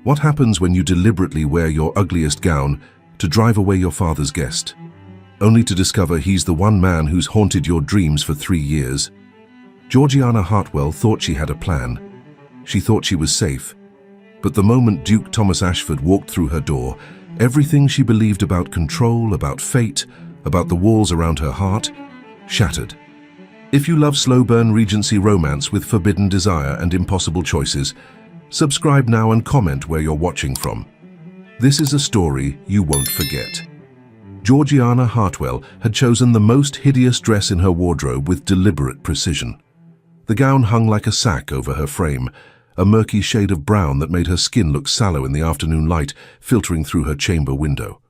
What happens when you deliberately wear your ugliest gown to drive away your father's guest, only to discover he's the one man who's haunted your dreams for 3 years? Georgiana Hartwell thought she had a plan. She thought she was safe. But the moment Duke Thomas Ashford walked through her door, everything she believed about control, about fate, about the walls around her heart, shattered. If you love slow-burn Regency romance with forbidden desire and impossible choices, subscribe now and comment where you're watching from. This is a story you won't forget. Georgiana Hartwell had chosen the most hideous dress in her wardrobe with deliberate precision. The gown hung like a sack over her frame, a murky shade of brown that made her skin look sallow in the afternoon light filtering through her chamber window.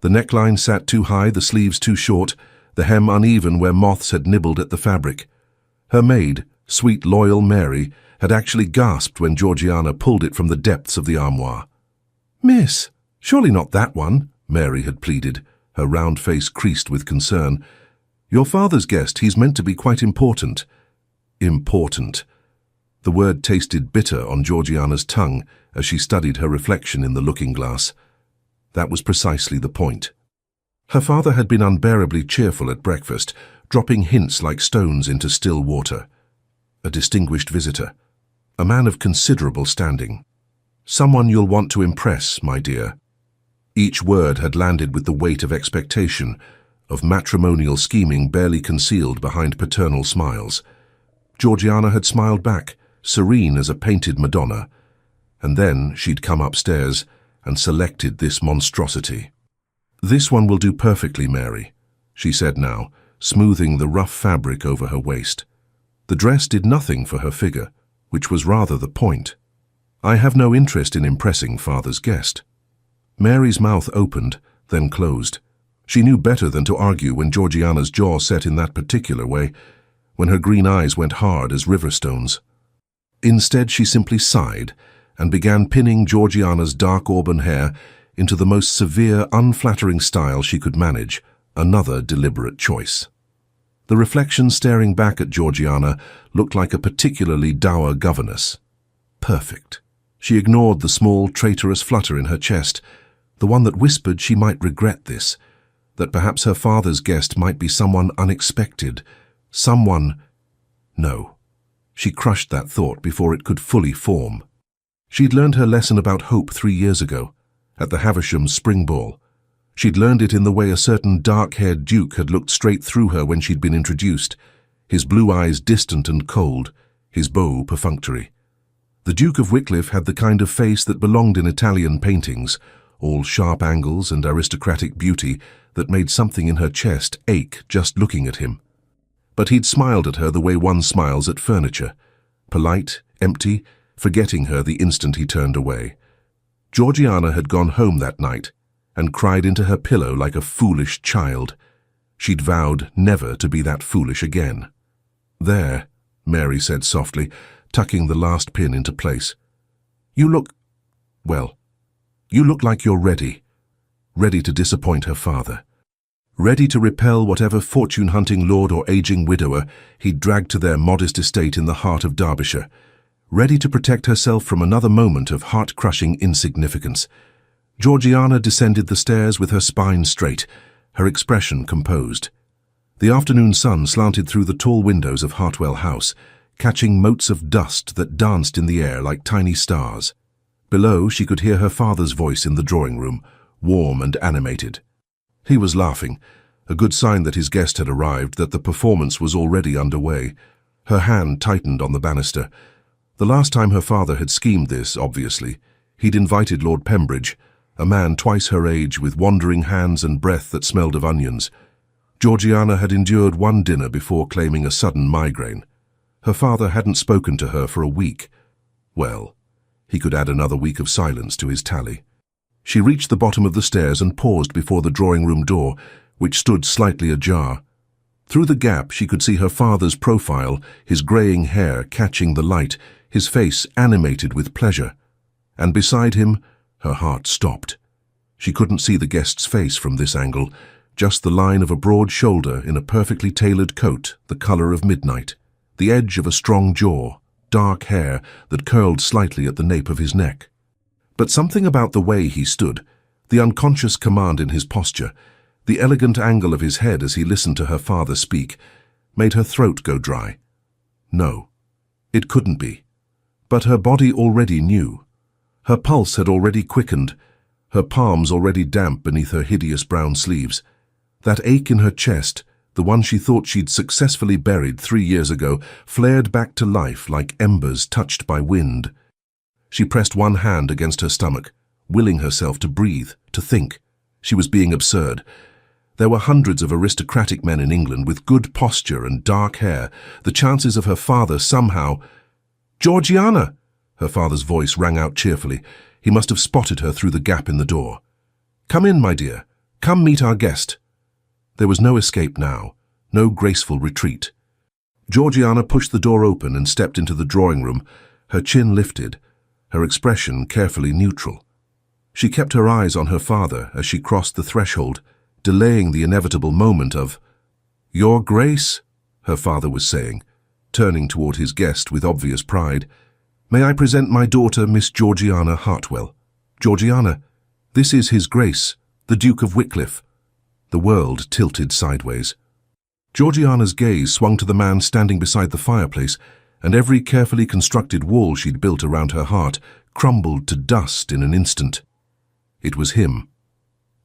The neckline sat too high, the sleeves too short, the hem uneven where moths had nibbled at the fabric. Her maid, sweet, loyal Mary, had actually gasped when Georgiana pulled it from the depths of the armoire. "Miss, surely not that one," Mary had pleaded, her round face creased with concern. "Your father's guest, he's meant to be quite important." Important. The word tasted bitter on Georgiana's tongue as she studied her reflection in the looking-glass. That was precisely the point. Her father had been unbearably cheerful at breakfast, dropping hints like stones into still water. A distinguished visitor. A man of considerable standing. "Someone you'll want to impress, my dear." Each word had landed with the weight of expectation, of matrimonial scheming barely concealed behind paternal smiles. Georgiana had smiled back, serene as a painted Madonna, and then she'd come upstairs and selected this monstrosity. "This one will do perfectly, Mary," she said now, smoothing the rough fabric over her waist. The dress did nothing for her figure, which was rather the point. "I have no interest in impressing father's guest." Mary's mouth opened, then closed. She knew better than to argue when Georgiana's jaw set in that particular way, when her green eyes went hard as river stones. Instead, she simply sighed and began pinning Georgiana's dark auburn hair into the most severe, unflattering style she could manage, another deliberate choice. The reflection staring back at Georgiana looked like a particularly dour governess. Perfect. She ignored the small, traitorous flutter in her chest, the one that whispered she might regret this, that perhaps her father's guest might be someone unexpected, someone... No. She crushed that thought before it could fully form. She'd learned her lesson about hope 3 years ago, at the Haversham spring ball. She'd learned it in the way a certain dark-haired duke had looked straight through her when she'd been introduced, his blue eyes distant and cold, his bow perfunctory. The Duke of Wycliffe had the kind of face that belonged in Italian paintings, all sharp angles and aristocratic beauty that made something in her chest ache just looking at him. But he'd smiled at her the way one smiles at furniture, polite, empty, forgetting her the instant he turned away. Georgiana had gone home that night and cried into her pillow like a foolish child. She'd vowed never to be that foolish again. "There," Mary said softly, tucking the last pin into place. You look like you're ready. Ready to disappoint her father. Ready to repel whatever fortune-hunting lord or aging widower he'd dragged to their modest estate in the heart of Derbyshire. Ready to protect herself from another moment of heart-crushing insignificance. Georgiana descended the stairs with her spine straight, her expression composed. The afternoon sun slanted through the tall windows of Hartwell House, catching motes of dust that danced in the air like tiny stars. Below, she could hear her father's voice in the drawing room, warm and animated. He was laughing, a good sign that his guest had arrived, that the performance was already underway. Her hand tightened on the banister. The last time her father had schemed this, obviously, he'd invited Lord Pembridge, a man twice her age with wandering hands and breath that smelled of onions. Georgiana had endured one dinner before claiming a sudden migraine. Her father hadn't spoken to her for a week. Well, he could add another week of silence to his tally. She reached the bottom of the stairs and paused before the drawing-room door, which stood slightly ajar. Through the gap she could see her father's profile, his greying hair catching the light, his face animated with pleasure. And beside him, her heart stopped. She couldn't see the guest's face from this angle, just the line of a broad shoulder in a perfectly tailored coat, the colour of midnight, the edge of a strong jaw, dark hair that curled slightly at the nape of his neck. But something about the way he stood, the unconscious command in his posture, the elegant angle of his head as he listened to her father speak, made her throat go dry. No, it couldn't be. But her body already knew. Her pulse had already quickened, her palms already damp beneath her hideous brown sleeves. That ache in her chest, the one she thought she'd successfully buried 3 years ago, flared back to life like embers touched by wind. She pressed one hand against her stomach, willing herself to breathe, to think. She was being absurd. There were hundreds of aristocratic men in England with good posture and dark hair. The chances of her father somehow— "Georgiana!" Her father's voice rang out cheerfully. He must have spotted her through the gap in the door. "Come in, my dear. Come meet our guest." There was no escape now, no graceful retreat. Georgiana pushed the door open and stepped into the drawing room, her chin lifted, her expression carefully neutral. She kept her eyes on her father as she crossed the threshold, delaying the inevitable moment of— "Your Grace," her father was saying, turning toward his guest with obvious pride, "may I present my daughter, Miss Georgiana Hartwell? Georgiana, this is His Grace, the Duke of Wycliffe." The world tilted sideways. Georgiana's gaze swung to the man standing beside the fireplace, and every carefully constructed wall she'd built around her heart crumbled to dust in an instant. It was him.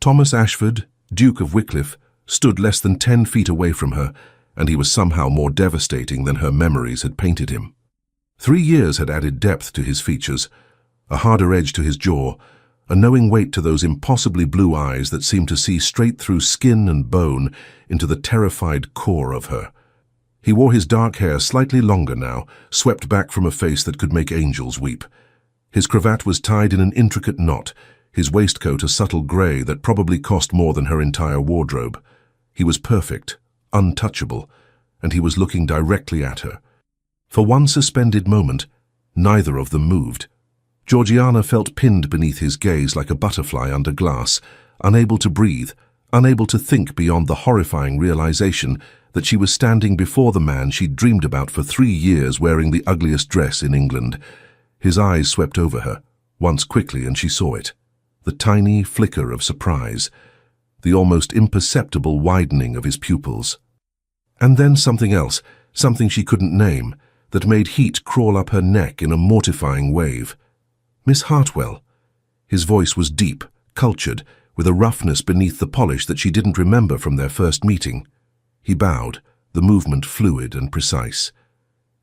Thomas Ashford, Duke of Wycliffe, stood less than 10 feet away from her, and he was somehow more devastating than her memories had painted him. 3 years had added depth to his features, a harder edge to his jaw, a knowing weight to those impossibly blue eyes that seemed to see straight through skin and bone into the terrified core of her. He wore his dark hair slightly longer now, swept back from a face that could make angels weep. His cravat was tied in an intricate knot, his waistcoat a subtle grey that probably cost more than her entire wardrobe. He was perfect, untouchable, and he was looking directly at her. For one suspended moment, neither of them moved. Georgiana felt pinned beneath his gaze like a butterfly under glass, unable to breathe, unable to think beyond the horrifying realization that she was standing before the man she'd dreamed about for 3 years wearing the ugliest dress in England. His eyes swept over her, once quickly, and she saw it. The tiny flicker of surprise, the almost imperceptible widening of his pupils. And then something else, something she couldn't name, that made heat crawl up her neck in a mortifying wave. "Miss Hartwell." His voice was deep, cultured, with a roughness beneath the polish that she didn't remember from their first meeting. He bowed, the movement fluid and precise.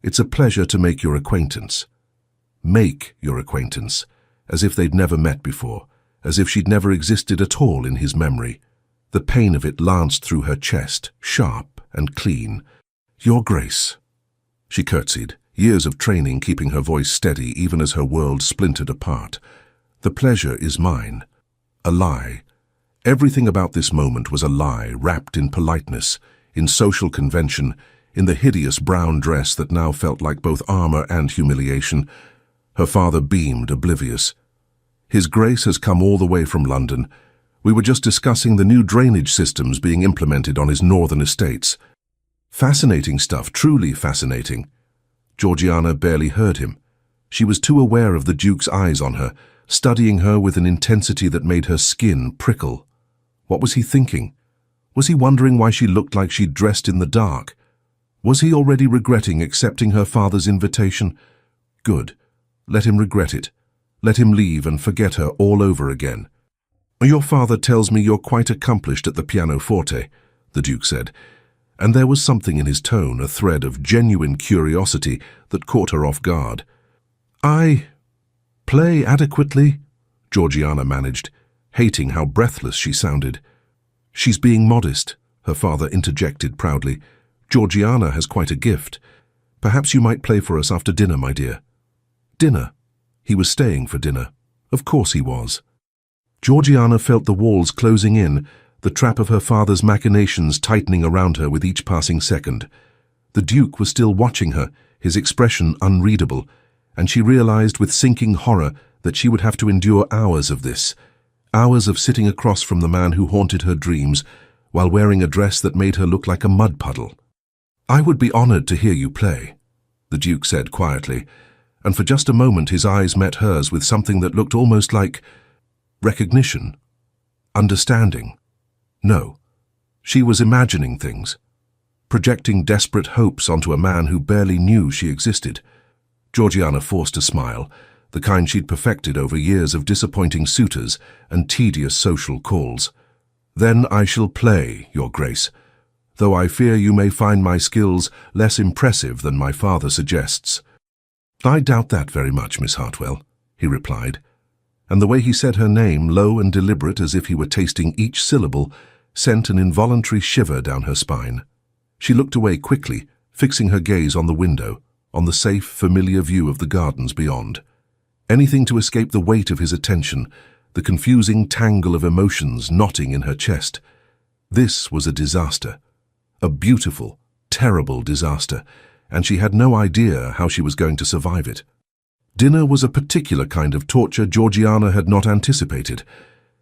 "It's a pleasure to make your acquaintance." Make your acquaintance, as if they'd never met before, as if she'd never existed at all in his memory. The pain of it lanced through her chest, sharp and clean. "Your Grace." She curtsied, years of training keeping her voice steady even as her world splintered apart. "The pleasure is mine." A lie. Everything about this moment was a lie, wrapped in politeness, in social convention, in the hideous brown dress that now felt like both armor and humiliation. Her father beamed, oblivious. "His Grace has come all the way from London. We were just discussing the new drainage systems being implemented on his northern estates." Fascinating stuff, truly fascinating. Georgiana barely heard him. She was too aware of the Duke's eyes on her, studying her with an intensity that made her skin prickle. What was he thinking? Was he wondering why she looked like she'd dressed in the dark? Was he already regretting accepting her father's invitation? Good. Let him regret it. Let him leave and forget her all over again. "Your father tells me you're quite accomplished at the pianoforte," the Duke said, and there was something in his tone, a thread of genuine curiosity that caught her off guard. "I play adequately," Georgiana managed, hating how breathless she sounded. "She's being modest," her father interjected proudly. "Georgiana has quite a gift. Perhaps you might play for us after dinner, my dear." Dinner. He was staying for dinner. Of course he was. Georgiana felt the walls closing in, the trap of her father's machinations tightening around her with each passing second. The Duke was still watching her, his expression unreadable, and she realized with sinking horror that she would have to endure hours of this, hours of sitting across from the man who haunted her dreams while wearing a dress that made her look like a mud puddle. "I would be honored to hear you play," the Duke said quietly, and for just a moment his eyes met hers with something that looked almost like recognition, understanding. No, she was imagining things, projecting desperate hopes onto a man who barely knew she existed. Georgiana forced a smile, the kind she'd perfected over years of disappointing suitors and tedious social calls. "Then I shall play, Your Grace, though I fear you may find my skills less impressive than my father suggests." "I doubt that very much, Miss Hartwell," he replied, and the way he said her name, low and deliberate as if he were tasting each syllable, sent an involuntary shiver down her spine. She looked away quickly, fixing her gaze on the window, on the safe, familiar view of the gardens beyond. Anything to escape the weight of his attention, the confusing tangle of emotions knotting in her chest. This was a disaster, a beautiful, terrible disaster, and she had no idea how she was going to survive it. Dinner was a particular kind of torture Georgiana had not anticipated.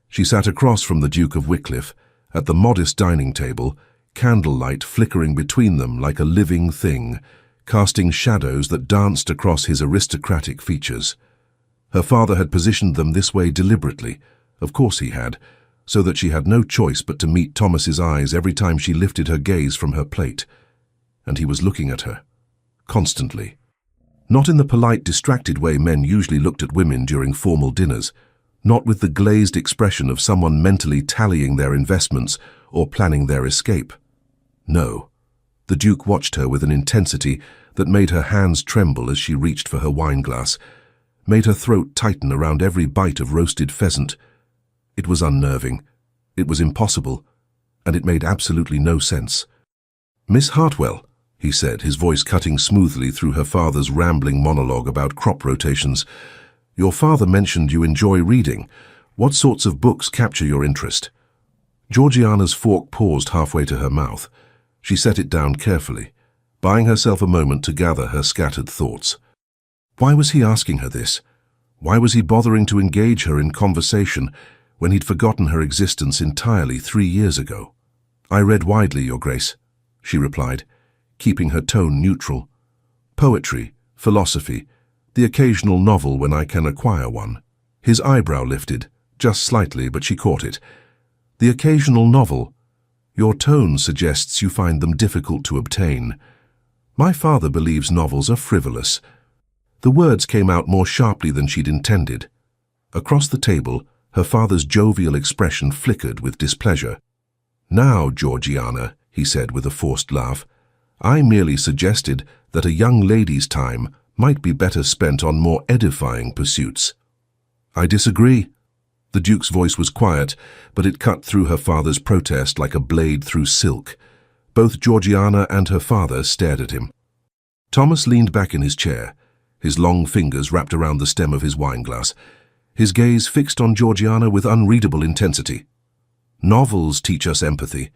She sat across from the Duke of Wycliffe, at the modest dining table, candlelight flickering between them like a living thing, casting shadows that danced across his aristocratic features. Her father had positioned them this way deliberately, of course he had, so that she had no choice but to meet Thomas's eyes every time she lifted her gaze from her plate. And he was looking at her, constantly. Not in the polite, distracted way men usually looked at women during formal dinners, not with the glazed expression of someone mentally tallying their investments or planning their escape. No, the Duke watched her with an intensity that made her hands tremble as she reached for her wineglass, made her throat tighten around every bite of roasted pheasant. It was unnerving, it was impossible, and it made absolutely no sense. "Miss Hartwell," he said, his voice cutting smoothly through her father's rambling monologue about crop rotations, "your father mentioned you enjoy reading. What sorts of books capture your interest?" Georgiana's fork paused halfway to her mouth. She set it down carefully, buying herself a moment to gather her scattered thoughts. Why was he asking her this? Why was he bothering to engage her in conversation when he'd forgotten her existence entirely 3 years ago? "I read widely, Your Grace," she replied, keeping her tone neutral. "Poetry, philosophy, the occasional novel when I can acquire one." His eyebrow lifted, just slightly, but she caught it. "The occasional novel? Your tone suggests you find them difficult to obtain. My father believes novels are frivolous." The words came out more sharply than she'd intended. Across the table, her father's jovial expression flickered with displeasure. "Now, Georgiana," he said with a forced laugh, "I merely suggested that a young lady's time might be better spent on more edifying pursuits." "I disagree." The Duke's voice was quiet, but it cut through her father's protest like a blade through silk. Both Georgiana and her father stared at him. Thomas leaned back in his chair, his long fingers wrapped around the stem of his wineglass, his gaze fixed on Georgiana with unreadable intensity. "Novels teach us empathy.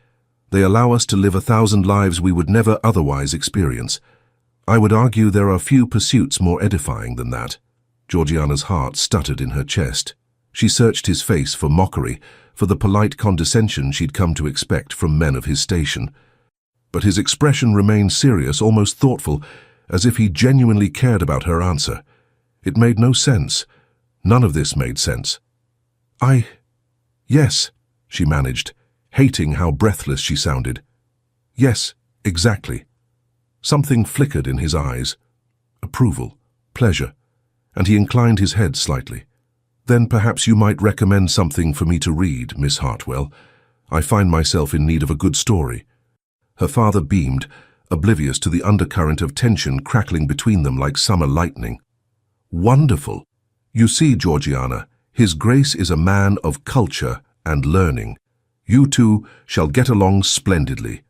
They allow us to live 1,000 lives we would never otherwise experience. I would argue there are few pursuits more edifying than that." Georgiana's heart stuttered in her chest. She searched his face for mockery, for the polite condescension she'd come to expect from men of his station. But his expression remained serious, almost thoughtful, as if he genuinely cared about her answer. It made no sense. None of this made sense. Yes, she managed, hating how breathless she sounded. "Yes, exactly." Something flickered in his eyes. Approval, pleasure, and he inclined his head slightly. "Then perhaps you might recommend something for me to read, Miss Hartwell. I find myself in need of a good story." Her father beamed, oblivious to the undercurrent of tension crackling between them like summer lightning. "Wonderful. You see, Georgiana, His Grace is a man of culture and learning. You two shall get along splendidly."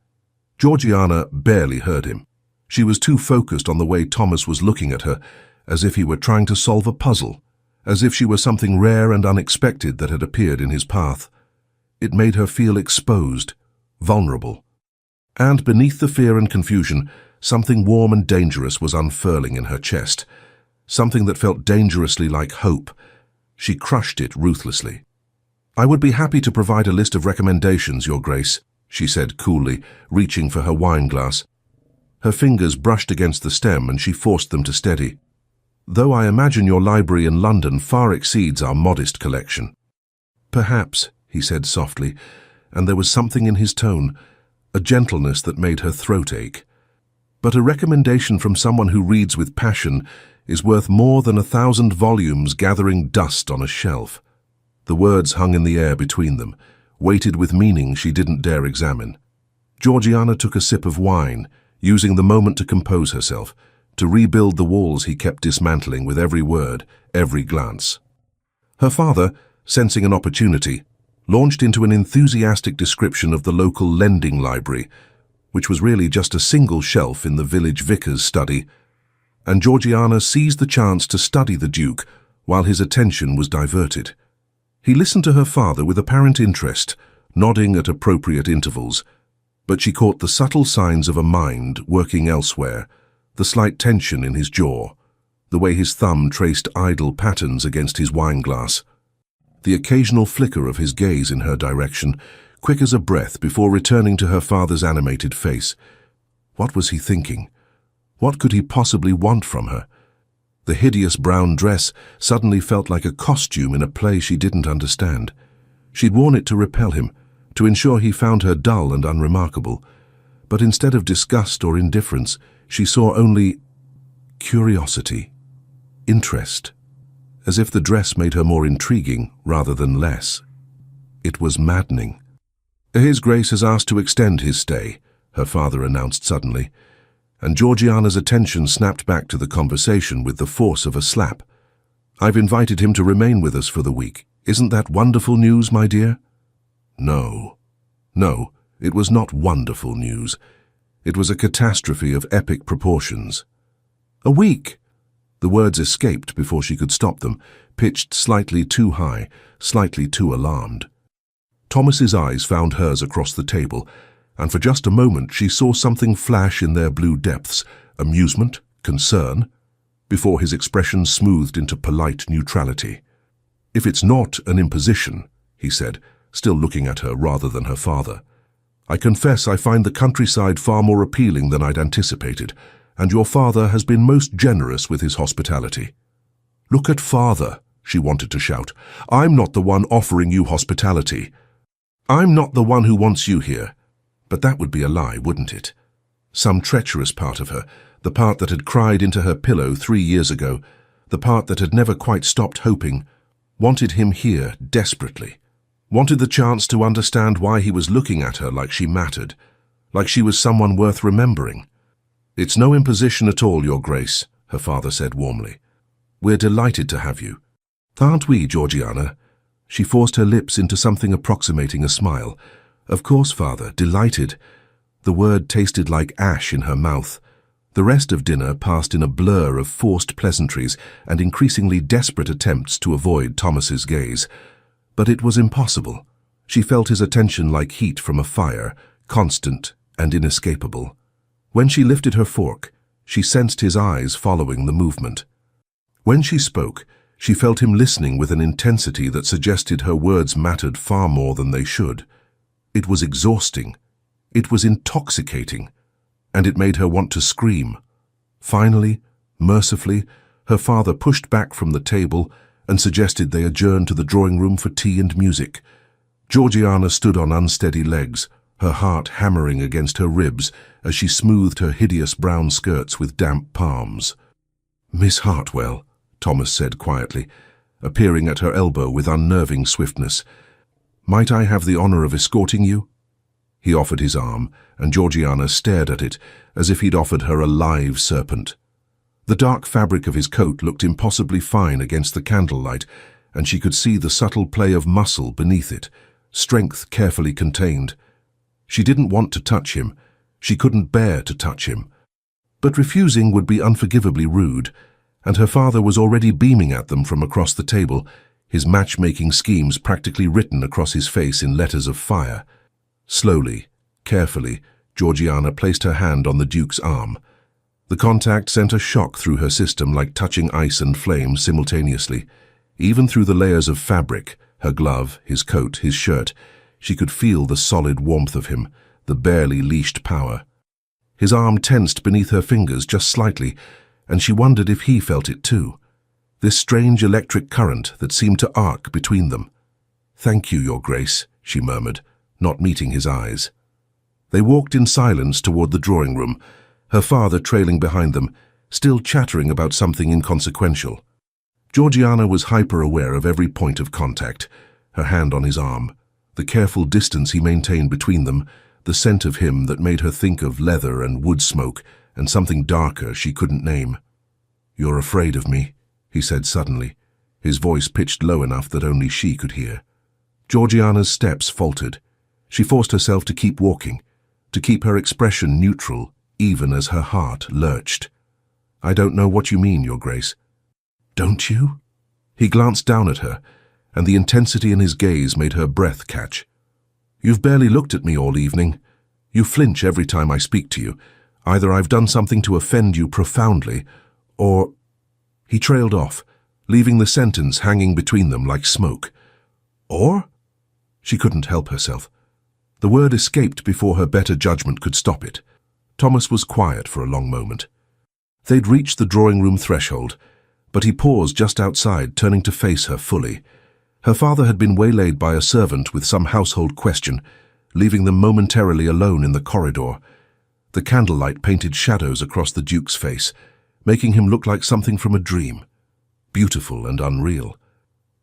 Georgiana barely heard him. She was too focused on the way Thomas was looking at her, as if he were trying to solve a puzzle, as if she were something rare and unexpected that had appeared in his path. It made her feel exposed, vulnerable. And beneath the fear and confusion, something warm and dangerous was unfurling in her chest, something that felt dangerously like hope. She crushed it ruthlessly. "I would be happy to provide a list of recommendations, Your Grace," she said coolly, reaching for her wineglass. Her fingers brushed against the stem and she forced them to steady. though I imagine your library in London far exceeds our modest collection." "Perhaps," he said softly, and there was something in his tone, a gentleness that made her throat ache. "But a recommendation from someone who reads with passion is worth more than 1,000 volumes gathering dust on a shelf." The words hung in the air between them, weighted with meaning she didn't dare examine. Georgiana took a sip of wine, using the moment to compose herself, to rebuild the walls he kept dismantling with every word, every glance. Her father, sensing an opportunity, launched into an enthusiastic description of the local lending library, which was really just a single shelf in the village vicar's study, and Georgiana seized the chance to study the Duke while his attention was diverted. He listened to her father with apparent interest, nodding at appropriate intervals, but she caught the subtle signs of a mind working elsewhere, the slight tension in his jaw, the way his thumb traced idle patterns against his wineglass, the occasional flicker of his gaze in her direction, quick as a breath before returning to her father's animated face. What was he thinking? What could he possibly want from her? The hideous brown dress suddenly felt like a costume in a play she didn't understand. She'd worn it to repel him, to ensure he found her dull and unremarkable. But instead of disgust or indifference, she saw only curiosity, interest, as if the dress made her more intriguing rather than less. It was maddening. "His Grace has asked to extend his stay," her father announced suddenly, and Georgiana's attention snapped back to the conversation with the force of a slap. "I've invited him to remain with us for the week. Isn't that wonderful news, my dear?" No, it was not wonderful news. It was a catastrophe of epic proportions. "A week!" The words escaped before she could stop them, pitched slightly too high, slightly too alarmed. Thomas's eyes found hers across the table, and for just a moment she saw something flash in their blue depths, amusement, concern, before his expression smoothed into polite neutrality. "If it's not an imposition," he said, still looking at her rather than her father, "I confess I find the countryside far more appealing than I'd anticipated, and your father has been most generous with his hospitality." "Look at father," she wanted to shout. "I'm not the one offering you hospitality. I'm not the one who wants you here." But that would be a lie, wouldn't it? Some treacherous part of her, the part that had cried into her pillow 3 years ago, the part that had never quite stopped hoping, wanted him here desperately. Wanted the chance to understand why he was looking at her like she mattered, like she was someone worth remembering. "It's no imposition at all, Your Grace," her father said warmly. "We're delighted to have you." "Aren't we, Georgiana?" She forced her lips into something approximating a smile. "Of course, father, delighted." The word tasted like ash in her mouth. The rest of dinner passed in a blur of forced pleasantries and increasingly desperate attempts to avoid Thomas's gaze. But it was impossible. She felt his attention like heat from a fire, constant and inescapable. When she lifted her fork, she sensed his eyes following the movement. When she spoke, she felt him listening with an intensity that suggested her words mattered far more than they should. It was exhausting. It was intoxicating. And it made her want to scream. Finally, mercifully, her father pushed back from the table and suggested they adjourn to the drawing room for tea and music. Georgiana stood on unsteady legs, her heart hammering against her ribs as she smoothed her hideous brown skirts with damp palms. "Miss Hartwell," Thomas said quietly, appearing at her elbow with unnerving swiftness, "might I have the honor of escorting you?" He offered his arm, and Georgiana stared at it as if he'd offered her a live serpent. The dark fabric of his coat looked impossibly fine against the candlelight, and she could see the subtle play of muscle beneath it, strength carefully contained. She didn't want to touch him. She couldn't bear to touch him. But refusing would be unforgivably rude, and her father was already beaming at them from across the table, his matchmaking schemes practically written across his face in letters of fire. Slowly, carefully, Georgiana placed her hand on the Duke's arm. The contact sent a shock through her system like touching ice and flame simultaneously. Even through the layers of fabric, her glove, his coat, his shirt, she could feel the solid warmth of him, the barely leashed power. His arm tensed beneath her fingers just slightly, and she wondered if he felt it too. This strange electric current that seemed to arc between them. "Thank you, Your Grace," she murmured, not meeting his eyes. They walked in silence toward the drawing room, her father trailing behind them, still chattering about something inconsequential. Georgiana was hyper-aware of every point of contact, her hand on his arm, the careful distance he maintained between them, the scent of him that made her think of leather and wood smoke and something darker she couldn't name. "You're afraid of me," he said suddenly, his voice pitched low enough that only she could hear. Georgiana's steps faltered. She forced herself to keep walking, to keep her expression neutral, even as her heart lurched. "I don't know what you mean, Your Grace." "Don't you?" He glanced down at her, and the intensity in his gaze made her breath catch. "You've barely looked at me all evening. You flinch every time I speak to you. Either I've done something to offend you profoundly, or—" He trailed off, leaving the sentence hanging between them like smoke. "Or?" She couldn't help herself. The word escaped before her better judgment could stop it. Thomas was quiet for a long moment. They'd reached the drawing-room threshold, but he paused just outside, turning to face her fully. Her father had been waylaid by a servant with some household question, leaving them momentarily alone in the corridor. The candlelight painted shadows across the Duke's face, making him look like something from a dream, beautiful and unreal.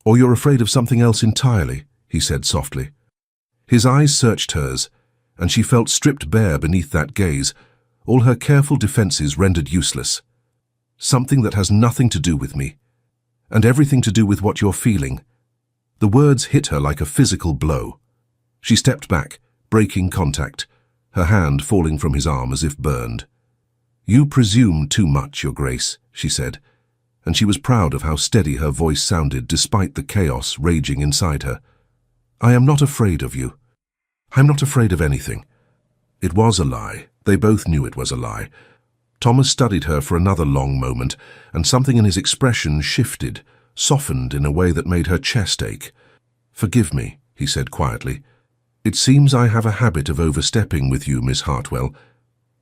"Or you're afraid of something else entirely," he said softly. His eyes searched hers, and she felt stripped bare beneath that gaze, all her careful defenses rendered useless. "Something that has nothing to do with me, and everything to do with what you're feeling." The words hit her like a physical blow. She stepped back, breaking contact, her hand falling from his arm as if burned. "You presume too much, Your Grace," she said, and she was proud of how steady her voice sounded despite the chaos raging inside her. "I am not afraid of you. I'm not afraid of anything." It was a lie. They both knew it was a lie. Thomas studied her for another long moment, and something in his expression shifted, softened in a way that made her chest ache. "Forgive me," he said quietly. "It seems I have a habit of overstepping with you, Miss Hartwell."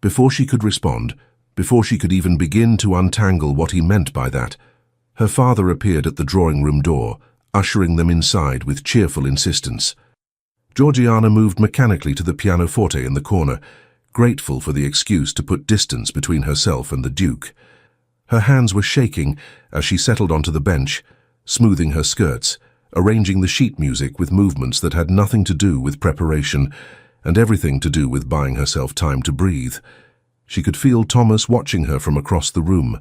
Before she could respond, before she could even begin to untangle what he meant by that, her father appeared at the drawing-room door, ushering them inside with cheerful insistence. Georgiana moved mechanically to the pianoforte in the corner, grateful for the excuse to put distance between herself and the Duke. Her hands were shaking as she settled onto the bench, smoothing her skirts, arranging the sheet music with movements that had nothing to do with preparation and everything to do with buying herself time to breathe. She could feel Thomas watching her from across the room,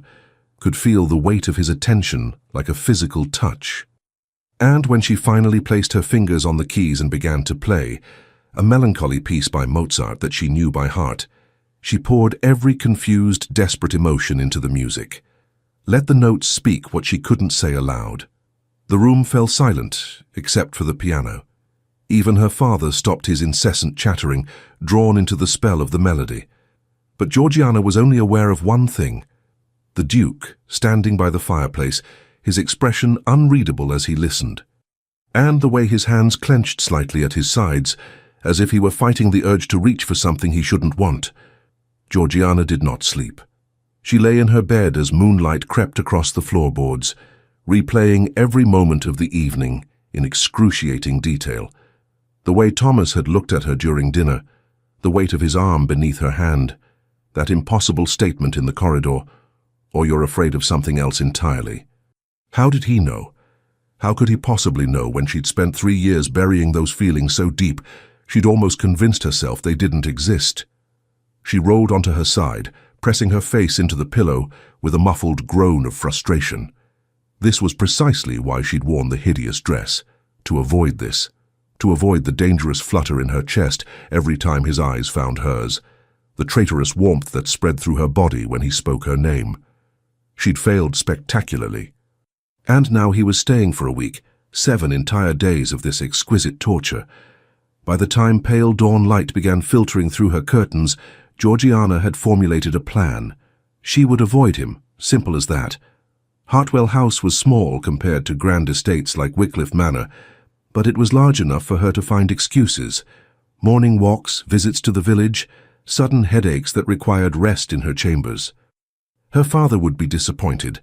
could feel the weight of his attention like a physical touch. And when she finally placed her fingers on the keys and began to play, a melancholy piece by Mozart that she knew by heart, she poured every confused, desperate emotion into the music. Let the notes speak what she couldn't say aloud. The room fell silent, except for the piano. Even her father stopped his incessant chattering, drawn into the spell of the melody. But Georgiana was only aware of one thing. The Duke, standing by the fireplace, his expression unreadable as he listened, and the way his hands clenched slightly at his sides, as if he were fighting the urge to reach for something he shouldn't want. Georgiana did not sleep. She lay in her bed as moonlight crept across the floorboards, replaying every moment of the evening in excruciating detail. The way Thomas had looked at her during dinner, the weight of his arm beneath her hand, that impossible statement in the corridor, "Or you're afraid of something else entirely." How did he know? How could he possibly know when she'd spent 3 years burying those feelings so deep she'd almost convinced herself they didn't exist? She rolled onto her side, pressing her face into the pillow with a muffled groan of frustration. This was precisely why she'd worn the hideous dress, to avoid this, to avoid the dangerous flutter in her chest every time his eyes found hers, the traitorous warmth that spread through her body when he spoke her name. She'd failed spectacularly. And now he was staying for a week, 7 entire days of this exquisite torture. By the time pale dawn light began filtering through her curtains, Georgiana had formulated a plan. She would avoid him, simple as that. Hartwell House was small compared to grand estates like Wycliffe Manor, but it was large enough for her to find excuses. Morning walks, visits to the village, sudden headaches that required rest in her chambers. Her father would be disappointed,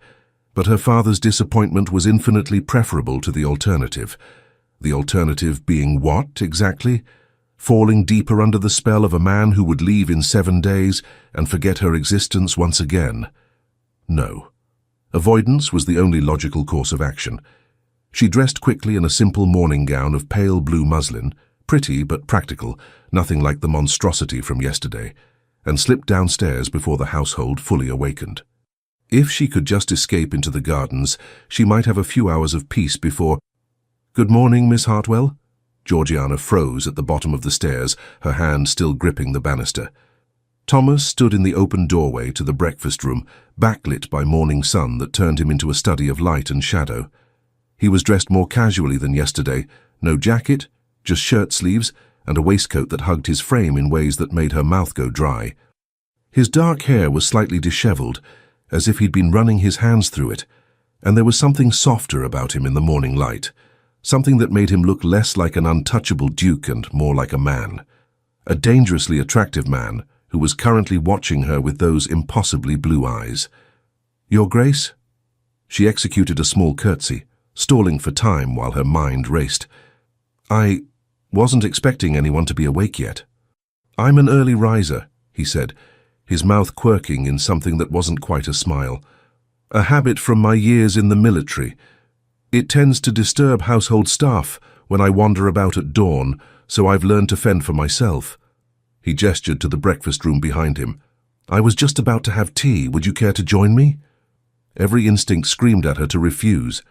but her father's disappointment was infinitely preferable to the alternative. The alternative being what, exactly? Falling deeper under the spell of a man who would leave in 7 days and forget her existence once again? No. Avoidance was the only logical course of action. She dressed quickly in a simple morning gown of pale blue muslin, pretty but practical, nothing like the monstrosity from yesterday, and slipped downstairs before the household fully awakened. If she could just escape into the gardens, she might have a few hours of peace before— "Good morning, Miss Hartwell." Georgiana froze at the bottom of the stairs, her hand still gripping the banister. Thomas stood in the open doorway to the breakfast room, backlit by morning sun that turned him into a study of light and shadow. He was dressed more casually than yesterday, no jacket, just shirt sleeves, and a waistcoat that hugged his frame in ways that made her mouth go dry. His dark hair was slightly disheveled, as if he'd been running his hands through it, and there was something softer about him in the morning light, something that made him look less like an untouchable duke and more like a man. A dangerously attractive man who was currently watching her with those impossibly blue eyes. "Your Grace?" She executed a small curtsy, stalling for time while her mind raced. "I wasn't expecting anyone to be awake yet." "I'm an early riser," he said, his mouth quirking in something that wasn't quite a smile. "A habit from my years in the military. It tends to disturb household staff when I wander about at dawn, so I've learned to fend for myself." He gestured to the breakfast room behind him. "I was just about to have tea. Would you care to join me?" Every instinct screamed at her to refuse,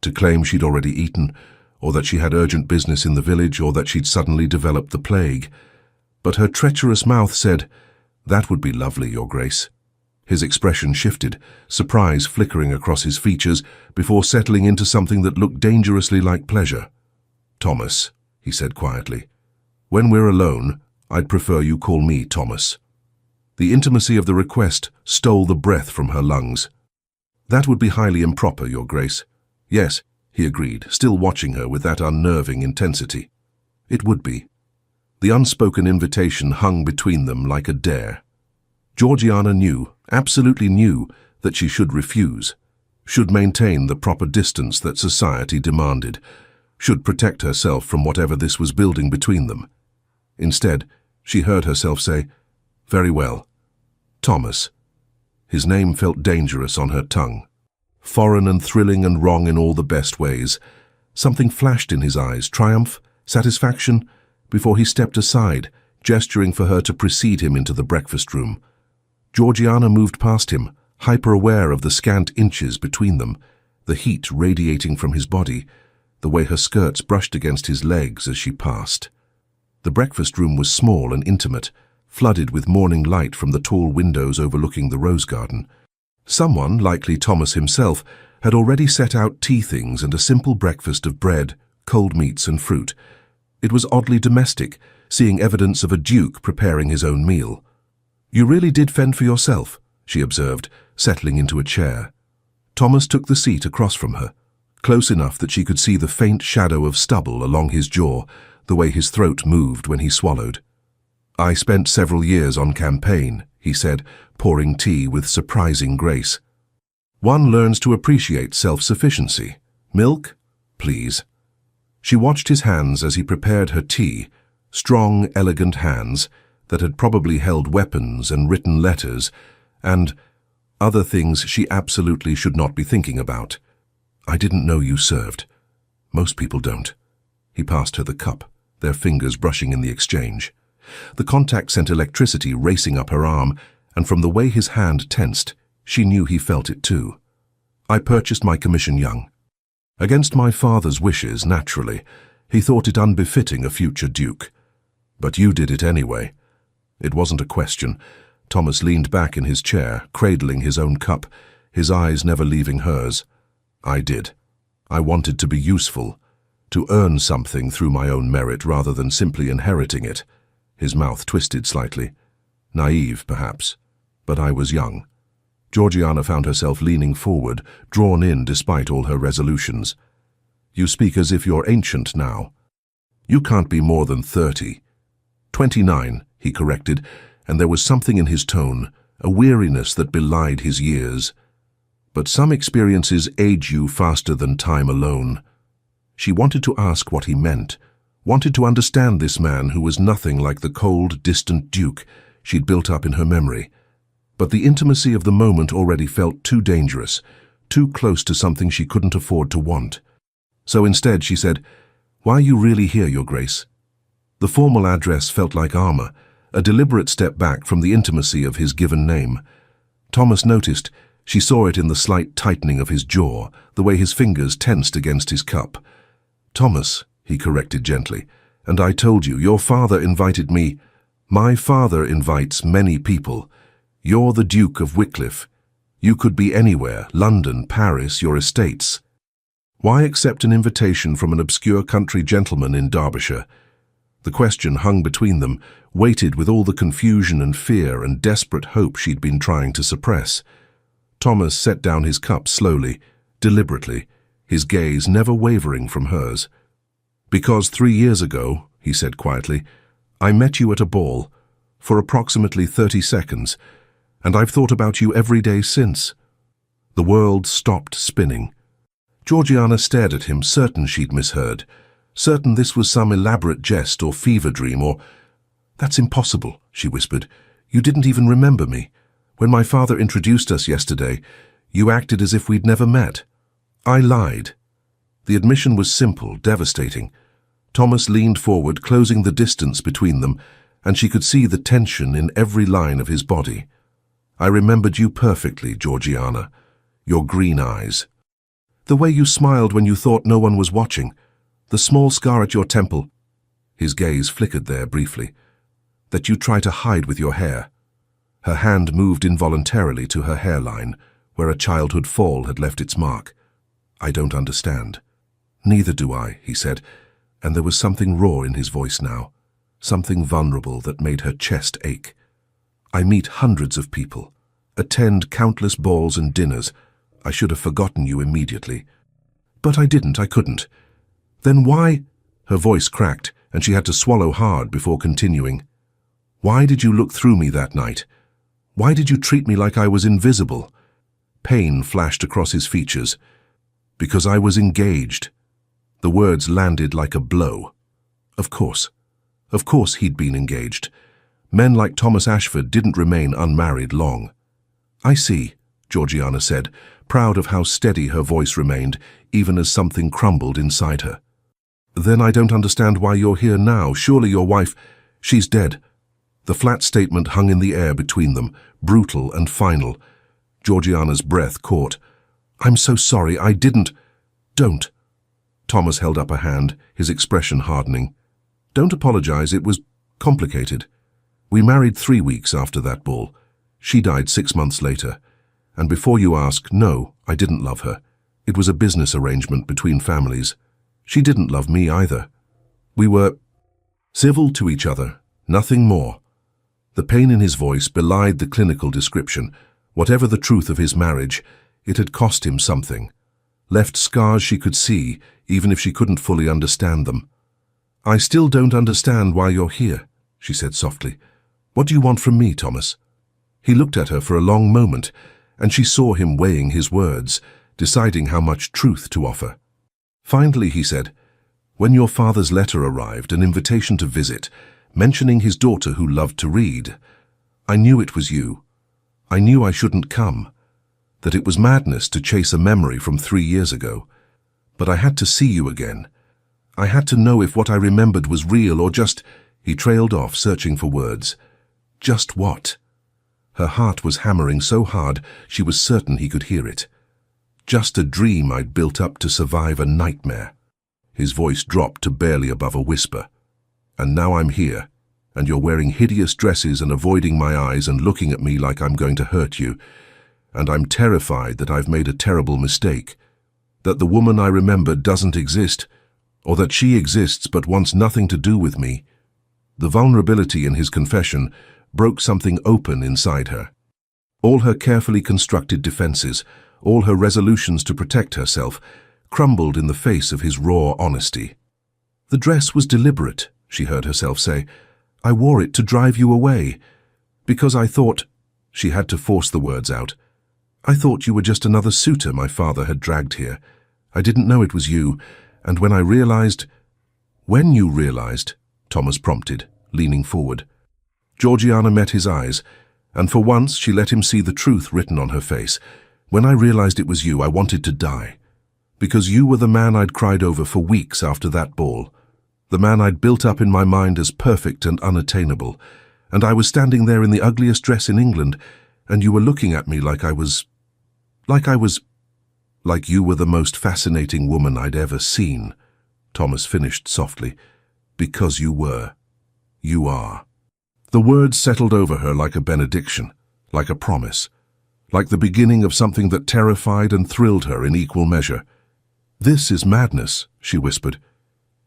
to claim she'd already eaten, or that she had urgent business in the village, or that she'd suddenly developed the plague. But her treacherous mouth said, "That would be lovely, Your Grace." His expression shifted, surprise flickering across his features before settling into something that looked dangerously like pleasure. "Thomas," he said quietly, "when we're alone, I'd prefer you call me Thomas." The intimacy of the request stole the breath from her lungs. "That would be highly improper, Your Grace." "Yes," he agreed, still watching her with that unnerving intensity. "It would be." The unspoken invitation hung between them like a dare. Georgiana knew, absolutely knew, that she should refuse, should maintain the proper distance that society demanded, should protect herself from whatever this was building between them. Instead, she heard herself say, "Very well. Thomas." His name felt dangerous on her tongue, foreign and thrilling and wrong in all the best ways. Something flashed in his eyes, triumph, satisfaction, before he stepped aside, gesturing for her to precede him into the breakfast room. Georgiana moved past him, hyper-aware of the scant inches between them, the heat radiating from his body, the way her skirts brushed against his legs as she passed. The breakfast room was small and intimate, flooded with morning light from the tall windows overlooking the rose garden. Someone, likely Thomas himself, had already set out tea things and a simple breakfast of bread, cold meats and fruit. It was oddly domestic, seeing evidence of a duke preparing his own meal. "You really did fend for yourself," she observed, settling into a chair. Thomas took the seat across from her, close enough that she could see the faint shadow of stubble along his jaw, the way his throat moved when he swallowed. "I spent several years on campaign," he said, pouring tea with surprising grace. "One learns to appreciate self-sufficiency. Milk? Please." She watched his hands as he prepared her tea, strong, elegant hands that had probably held weapons and written letters, and other things she absolutely should not be thinking about. "I didn't know you served. Most people don't." He passed her the cup, their fingers brushing in the exchange. The contact sent electricity racing up her arm, and from the way his hand tensed, she knew he felt it too. "I purchased my commission young. Against my father's wishes, naturally. He thought it unbefitting a future duke. But you did it anyway." It wasn't a question. Thomas leaned back in his chair, cradling his own cup, his eyes never leaving hers. "I did. I wanted to be useful, to earn something through my own merit rather than simply inheriting it." His mouth twisted slightly. Naive, perhaps, but I was young. Georgiana found herself leaning forward, drawn in despite all her resolutions. "You speak as if you're ancient now. You can't be more than 30. 29, he corrected, and there was something in his tone, a weariness that belied his years. But some experiences age you faster than time alone. She wanted to ask what he meant, wanted to understand this man who was nothing like the cold, distant duke she'd built up in her memory. But the intimacy of the moment already felt too dangerous, too close to something she couldn't afford to want. So instead she said, "Why are you really here, Your Grace?" The formal address felt like armor, a deliberate step back from the intimacy of his given name. Thomas noticed. She saw it in the slight tightening of his jaw, the way his fingers tensed against his cup. "Thomas," he corrected gently, "and I told you, your father invited me." "My father invites many people. You're the Duke of Wycliffe. You could be anywhere, London, Paris, your estates. Why accept an invitation from an obscure country gentleman in Derbyshire?" The question hung between them, weighted with all the confusion and fear and desperate hope she'd been trying to suppress. Thomas set down his cup slowly, deliberately, his gaze never wavering from hers. "Because 3 years ago," he said quietly, "I met you at a ball, for approximately 30 seconds, and I've thought about you every day since." The world stopped spinning. Georgiana stared at him, certain she'd misheard, certain this was some elaborate jest or fever dream or— "That's impossible," she whispered. "You didn't even remember me. When my father introduced us yesterday, you acted as if we'd never met." I lied. The admission was simple, devastating. Thomas leaned forward, closing the distance between them, and she could see the tension in every line of his body. "I remembered you perfectly, Georgiana. Your green eyes. The way you smiled when you thought no one was watching. The small scar at your temple." His gaze flickered there briefly. "That you try to hide with your hair." Her hand moved involuntarily to her hairline, where a childhood fall had left its mark. "I don't understand." "Neither do I," he said, and there was something raw in his voice now, something vulnerable that made her chest ache. "I meet hundreds of people, attend countless balls and dinners. I should have forgotten you immediately. But I didn't, I couldn't. Then why—" Her voice cracked, and she had to swallow hard before continuing. "Why did you look through me that night? Why did you treat me like I was invisible?" Pain flashed across his features. "Because I was engaged." The words landed like a blow. Of course he'd been engaged. Men like Thomas Ashford didn't remain unmarried long. "I see," Georgiana said, proud of how steady her voice remained, even as something crumbled inside her. "Then I don't understand why you're here now. Surely your wife— She's dead." The flat statement hung in the air between them, brutal and final. Georgiana's breath caught. "I'm so sorry, I didn't—" "Don't." Thomas held up a hand, his expression hardening. "Don't apologize, it was complicated. We married 3 weeks after that ball. She died 6 months later. And before you ask, no, I didn't love her. It was a business arrangement between families. She didn't love me either. We were civil to each other, nothing more." The pain in his voice belied the clinical description. Whatever the truth of his marriage, it had cost him something. Left scars she could see, even if she couldn't fully understand them. "I still don't understand why you're here," she said softly. "What do you want from me, Thomas?" He looked at her for a long moment, and she saw him weighing his words, deciding how much truth to offer. Finally he said, "When your father's letter arrived, an invitation to visit, mentioning his daughter who loved to read, I knew it was you. I knew I shouldn't come, that it was madness to chase a memory from 3 years ago. But I had to see you again. I had to know if what I remembered was real or just—" He trailed off, searching for words. Just what? Her heart was hammering so hard she was certain he could hear it. "Just a dream I'd built up to survive a nightmare." His voice dropped to barely above a whisper. "And now I'm here, and you're wearing hideous dresses and avoiding my eyes and looking at me like I'm going to hurt you. And I'm terrified that I've made a terrible mistake, that the woman I remembered doesn't exist, or that she exists but wants nothing to do with me." The vulnerability in his confession broke something open inside her. All her carefully constructed defenses, all her resolutions to protect herself, crumbled in the face of his raw honesty. "The dress was deliberate," she heard herself say. "I wore it to drive you away. Because I thought—" She had to force the words out. "I thought you were just another suitor my father had dragged here. I didn't know it was you, and when I realized—" "When you realized," Thomas prompted, leaning forward. Georgiana met his eyes, and for once she let him see the truth written on her face. "When I realized it was you, I wanted to die. Because you were the man I'd cried over for weeks after that ball. The man I'd built up in my mind as perfect and unattainable. And I was standing there in the ugliest dress in England, and you were looking at me like you were the most fascinating woman I'd ever seen," Thomas finished softly. "Because you were. You are." The words settled over her like a benediction, like a promise, like the beginning of something that terrified and thrilled her in equal measure. "This is madness," she whispered.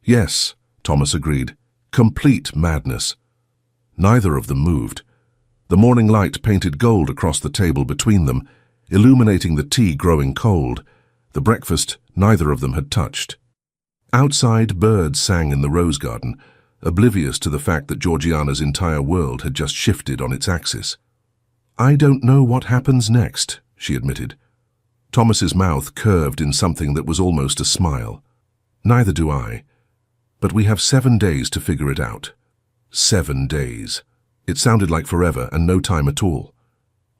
"Yes," Thomas agreed. "Complete madness." Neither of them moved. The morning light painted gold across the table between them, illuminating the tea growing cold. The breakfast neither of them had touched. Outside, birds sang in the rose garden, oblivious to the fact that Georgiana's entire world had just shifted on its axis. "I don't know what happens next," she admitted. Thomas's mouth curved in something that was almost a smile. "Neither do I. But we have 7 days to figure it out." 7 days. It sounded like forever and no time at all.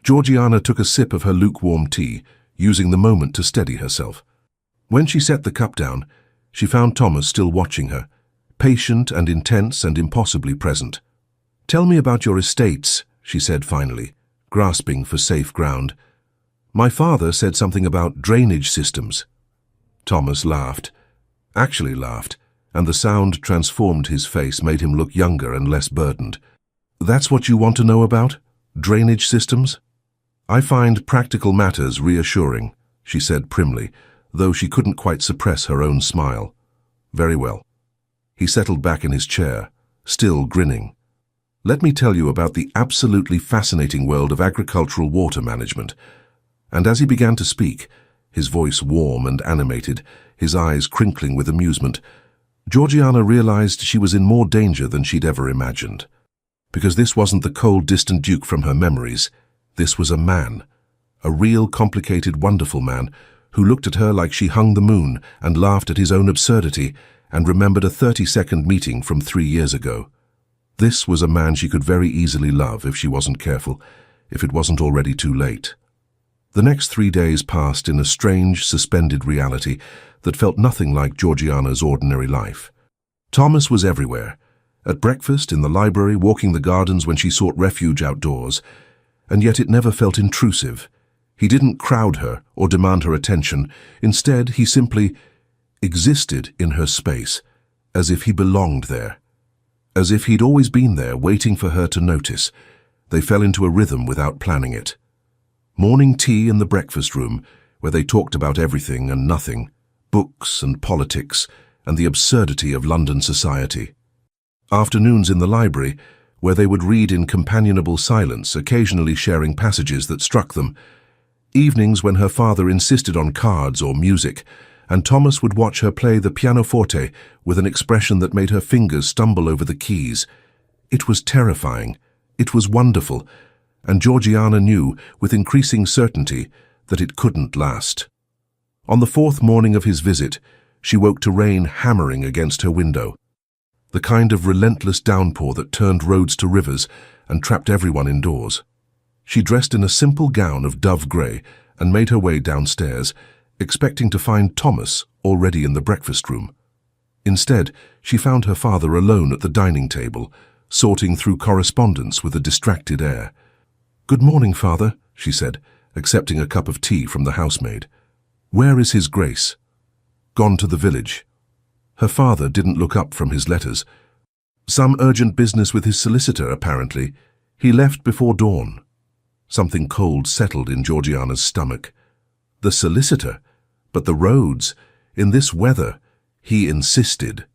Georgiana took a sip of her lukewarm tea, using the moment to steady herself. When she set the cup down, she found Thomas still watching her, patient and intense and impossibly present. "Tell me about your estates," she said finally, grasping for safe ground. "My father said something about drainage systems." Thomas laughed, actually laughed, and the sound transformed his face, made him look younger and less burdened. "That's what you want to know about? Drainage systems?" "I find practical matters reassuring," she said primly, though she couldn't quite suppress her own smile. "Very well." He settled back in his chair, still grinning. "Let me tell you about the absolutely fascinating world of agricultural water management." And as he began to speak, his voice warm and animated, his eyes crinkling with amusement, Georgiana realized she was in more danger than she'd ever imagined. Because this wasn't the cold, distant Duke from her memories. This was a man, a real, complicated, wonderful man, who looked at her like she hung the moon and laughed at his own absurdity and remembered a 30-second meeting from 3 years ago. This was a man she could very easily love if she wasn't careful, if it wasn't already too late. The next 3 days passed in a strange, suspended reality that felt nothing like Georgiana's ordinary life. Thomas was everywhere, at breakfast, in the library, walking the gardens when she sought refuge outdoors, and yet it never felt intrusive. He didn't crowd her or demand her attention. Instead, he simply existed in her space, as if he belonged there, as if he'd always been there, waiting for her to notice. They fell into a rhythm without planning it. Morning tea in the breakfast room, where they talked about everything and nothing, books and politics, and the absurdity of London society. Afternoons in the library, where they would read in companionable silence, occasionally sharing passages that struck them. Evenings when her father insisted on cards or music, and Thomas would watch her play the pianoforte with an expression that made her fingers stumble over the keys. It was terrifying. It was wonderful. And Georgiana knew, with increasing certainty, that it couldn't last. On the 4th morning of his visit, she woke to rain hammering against her window, the kind of relentless downpour that turned roads to rivers and trapped everyone indoors. She dressed in a simple gown of dove grey and made her way downstairs, expecting to find Thomas already in the breakfast room. Instead, she found her father alone at the dining table, sorting through correspondence with a distracted air. "Good morning, Father," she said, accepting a cup of tea from the housemaid. "Where is His Grace?" "Gone to the village." Her father didn't look up from his letters. "Some urgent business with his solicitor, apparently. He left before dawn." Something cold settled in Georgiana's stomach. The solicitor? But the roads? In this weather? He insisted.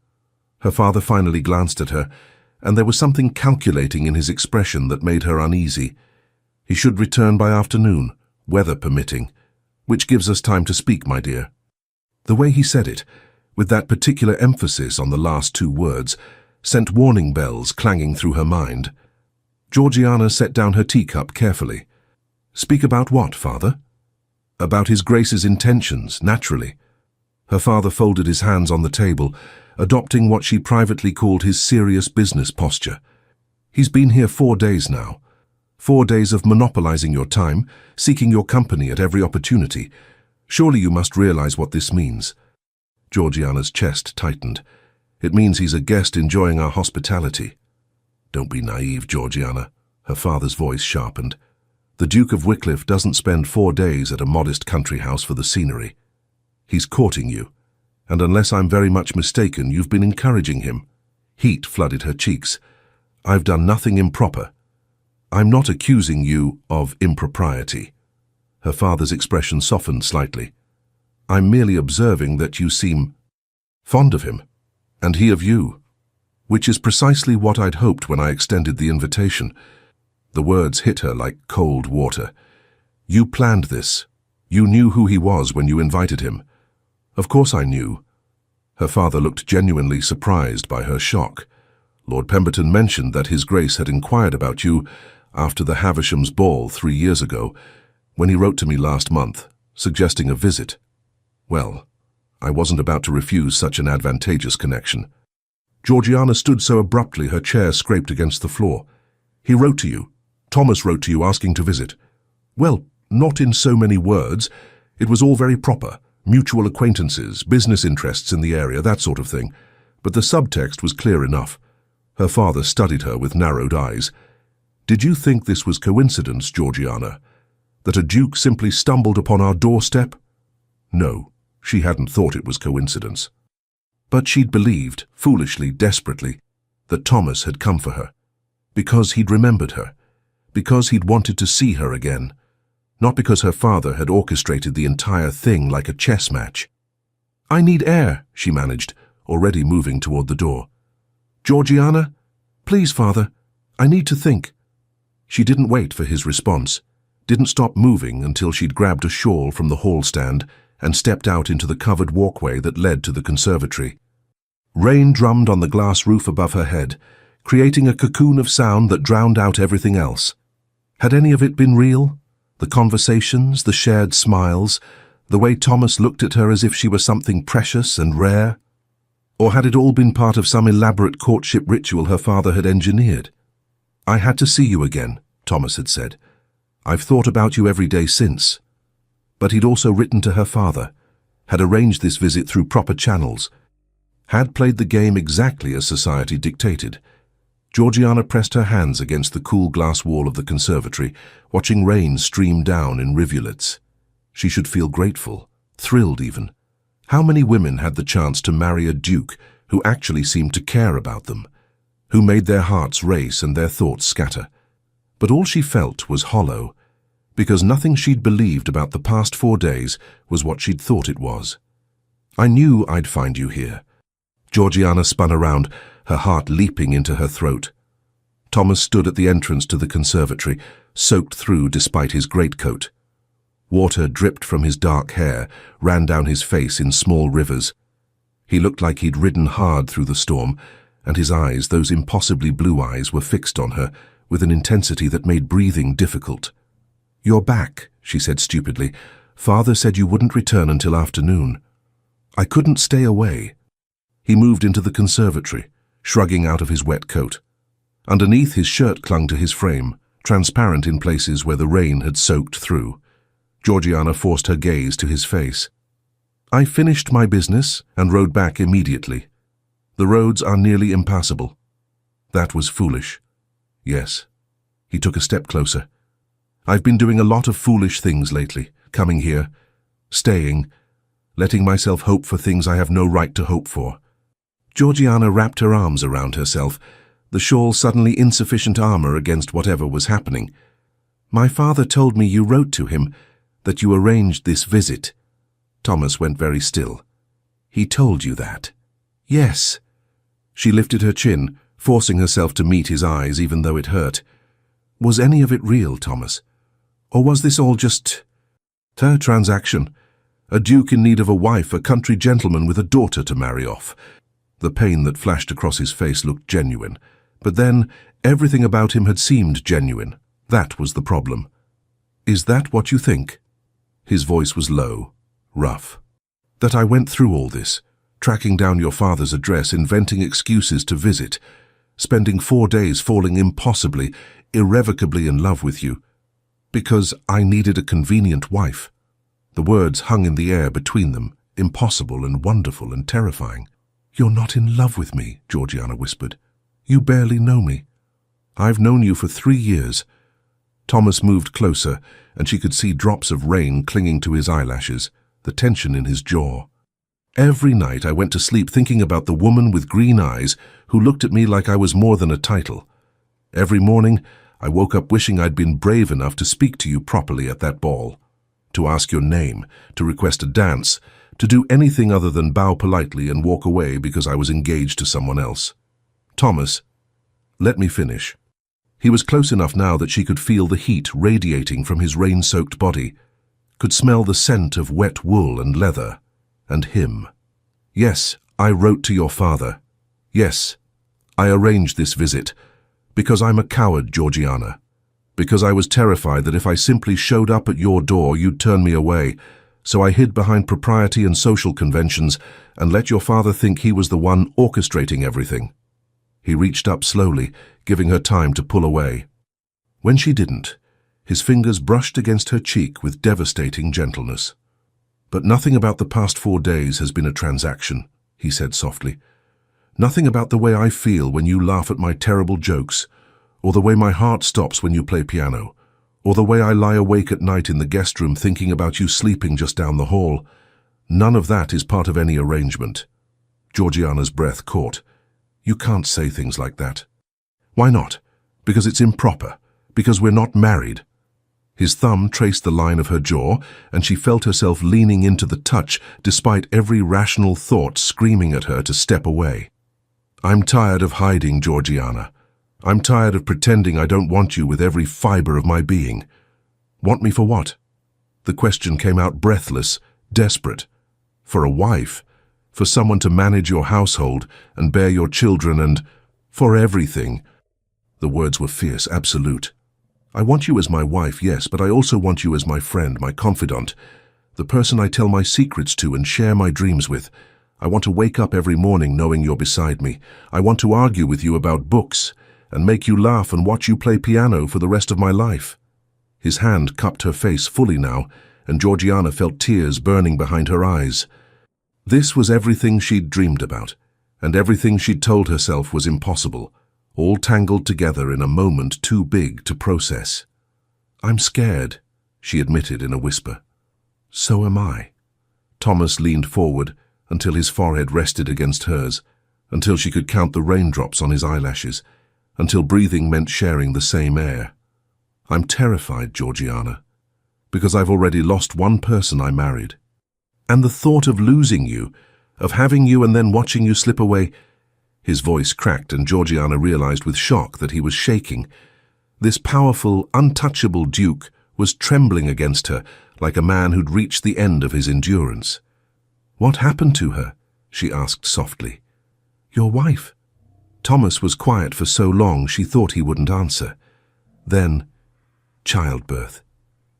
Her father finally glanced at her, and there was something calculating in his expression that made her uneasy. "He should return by afternoon, weather permitting. Which gives us time to speak, my dear." The way he said it, with that particular emphasis on the last 2 words, sent warning bells clanging through her mind. Georgiana set down her teacup carefully, Speak about what, father? About his Grace's intentions, naturally. Her father folded his hands on the table, adopting what she privately called his serious business posture. He's been here 4 days now. 4 days of monopolizing your time, seeking your company at every opportunity. Surely you must realize what this means. Georgiana's chest tightened. It means he's a guest enjoying our hospitality. Don't be naive, Georgiana. Her father's voice sharpened. The Duke of Wycliffe doesn't spend 4 days at a modest country house for the scenery. He's courting you, and unless I'm very much mistaken, you've been encouraging him. Heat flooded her cheeks. I've done nothing improper. I'm not accusing you of impropriety. Her father's expression softened slightly. I'm merely observing that you seem fond of him, and he of you, which is precisely what I'd hoped when I extended the invitation. The words hit her like cold water. You planned this. You knew who he was when you invited him. Of course I knew. Her father looked genuinely surprised by her shock. Lord Pemberton mentioned that His Grace had inquired about you after the Havisham's ball 3 years ago, when he wrote to me last month, suggesting a visit. Well, I wasn't about to refuse such an advantageous connection. Georgiana stood so abruptly her chair scraped against the floor. He wrote to you. Thomas wrote to you asking to visit. Well, not in so many words. It was all very proper. Mutual acquaintances, business interests in the area, that sort of thing. But the subtext was clear enough. Her father studied her with narrowed eyes. Did you think this was coincidence, Georgiana? That a duke simply stumbled upon our doorstep? No, she hadn't thought it was coincidence. But she'd believed, foolishly, desperately, that Thomas had come for her. Because he'd remembered her. Because he'd wanted to see her again. Not because her father had orchestrated the entire thing like a chess match. I need air, she managed, already moving toward the door. Georgiana? Please, father. I need to think. She didn't wait for his response, didn't stop moving until she'd grabbed a shawl from the hall stand and stepped out into the covered walkway that led to the conservatory. Rain drummed on the glass roof above her head, creating a cocoon of sound that drowned out everything else. Had any of it been real? The conversations, the shared smiles, the way Thomas looked at her as if she were something precious and rare? Or had it all been part of some elaborate courtship ritual her father had engineered? I had to see you again, Thomas had said. I've thought about you every day since. But he'd also written to her father, had arranged this visit through proper channels, had played the game exactly as society dictated. Georgiana pressed her hands against the cool glass wall of the conservatory, watching rain stream down in rivulets. She should feel grateful, thrilled even. How many women had the chance to marry a duke who actually seemed to care about them, who made their hearts race and their thoughts scatter? But all she felt was hollow, because nothing she'd believed about the past 4 days was what she'd thought it was. I knew I'd find you here. Georgiana spun around, her heart leaping into her throat. Thomas stood at the entrance to the conservatory, soaked through despite his greatcoat. Water dripped from his dark hair, ran down his face in small rivers. He looked like he'd ridden hard through the storm, and his eyes, those impossibly blue eyes, were fixed on her with an intensity that made breathing difficult. You're back, she said stupidly. Father said you wouldn't return until afternoon. I couldn't stay away. He moved into the conservatory, shrugging out of his wet coat. Underneath, his shirt clung to his frame, transparent in places where the rain had soaked through. Georgiana forced her gaze to his face. I finished my business and rode back immediately. The roads are nearly impassable. That was foolish. Yes. He took a step closer. I've been doing a lot of foolish things lately, coming here, staying, letting myself hope for things I have no right to hope for. Georgiana wrapped her arms around herself, the shawl suddenly insufficient armor against whatever was happening. My father told me you wrote to him, that you arranged this visit. Thomas went very still. He told you that? Yes. She lifted her chin, forcing herself to meet his eyes even though it hurt. Was any of it real, Thomas? Or was this all just a transaction? A duke in need of a wife, a country gentleman with a daughter to marry off. The pain that flashed across his face looked genuine, but then everything about him had seemed genuine. That was the problem. Is that what you think? His voice was low, rough. That I went through all this, tracking down your father's address, inventing excuses to visit, spending 4 days falling impossibly, irrevocably in love with you, because I needed a convenient wife. The words hung in the air between them, impossible and wonderful and terrifying. You're not in love with me, Georgiana whispered. You barely know me. I've known you for 3 years. Thomas moved closer, and she could see drops of rain clinging to his eyelashes, the tension in his jaw. Every night I went to sleep thinking about the woman with green eyes who looked at me like I was more than a title. Every morning I woke up wishing I'd been brave enough to speak to you properly at that ball, to ask your name, to request a dance, to do anything other than bow politely and walk away because I was engaged to someone else. Thomas, let me finish. He was close enough now that she could feel the heat radiating from his rain-soaked body, could smell the scent of wet wool and leather, and him. Yes, I wrote to your father. Yes, I arranged this visit, because I'm a coward, Georgiana, because I was terrified that if I simply showed up at your door, you'd turn me away, so I hid behind propriety and social conventions and let your father think he was the one orchestrating everything. He reached up slowly, giving her time to pull away. When she didn't, his fingers brushed against her cheek with devastating gentleness. But nothing about the past 4 days has been a transaction, he said softly. Nothing about the way I feel when you laugh at my terrible jokes, or the way my heart stops when you play piano, or the way I lie awake at night in the guest room thinking about you sleeping just down the hall. None of that is part of any arrangement. Georgiana's breath caught. You can't say things like that. Why not? Because it's improper. Because we're not married. His thumb traced the line of her jaw, and she felt herself leaning into the touch, despite every rational thought screaming at her to step away. I'm tired of hiding, Georgiana. I'm tired of pretending I don't want you with every fiber of my being. Want me for what? The question came out breathless, desperate. For a wife, for someone to manage your household and bear your children and for everything. The words were fierce, absolute. I want you as my wife, yes, but I also want you as my friend, my confidant, the person I tell my secrets to and share my dreams with. I want to wake up every morning knowing you're beside me. I want to argue with you about books and make you laugh and watch you play piano for the rest of my life. His hand cupped her face fully now, and Georgiana felt tears burning behind her eyes. This was everything she'd dreamed about, and everything she'd told herself was impossible, all tangled together in a moment too big to process. I'm scared, she admitted in a whisper. So am I. Thomas leaned forward until his forehead rested against hers, until she could count the raindrops on his eyelashes, until breathing meant sharing the same air. I'm terrified, Georgiana, because I've already lost one person I married. And the thought of losing you, of having you and then watching you slip away. His voice cracked, and Georgiana realized with shock that he was shaking. This powerful, untouchable duke was trembling against her like a man who'd reached the end of his endurance. What happened to her? She asked softly. Your wife. Thomas was quiet for so long she thought he wouldn't answer. Then, childbirth.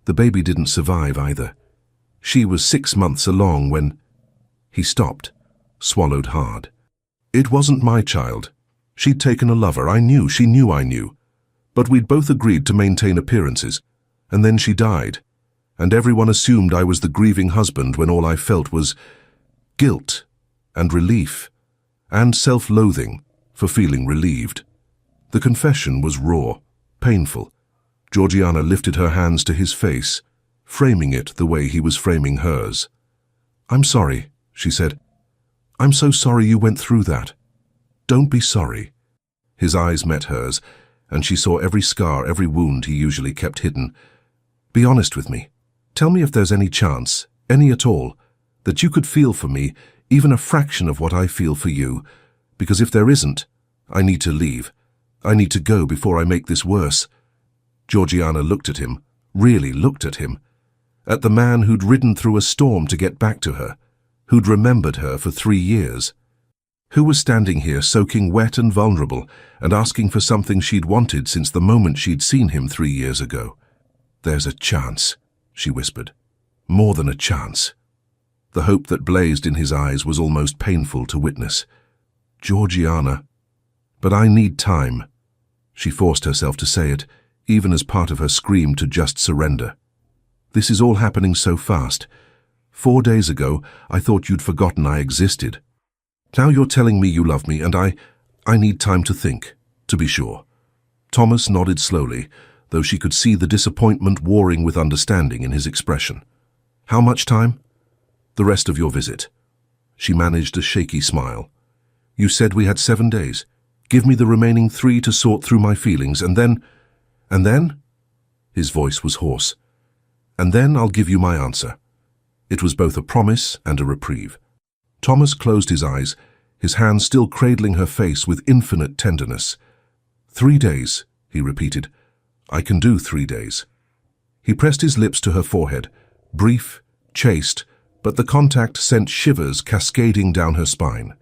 The baby didn't survive either. She was 6 months along when... He stopped, swallowed hard. It wasn't my child. She'd taken a lover. I knew, she knew I knew. But we'd both agreed to maintain appearances. And then she died. And everyone assumed I was the grieving husband when all I felt was guilt and relief and self-loathing for feeling relieved. The confession was raw, painful. Georgiana lifted her hands to his face, framing it the way he was framing hers. I'm sorry, she said. I'm so sorry you went through that. Don't be sorry. His eyes met hers, and she saw every scar, every wound he usually kept hidden. Be honest with me. Tell me if there's any chance, any at all, that you could feel for me even a fraction of what I feel for you, because if there isn't, I need to leave. I need to go before I make this worse. Georgiana looked at him, really looked at him, at the man who'd ridden through a storm to get back to her, who'd remembered her for 3 years, who was standing here soaking wet and vulnerable and asking for something she'd wanted since the moment she'd seen him 3 years ago. "There's a chance," she whispered. "More than a chance." The hope that blazed in his eyes was almost painful to witness. "Georgiana, but I need time." She forced herself to say it, even as part of her screamed to just surrender. "This is all happening so fast. 4 days ago, I thought you'd forgotten I existed. Now you're telling me you love me, and I need time to think, to be sure." Thomas nodded slowly, though she could see the disappointment warring with understanding in his expression. "How much time?" "The rest of your visit." She managed a shaky smile. "You said we had 7 days. Give me the remaining 3 to sort through my feelings, and then—" "And then?" His voice was hoarse. "And then I'll give you my answer." It was both a promise and a reprieve. Thomas closed his eyes, his hand still cradling her face with infinite tenderness. 3 days, he repeated. "I can do 3 days." He pressed his lips to her forehead, brief, chaste, but the contact sent shivers cascading down her spine.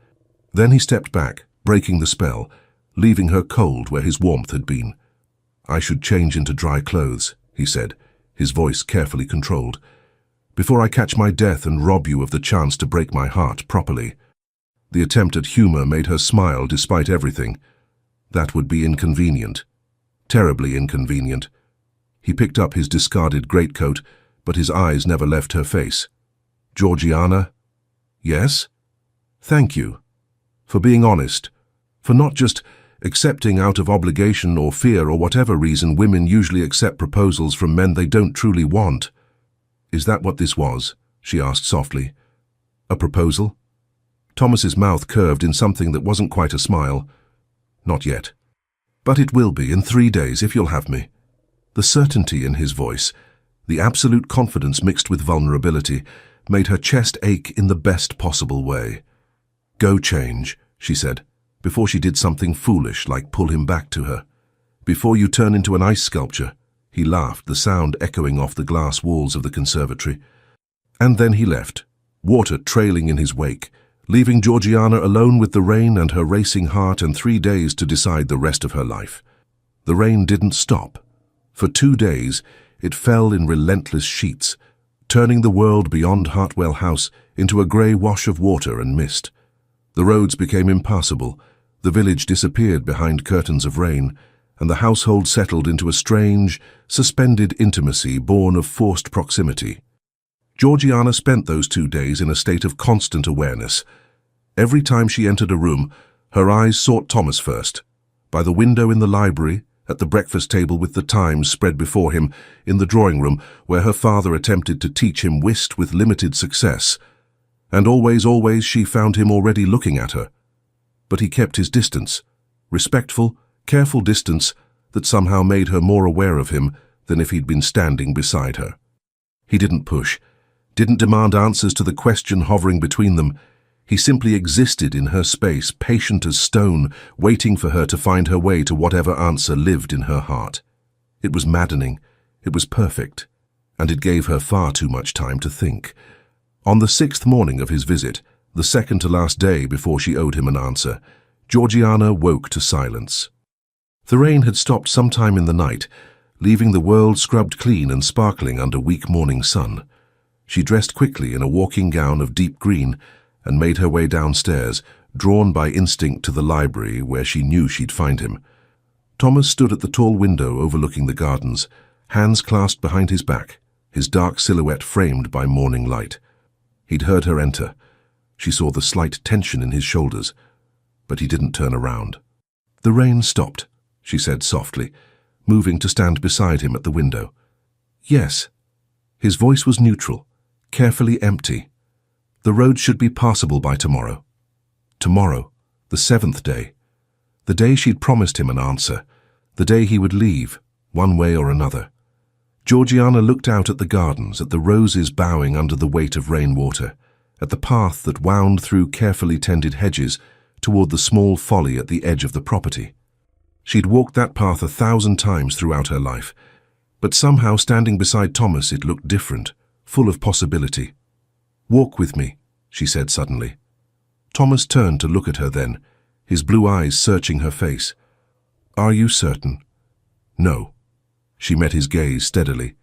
Then he stepped back, breaking the spell, leaving her cold where his warmth had been. "I should change into dry clothes," he said, his voice carefully controlled, "before I catch my death and rob you of the chance to break my heart properly." The attempt at humor made her smile despite everything. That would be inconvenient. Terribly inconvenient. He picked up his discarded greatcoat, but his eyes never left her face. "Georgiana?" "Yes?" "Thank you. For being honest. For not just accepting out of obligation or fear or whatever reason women usually accept proposals from men they don't truly want." "Is that what this was?" she asked softly. "A proposal?" Thomas's mouth curved in something that wasn't quite a smile. "Not yet. But it will be in 3 days if you'll have me." The certainty in his voice, the absolute confidence mixed with vulnerability, made her chest ache in the best possible way. "Go change," she said, before she did something foolish like pull him back to her. "Before you turn into an ice sculpture." He laughed, the sound echoing off the glass walls of the conservatory. And then he left, water trailing in his wake, leaving Georgiana alone with the rain and her racing heart and 3 days to decide the rest of her life. The rain didn't stop. For 2 days, it fell in relentless sheets, turning the world beyond Hartwell House into a grey wash of water and mist. The roads became impassable, the village disappeared behind curtains of rain, and the household settled into a strange, suspended intimacy born of forced proximity. Georgiana spent those 2 days in a state of constant awareness. Every time she entered a room, her eyes sought Thomas first. By the window in the library, at the breakfast table with the Times spread before him, in the drawing room where her father attempted to teach him whist with limited success. And always she found him already looking at her. But he kept his distance, respectful, careful distance that somehow made her more aware of him than if he'd been standing beside her. He didn't push, didn't demand answers to the question hovering between them. He simply existed in her space, patient as stone, waiting for her to find her way to whatever answer lived in her heart. It was maddening, it was perfect, and it gave her far too much time to think. On the 6th morning of his visit, the second to last day before she owed him an answer, Georgiana woke to silence. The rain had stopped sometime in the night, leaving the world scrubbed clean and sparkling under weak morning sun. She dressed quickly in a walking gown of deep green and made her way downstairs, drawn by instinct to the library where she knew she'd find him. Thomas stood at the tall window overlooking the gardens, hands clasped behind his back, his dark silhouette framed by morning light. He'd heard her enter. She saw the slight tension in his shoulders, but he didn't turn around. "The rain stopped," she said softly, moving to stand beside him at the window. "Yes." His voice was neutral, carefully empty. "The road should be passable by tomorrow." Tomorrow, the 7th day. The day she'd promised him an answer, the day he would leave, one way or another. Georgiana looked out at the gardens, at the roses bowing under the weight of rainwater, at the path that wound through carefully tended hedges toward the small folly at the edge of the property. She'd walked that path 1,000 times throughout her life, but somehow standing beside Thomas it looked different, full of possibility. "Walk with me," she said suddenly. Thomas turned to look at her then, his blue eyes searching her face. "Are you certain?" "No." She met his gaze steadily.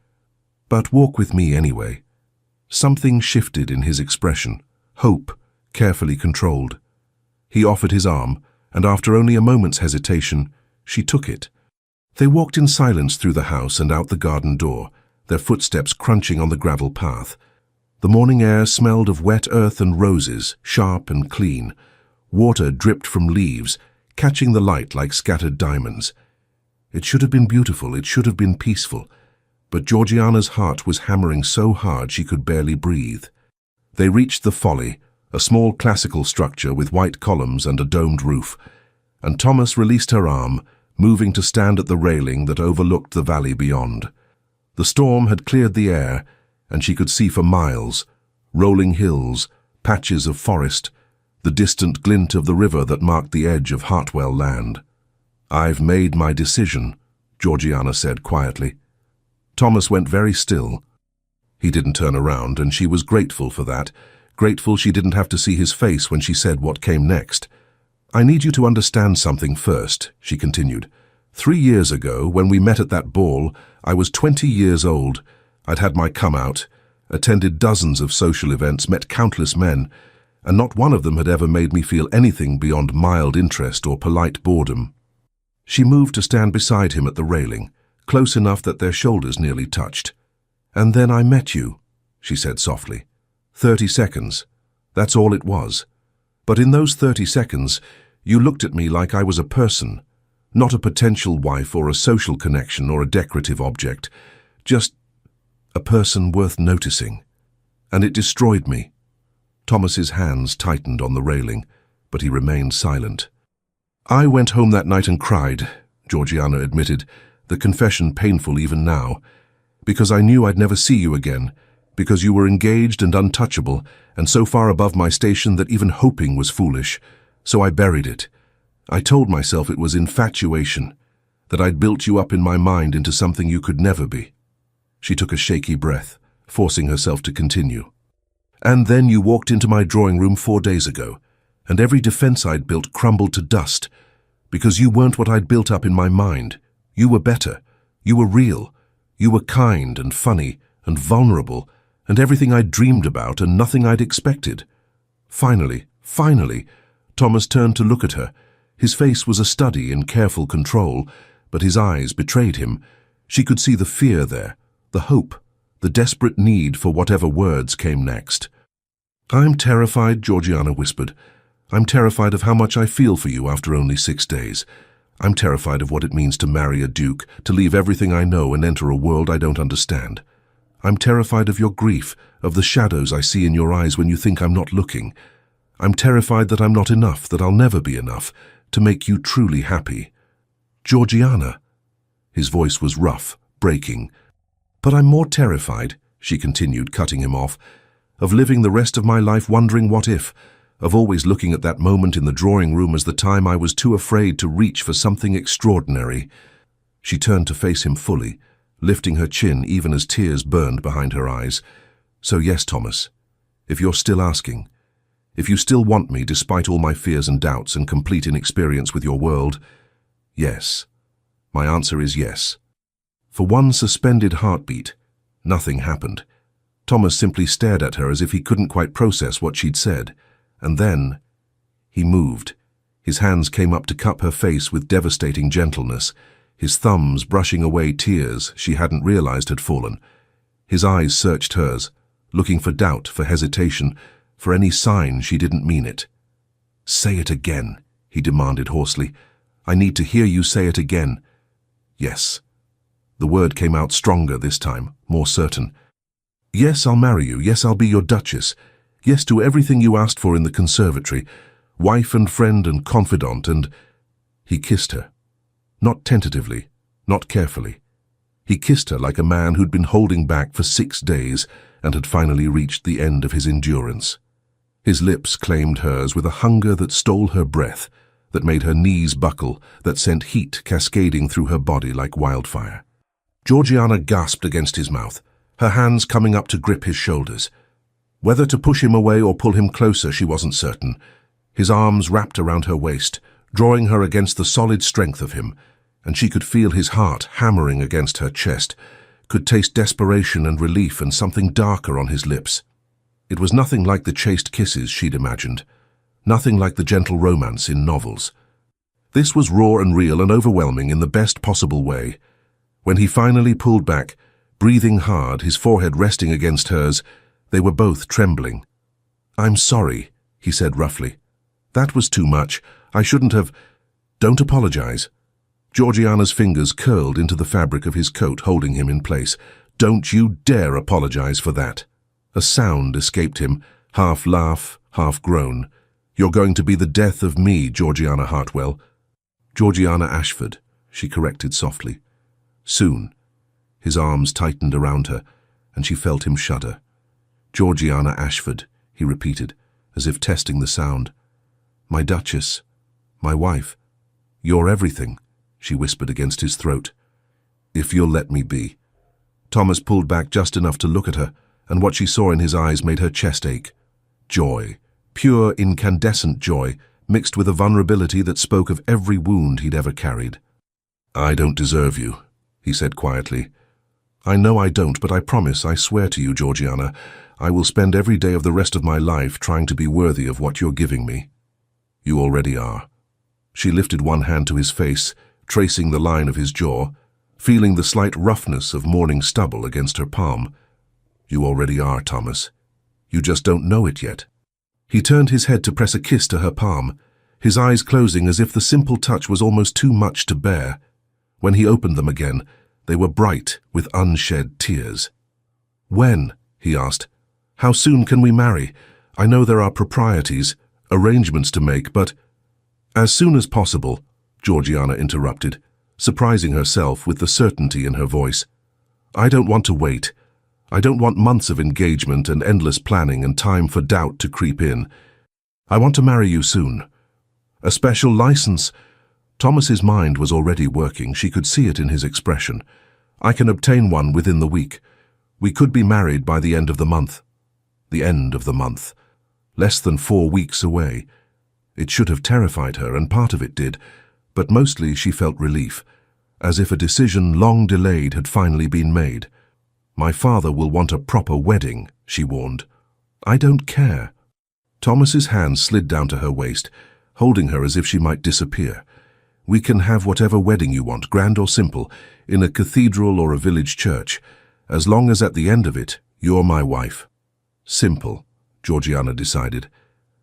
But walk with me anyway. Something shifted in his expression, hope, carefully controlled. He offered his arm, and after only a moment's hesitation, she took it. They walked in silence through the house and out the garden door, their footsteps crunching on the gravel path. The morning air smelled of wet earth and roses, sharp and clean. Water dripped from leaves, catching the light like scattered diamonds. It should have been beautiful, it should have been peaceful, but Georgiana's heart was hammering so hard she could barely breathe. They reached the Folly, a small classical structure with white columns and a domed roof, and Thomas released her arm, moving to stand at the railing that overlooked the valley beyond. The storm had cleared the air, and she could see for miles, rolling hills, patches of forest, the distant glint of the river that marked the edge of Hartwell land. "I've made my decision," Georgiana said quietly. Thomas went very still. He didn't turn around, and she was grateful for that, grateful she didn't have to see his face when she said what came next. "I need you to understand something first," she continued. 3 years ago, when we met at that ball, I was 20 years old. I'd had my come out, attended dozens of social events, met countless men, and not one of them had ever made me feel anything beyond mild interest or polite boredom. She moved to stand beside him at the railing, close enough that their shoulders nearly touched. "And then I met you," she said softly. 30 seconds. That's all it was. But in those 30 seconds, you looked at me like I was a person, not a potential wife or a social connection or a decorative object, just a person worth noticing. And it destroyed me." Thomas's hands tightened on the railing, but he remained silent. "I went home that night and cried," Georgiana admitted, the confession painful even now, "because I knew I'd never see you again, because you were engaged and untouchable, and so far above my station that even hoping was foolish. So I buried it. I told myself it was infatuation, that I'd built you up in my mind into something you could never be." She took a shaky breath, forcing herself to continue. "And then you walked into my drawing room 4 days ago, and every defense I'd built crumbled to dust, because you weren't what I'd built up in my mind. You were better. You were real. You were kind and funny and vulnerable, and everything I'd dreamed about and nothing I'd expected." Finally, Thomas turned to look at her. His face was a study in careful control, but his eyes betrayed him. She could see the fear there, the hope, the desperate need for whatever words came next. "I'm terrified," Georgiana whispered. "I'm terrified of how much I feel for you after only 6 days. I'm terrified of what it means to marry a duke, to leave everything I know and enter a world I don't understand. I'm terrified of your grief, of the shadows I see in your eyes when you think I'm not looking. I'm terrified that I'm not enough, that I'll never be enough, to make you truly happy." "Georgiana." His voice was rough, breaking. "But I'm more terrified," she continued, cutting him off, "of living the rest of my life wondering what if, of always looking at that moment in the drawing room as the time I was too afraid to reach for something extraordinary." She turned to face him fully, lifting her chin even as tears burned behind her eyes. "So yes, Thomas, if you're still asking, if you still want me despite all my fears and doubts and complete inexperience with your world, yes. My answer is yes." For one suspended heartbeat, nothing happened. Thomas simply stared at her as if he couldn't quite process what she'd said. And then he moved. His hands came up to cup her face with devastating gentleness, his thumbs brushing away tears she hadn't realized had fallen. His eyes searched hers, looking for doubt, for hesitation, for any sign she didn't mean it. "Say it again," he demanded hoarsely. "I need to hear you say it again." "Yes." The word came out stronger this time, more certain. "Yes, I'll marry you. Yes, I'll be your duchess. Yes to everything you asked for in the conservatory, wife and friend and confidant, and—" He kissed her. Not tentatively, not carefully. He kissed her like a man who'd been holding back for 6 days and had finally reached the end of his endurance. His lips claimed hers with a hunger that stole her breath, that made her knees buckle, that sent heat cascading through her body like wildfire. Georgiana gasped against his mouth, her hands coming up to grip his shoulders. Whether to push him away or pull him closer, she wasn't certain. His arms wrapped around her waist, drawing her against the solid strength of him, and she could feel his heart hammering against her chest, could taste desperation and relief and something darker on his lips. It was nothing like the chaste kisses she'd imagined, nothing like the gentle romance in novels. This was raw and real and overwhelming in the best possible way. When he finally pulled back, breathing hard, his forehead resting against hers, they were both trembling. "I'm sorry," he said roughly. "That was too much. I shouldn't have—" "Don't apologize." Georgiana's fingers curled into the fabric of his coat, holding him in place. "Don't you dare apologize for that." A sound escaped him, half laugh, half groan. "You're going to be the death of me, Georgiana Hartwell." "Georgiana Ashford," she corrected softly. "Soon." His arms tightened around her, and she felt him shudder. "Georgiana Ashford," he repeated, as if testing the sound. "My Duchess, my wife, you're everything," she whispered against his throat. "If you'll let me be." Thomas pulled back just enough to look at her, and what she saw in his eyes made her chest ache. Joy, pure incandescent joy, mixed with a vulnerability that spoke of every wound he'd ever carried. "I don't deserve you," he said quietly. "I know I don't, but I promise, I swear to you, Georgiana, I will spend every day of the rest of my life trying to be worthy of what you're giving me." "You already are." She lifted one hand to his face, tracing the line of his jaw, feeling the slight roughness of morning stubble against her palm. "You already are, Thomas. You just don't know it yet." He turned his head to press a kiss to her palm, his eyes closing as if the simple touch was almost too much to bear. When he opened them again, they were bright with unshed tears. "When?" he asked. "How soon can we marry? I know there are proprieties, arrangements to make, but—" "As soon as possible," Georgiana interrupted, surprising herself with the certainty in her voice. "I don't want to wait. I don't want months of engagement and endless planning and time for doubt to creep in. I want to marry you soon. A special license—" Thomas's mind was already working. She could see it in his expression. "I can obtain one within the week. We could be married by the end of the month." The end of the month. Less than 4 weeks away. It should have terrified her, and part of it did, but mostly she felt relief, as if a decision long delayed had finally been made. "My father will want a proper wedding," she warned. "I don't care." Thomas's hand slid down to her waist, holding her as if she might disappear. "We can have whatever wedding you want, grand or simple, in a cathedral or a village church, as long as at the end of it, you're my wife." Simple, Georgiana decided.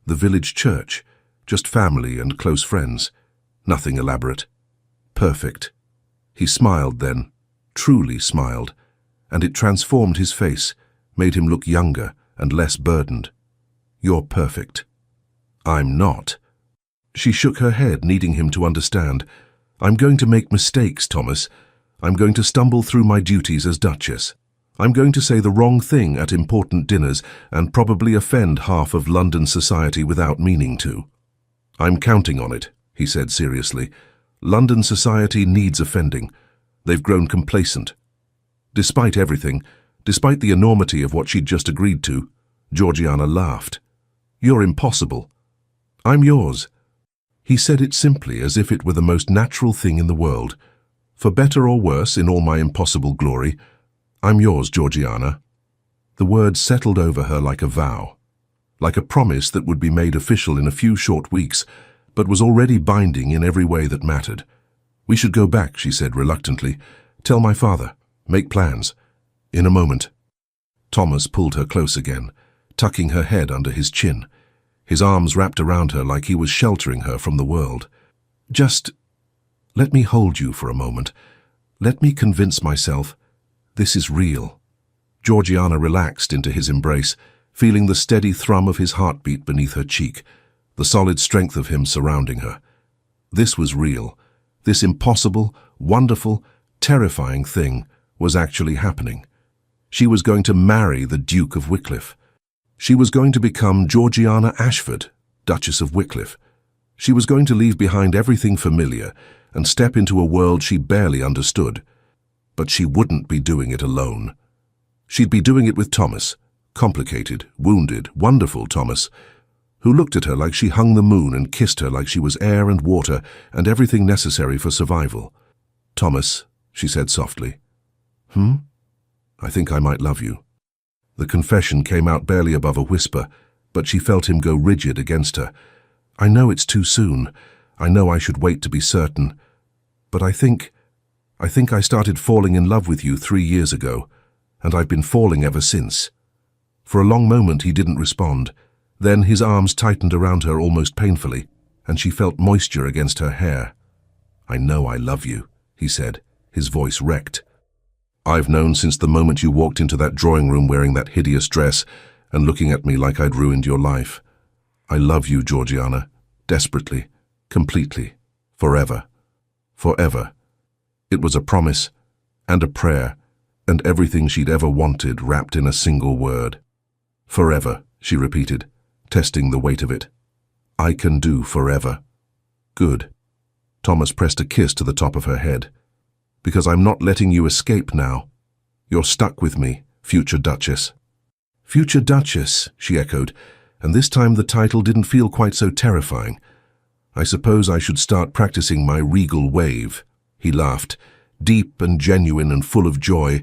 The village church, just family and close friends. Nothing elaborate. Perfect. He smiled then, truly smiled, and it transformed his face, made him look younger and less burdened. "You're perfect." "I'm not." She shook her head, needing him to understand. "I'm going to make mistakes, Thomas. I'm going to stumble through my duties as Duchess. I'm going to say the wrong thing at important dinners and probably offend half of London society without meaning to." "I'm counting on it," he said seriously. "London society needs offending. They've grown complacent." Despite everything, despite the enormity of what she'd just agreed to, Georgiana laughed. "You're impossible." "I'm yours." He said it simply, as if it were the most natural thing in the world. "For better or worse, in all my impossible glory, I'm yours, Georgiana." The words settled over her like a vow, like a promise that would be made official in a few short weeks, but was already binding in every way that mattered. "We should go back," she said reluctantly. "Tell my father. Make plans. In a moment." Thomas pulled her close again, tucking her head under his chin, his arms wrapped around her like he was sheltering her from the world. "Just let me hold you for a moment. Let me convince myself this is real." Georgiana relaxed into his embrace, feeling the steady thrum of his heartbeat beneath her cheek, the solid strength of him surrounding her. This was real. This impossible, wonderful, terrifying thing was actually happening. She was going to marry the Duke of Wycliffe. She was going to become Georgiana Ashford, Duchess of Wycliffe. She was going to leave behind everything familiar and step into a world she barely understood. But she wouldn't be doing it alone. She'd be doing it with Thomas, complicated, wounded, wonderful Thomas, who looked at her like she hung the moon and kissed her like she was air and water and everything necessary for survival. "Thomas," she said softly. "Hmm?" I think I might love you." The confession came out barely above a whisper, but she felt him go rigid against her. "I know it's too soon. I know I should wait to be certain. But I think I started falling in love with you 3 years ago, and I've been falling ever since." For a long moment he didn't respond. Then his arms tightened around her almost painfully, and she felt moisture against her hair. "I know I love you," he said, his voice wrecked. "I've known since the moment you walked into that drawing room wearing that hideous dress and looking at me like I'd ruined your life. I love you, Georgiana, desperately, completely, forever. Forever." It was a promise and a prayer and everything she'd ever wanted wrapped in a single word. "Forever," she repeated, testing the weight of it. "I can do forever." "Good." Thomas pressed a kiss to the top of her head. "Because I'm not letting you escape now. You're stuck with me, future Duchess." "Future Duchess," she echoed, and this time the title didn't feel quite so terrifying. "I suppose I should start practicing my regal wave." He laughed, deep and genuine and full of joy,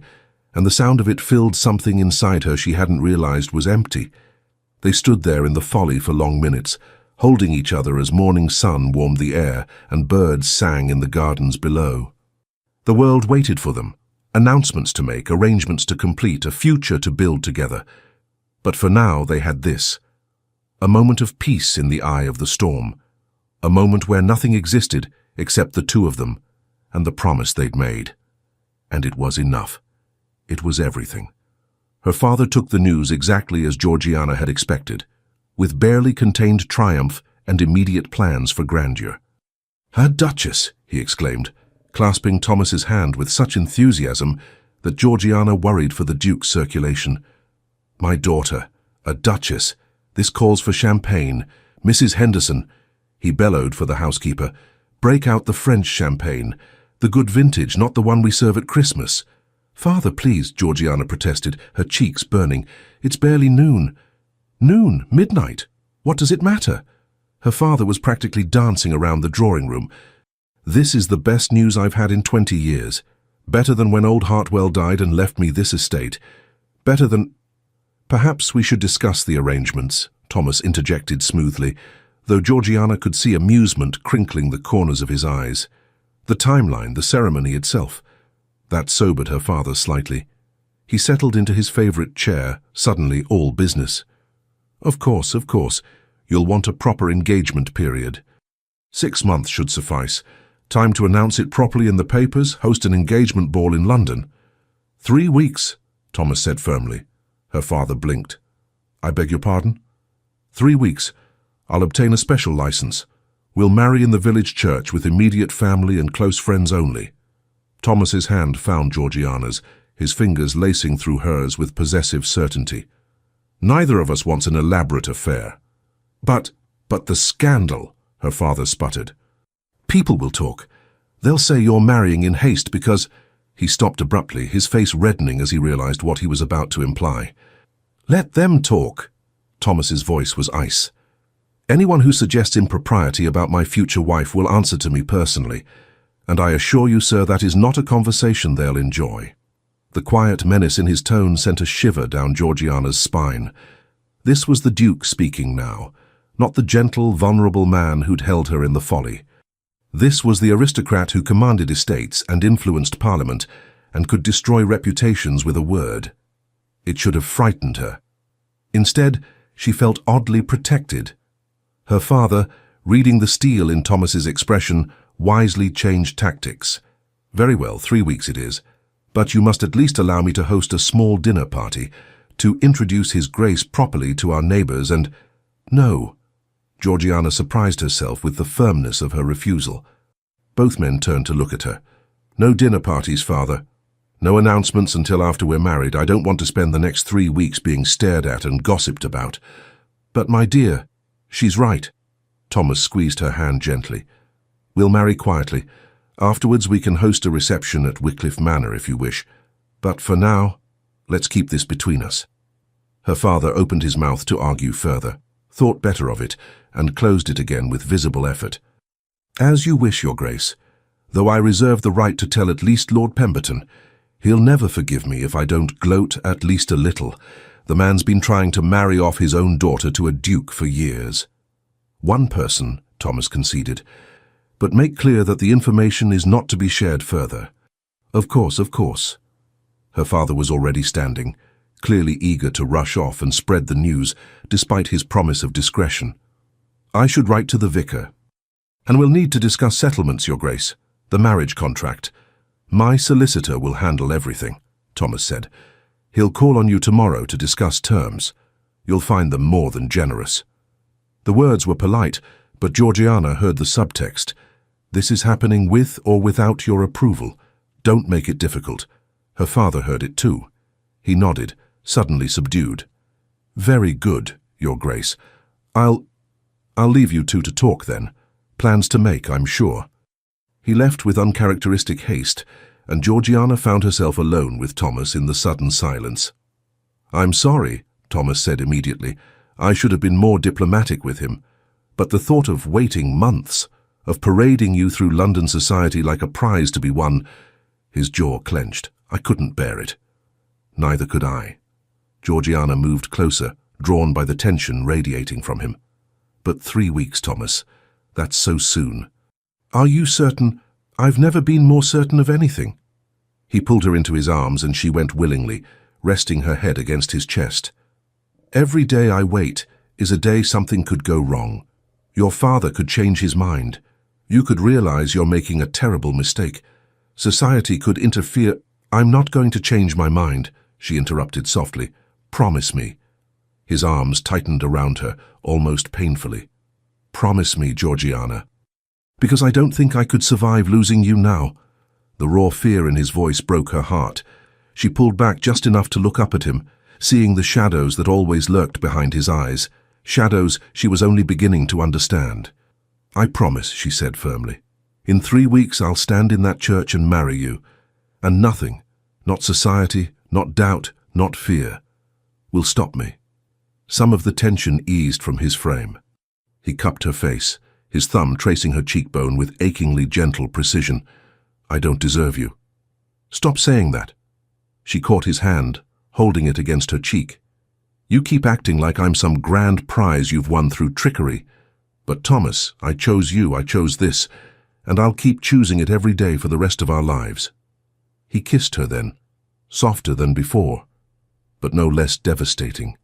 and the sound of it filled something inside her she hadn't realized was empty. They stood there in the folly for long minutes, holding each other as morning sun warmed the air and birds sang in the gardens below. The world waited for them, announcements to make, arrangements to complete, a future to build together. But for now they had this, a moment of peace in the eye of the storm, a moment where nothing existed except the two of them and the promise they'd made. And it was enough. It was everything. Her father took the news exactly as Georgiana had expected, with barely contained triumph and immediate plans for grandeur. "Her Duchess!" he exclaimed, clasping Thomas's hand with such enthusiasm that Georgiana worried for the Duke's circulation. "My daughter, a Duchess! This calls for champagne. Mrs. Henderson," he bellowed for the housekeeper, "break out the French champagne. The good vintage, not the one we serve at Christmas." "Father, please," Georgiana protested, her cheeks burning. "It's barely noon." "Noon? Midnight? What does it matter?" Her father was practically dancing around the drawing room. "This is the best news I've had in 20 years. Better than when old Hartwell died and left me this estate. Better than—" "Perhaps we should discuss the arrangements," Thomas interjected smoothly, though Georgiana could see amusement crinkling the corners of his eyes. The timeline, the ceremony itself. That sobered her father slightly. He settled into his favorite chair, suddenly all business. Of course. You'll want a proper engagement period. 6 months should suffice. Time to announce it properly in the papers, host an engagement ball in London." 3 weeks, Thomas said firmly. Her father blinked. "I beg your pardon?" 3 weeks. I'll obtain a special license. We'll marry in the village church with immediate family and close friends only." Thomas's hand found Georgiana's, his fingers lacing through hers with possessive certainty. "Neither of us wants an elaborate affair." But the scandal," her father sputtered. "People will talk. They'll say you're marrying in haste because—" He stopped abruptly, his face reddening as he realized what he was about to imply. "Let them talk." Thomas's voice was ice. "Anyone who suggests impropriety about my future wife will answer to me personally, and I assure you, sir, that is not a conversation they'll enjoy." The quiet menace in his tone sent a shiver down Georgiana's spine. This was the Duke speaking now, not the gentle, vulnerable man who'd held her in the folly. This was the aristocrat who commanded estates and influenced Parliament and could destroy reputations with a word. It should have frightened her. Instead, she felt oddly protected. Her father, reading the steel in Thomas's expression, wisely changed tactics. "Very well, 3 weeks it is. But you must at least allow me to host a small dinner party, to introduce His Grace properly to our neighbors and—" "No." Georgiana surprised herself with the firmness of her refusal. Both men turned to look at her. "No dinner parties, father. No announcements until after we're married. I don't want to spend the next 3 weeks being stared at and gossiped about." "But my dear, she's right." Thomas squeezed her hand gently. "We'll marry quietly. Afterwards we can host a reception at Wycliffe Manor if you wish. But for now, let's keep this between us." Her father opened his mouth to argue further, thought better of it, and closed it again with visible effort. "As you wish, Your Grace, though I reserve the right to tell at least Lord Pemberton. He'll never forgive me if I don't gloat at least a little. The man's been trying to marry off his own daughter to a duke for years. One person, Thomas conceded, but make clear that the information is not to be shared further. Of course, of course. Her father was already standing, clearly eager to rush off and spread the news, despite his promise of discretion. I should write to the vicar. And we'll need to discuss settlements, Your Grace, the marriage contract. My solicitor will handle everything, Thomas said. He'll call on you tomorrow to discuss terms. You'll find them more than generous. The words were polite, but Georgiana heard the subtext. This is happening with or without your approval. Don't make it difficult. Her father heard it too. He nodded, suddenly subdued. Very good, Your Grace. I'll leave you two to talk then. Plans to make, I'm sure. He left with uncharacteristic haste, and Georgiana found herself alone with Thomas in the sudden silence. I'm sorry, Thomas said immediately. I should have been more diplomatic with him. But the thought of waiting months, of parading you through London society like a prize to be won, his jaw clenched. I couldn't bear it. Neither could I. Georgiana moved closer, drawn by the tension radiating from him. But 3 weeks, Thomas. That's so soon. Are you certain? I've never been more certain of anything. He pulled her into his arms and she went willingly, resting her head against his chest. Every day I wait is a day something could go wrong. Your father could change his mind. You could realize you're making a terrible mistake. Society could interfere. I'm not going to change my mind, she interrupted softly. Promise me. His arms tightened around her, almost painfully. Promise me, Georgiana. Because I don't think I could survive losing you now. The raw fear in his voice broke her heart. She pulled back just enough to look up at him, seeing the shadows that always lurked behind his eyes, shadows she was only beginning to understand. I promise, she said firmly. In 3 weeks I'll stand in that church and marry you. And nothing, not society, not doubt, not fear, will stop me. Some of the tension eased from his frame. He cupped her face, his thumb tracing her cheekbone with achingly gentle precision. I don't deserve you. Stop saying that. She caught his hand, holding it against her cheek. You keep acting like I'm some grand prize you've won through trickery. But Thomas, I chose you, I chose this, and I'll keep choosing it every day for the rest of our lives. He kissed her then, softer than before, but no less devastating.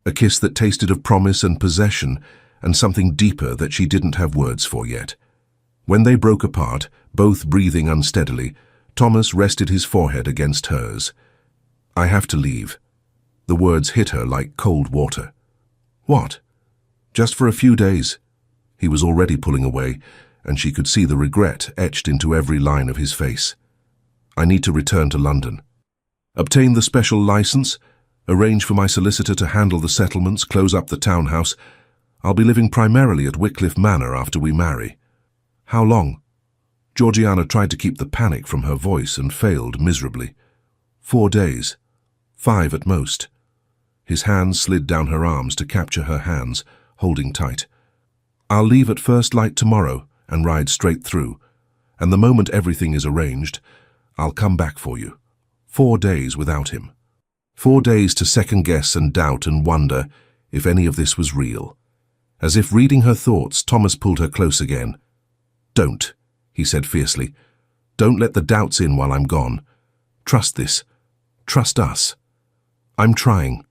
A kiss that tasted of promise and possession, and something deeper that she didn't have words for yet. When they broke apart, both breathing unsteadily, Thomas rested his forehead against hers. I have to leave. The words hit her like cold water. What? Just for a few days. He was already pulling away, and she could see the regret etched into every line of his face. I need to return to London. Obtain the special license, arrange for my solicitor to handle the settlements, close up the townhouse. I'll be living primarily at Wycliffe Manor after we marry. How long? Georgiana tried to keep the panic from her voice and failed miserably. 4 days. 5 at most. His hands slid down her arms to capture her hands, holding tight. I'll leave at first light tomorrow and ride straight through, and the moment everything is arranged, I'll come back for you. 4 days without him. 4 days to second-guess and doubt and wonder if any of this was real. As if reading her thoughts, Thomas pulled her close again. Don't, he said fiercely. Don't let the doubts in while I'm gone. Trust this. Trust us. I'm trying.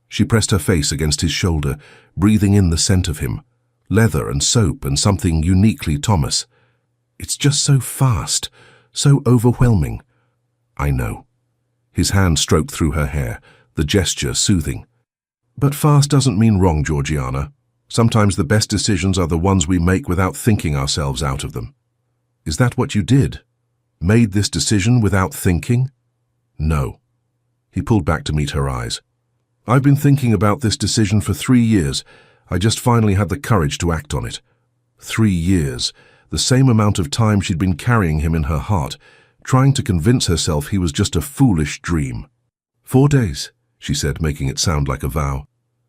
She pressed her face against his shoulder, breathing in the scent of him. Leather and soap and something uniquely Thomas. It's just so fast, so overwhelming. I know. His hand stroked through her hair, the gesture soothing. But fast doesn't mean wrong, Georgiana. Sometimes the best decisions are the ones we make without thinking ourselves out of them. Is that what you did? Made this decision without thinking? No. He pulled back to meet her eyes. I've been thinking about this decision for 3 years. I just finally had the courage to act on it. 3 years, the same amount of time she'd been carrying him in her heart, trying to convince herself he was just a foolish dream. 4 days, she said, making it sound like a vow.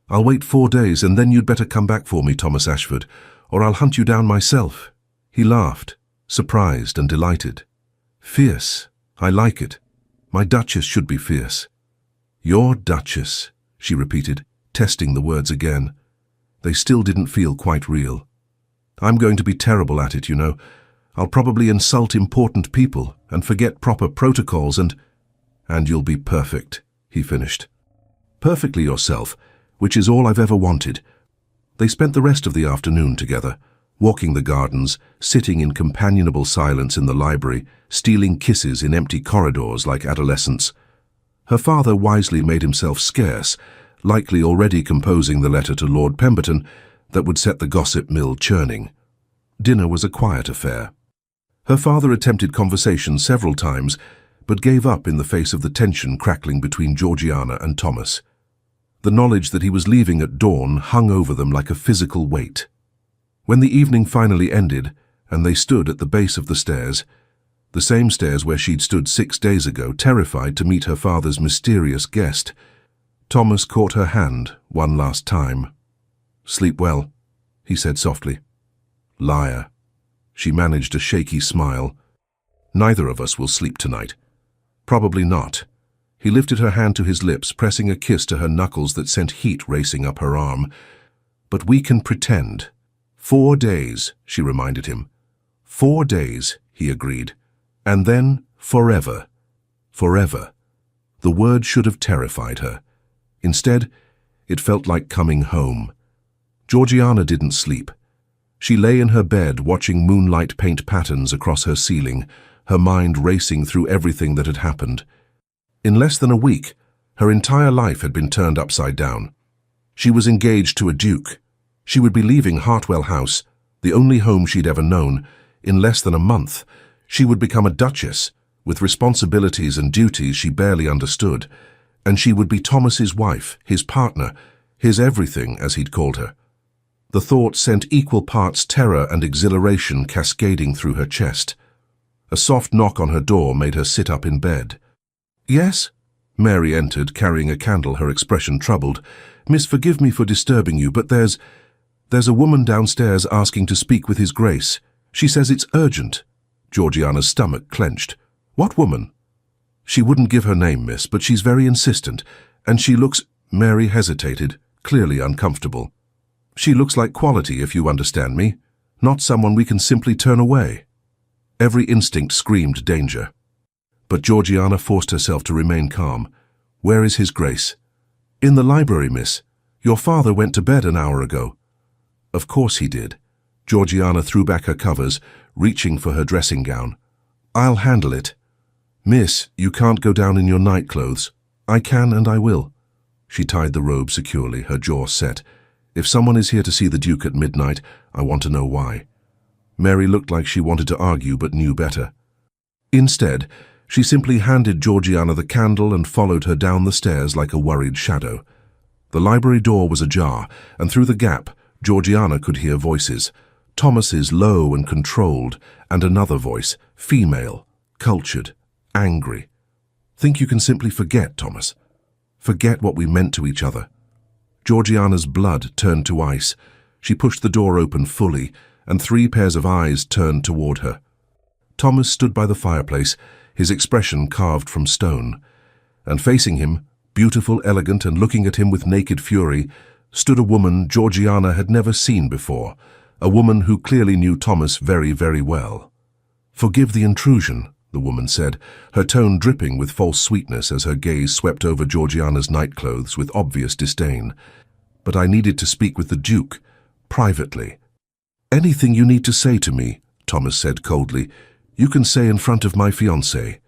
I'll wait 4 days and then you'd better come back for me, Thomas Ashford, or I'll hunt you down myself. He laughed, surprised and delighted. Fierce, I like it. My Duchess should be fierce. Your Duchess, she repeated, testing the words again. They still didn't feel quite real. I'm going to be terrible at it, you know. I'll probably insult important people and forget proper protocols and you'll be perfect, he finished. Perfectly yourself, which is all I've ever wanted. They spent the rest of the afternoon together, walking the gardens, sitting in companionable silence in the library, stealing kisses in empty corridors like adolescents. Her father wisely made himself scarce, likely already composing the letter to Lord Pemberton that would set the gossip mill churning. Dinner was a quiet affair. Her father attempted conversation several times, but gave up in the face of the tension crackling between Georgiana and Thomas. The knowledge that he was leaving at dawn hung over them like a physical weight. When the evening finally ended, and they stood at the base of the stairs, the same stairs where she'd stood 6 days ago, terrified to meet her father's mysterious guest, Thomas caught her hand one last time. "Sleep well," he said softly. "Liar." She managed a shaky smile. "Neither of us will sleep tonight." "Probably not." He lifted her hand to his lips, pressing a kiss to her knuckles that sent heat racing up her arm. "But we can pretend." 4 days, she reminded him. 4 days, he agreed. And then forever. Forever. The word should have terrified her. Instead, it felt like coming home. Georgiana didn't sleep. She lay in her bed watching moonlight paint patterns across her ceiling, her mind racing through everything that had happened. In less than a week, her entire life had been turned upside down. She was engaged to a duke. She would be leaving Hartwell House, the only home she'd ever known. In less than a month, she would become a duchess, with responsibilities and duties she barely understood, and she would be Thomas's wife, his partner, his everything, as he'd called her. The thought sent equal parts terror and exhilaration cascading through her chest. A soft knock on her door made her sit up in bed. "Yes?" Mary entered, carrying a candle, her expression troubled. "Miss, forgive me for disturbing you, but there's a woman downstairs asking to speak with His Grace. She says it's urgent." Georgiana's stomach clenched. "What woman?" "She wouldn't give her name, miss, but she's very insistent, and she looks—" Mary hesitated, clearly uncomfortable. "She looks like quality, if you understand me. Not someone we can simply turn away." Every instinct screamed danger. But Georgiana forced herself to remain calm. "Where is His Grace?" "In the library, miss. Your father went to bed an hour ago." "Of course he did." Georgiana threw back her covers, reaching for her dressing gown. "I'll handle it." "Miss, you can't go down in your nightclothes." "I can and I will." She tied the robe securely, her jaw set. "If someone is here to see the Duke at midnight, I want to know why." Mary looked like she wanted to argue but knew better. Instead, she simply handed Georgiana the candle and followed her down the stairs like a worried shadow. The library door was ajar, and through the gap, Georgiana could hear voices. Thomas's low and controlled, and another voice, female, cultured, angry. "Think you can simply forget, Thomas? Forget what we meant to each other?" Georgiana's blood turned to ice. She pushed the door open fully, and 3 pairs of eyes turned toward her. Thomas stood by the fireplace, his expression carved from stone. And facing him, beautiful, elegant, and looking at him with naked fury, stood a woman Georgiana had never seen before, a woman who clearly knew Thomas very, very well. "Forgive the intrusion," the woman said, her tone dripping with false sweetness as her gaze swept over Georgiana's nightclothes with obvious disdain. "But I needed to speak with the Duke, privately." "Anything you need to say to me," Thomas said coldly, "you can say in front of my fiancé."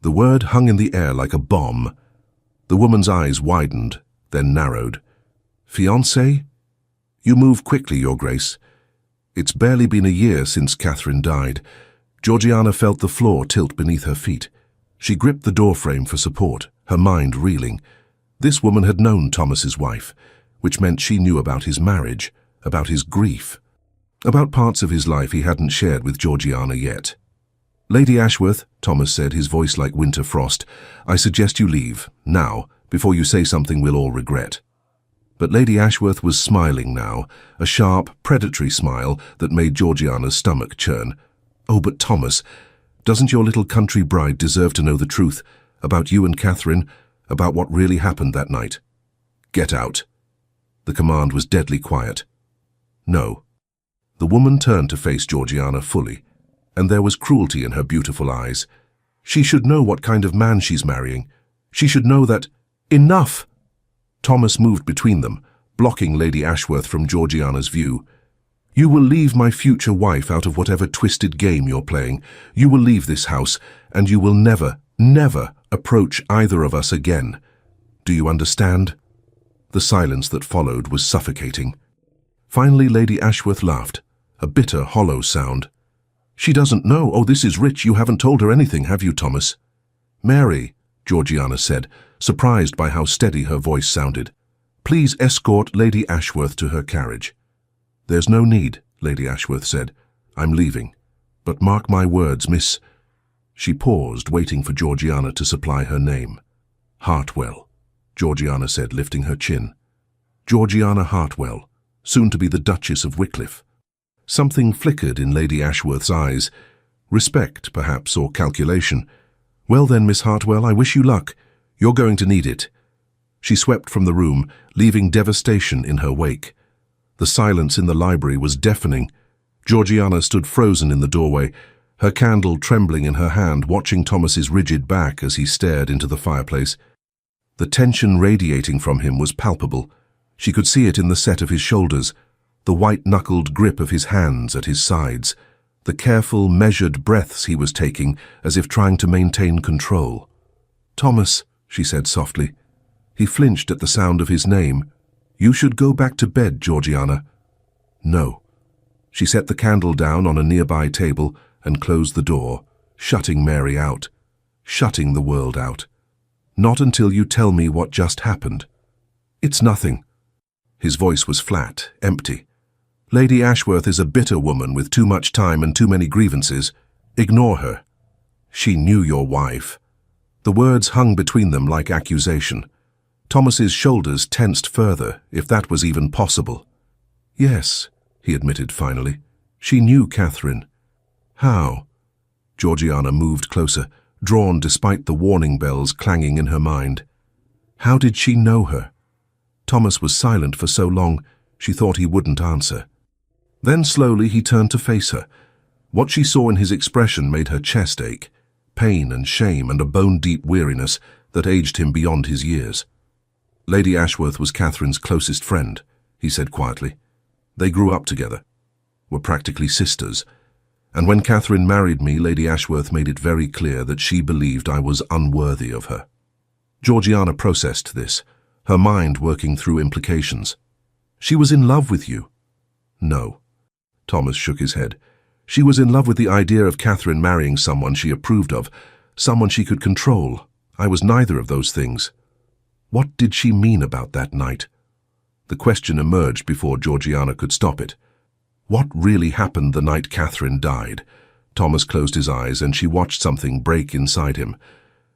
The word hung in the air like a bomb. The woman's eyes widened, then narrowed. "Fiancé? You move quickly, Your Grace. It's barely been a year since Catherine died." Georgiana felt the floor tilt beneath her feet. She gripped the doorframe for support, her mind reeling. This woman had known Thomas's wife, which meant she knew about his marriage, about his grief, about parts of his life he hadn't shared with Georgiana yet. "Lady Ashworth," Thomas said, his voice like winter frost, "I suggest you leave, now, before you say something we'll all regret." But Lady Ashworth was smiling now, a sharp, predatory smile that made Georgiana's stomach churn. "Oh, but Thomas, doesn't your little country bride deserve to know the truth About you and Catherine, about what really happened that night. Get out. The command was deadly quiet. No. The woman turned to face Georgiana fully, and there was cruelty in her beautiful eyes. She should know what kind of man she's marrying. She should know that— Enough! Thomas moved between them, blocking Lady Ashworth from Georgiana's view. You will leave my future wife out of whatever twisted game you're playing. You will leave this house, and you will never, never approach either of us again. Do you understand? The silence that followed was suffocating. Finally, Lady Ashworth laughed, a bitter, hollow sound. She doesn't know. Oh, this is rich. You haven't told her anything, have you, Thomas? Mary, Georgiana said, surprised by how steady her voice sounded. Please escort Lady Ashworth to her carriage. There's no need, Lady Ashworth said. I'm leaving. But mark my words, Miss— She paused, waiting for Georgiana to supply her name. Hartwell, Georgiana said, lifting her chin. Georgiana Hartwell, soon to be the Duchess of Wycliffe. Something flickered in Lady Ashworth's eyes. Respect, perhaps, or calculation. Well then, Miss Hartwell, I wish you luck. You're going to need it. She swept from the room, leaving devastation in her wake. The silence in the library was deafening. Georgiana stood frozen in the doorway, her candle trembling in her hand, watching Thomas's rigid back as he stared into the fireplace. The tension radiating from him was palpable. She could see it in the set of his shoulders, the white-knuckled grip of his hands at his sides, the careful, measured breaths he was taking as if trying to maintain control. Thomas, she said softly. He flinched at the sound of his name. You should go back to bed, Georgiana. No. She set the candle down on a nearby table and closed the door, shutting Mary out, shutting the world out. Not until you tell me what just happened. It's nothing. His voice was flat, empty. Lady Ashworth is a bitter woman with too much time and too many grievances. Ignore her. She knew your wife. The words hung between them like accusation. Thomas's shoulders tensed further, if that was even possible. Yes, he admitted finally. She knew Catherine. How? Georgiana moved closer, drawn despite the warning bells clanging in her mind. How did she know her? Thomas was silent for so long, she thought he wouldn't answer. Then slowly he turned to face her. What she saw in his expression made her chest ache, pain and shame and a bone-deep weariness that aged him beyond his years. Lady Ashworth was Catherine's closest friend, he said quietly. They grew up together, were practically sisters, and when Catherine married me, Lady Ashworth made it very clear that she believed I was unworthy of her. Georgiana processed this, her mind working through implications. She was in love with you. No. Thomas shook his head. She was in love with the idea of Catherine marrying someone she approved of, someone she could control. I was neither of those things. What did she mean about that night? The question emerged before Georgiana could stop it. What really happened the night Catherine died? Thomas closed his eyes and she watched something break inside him.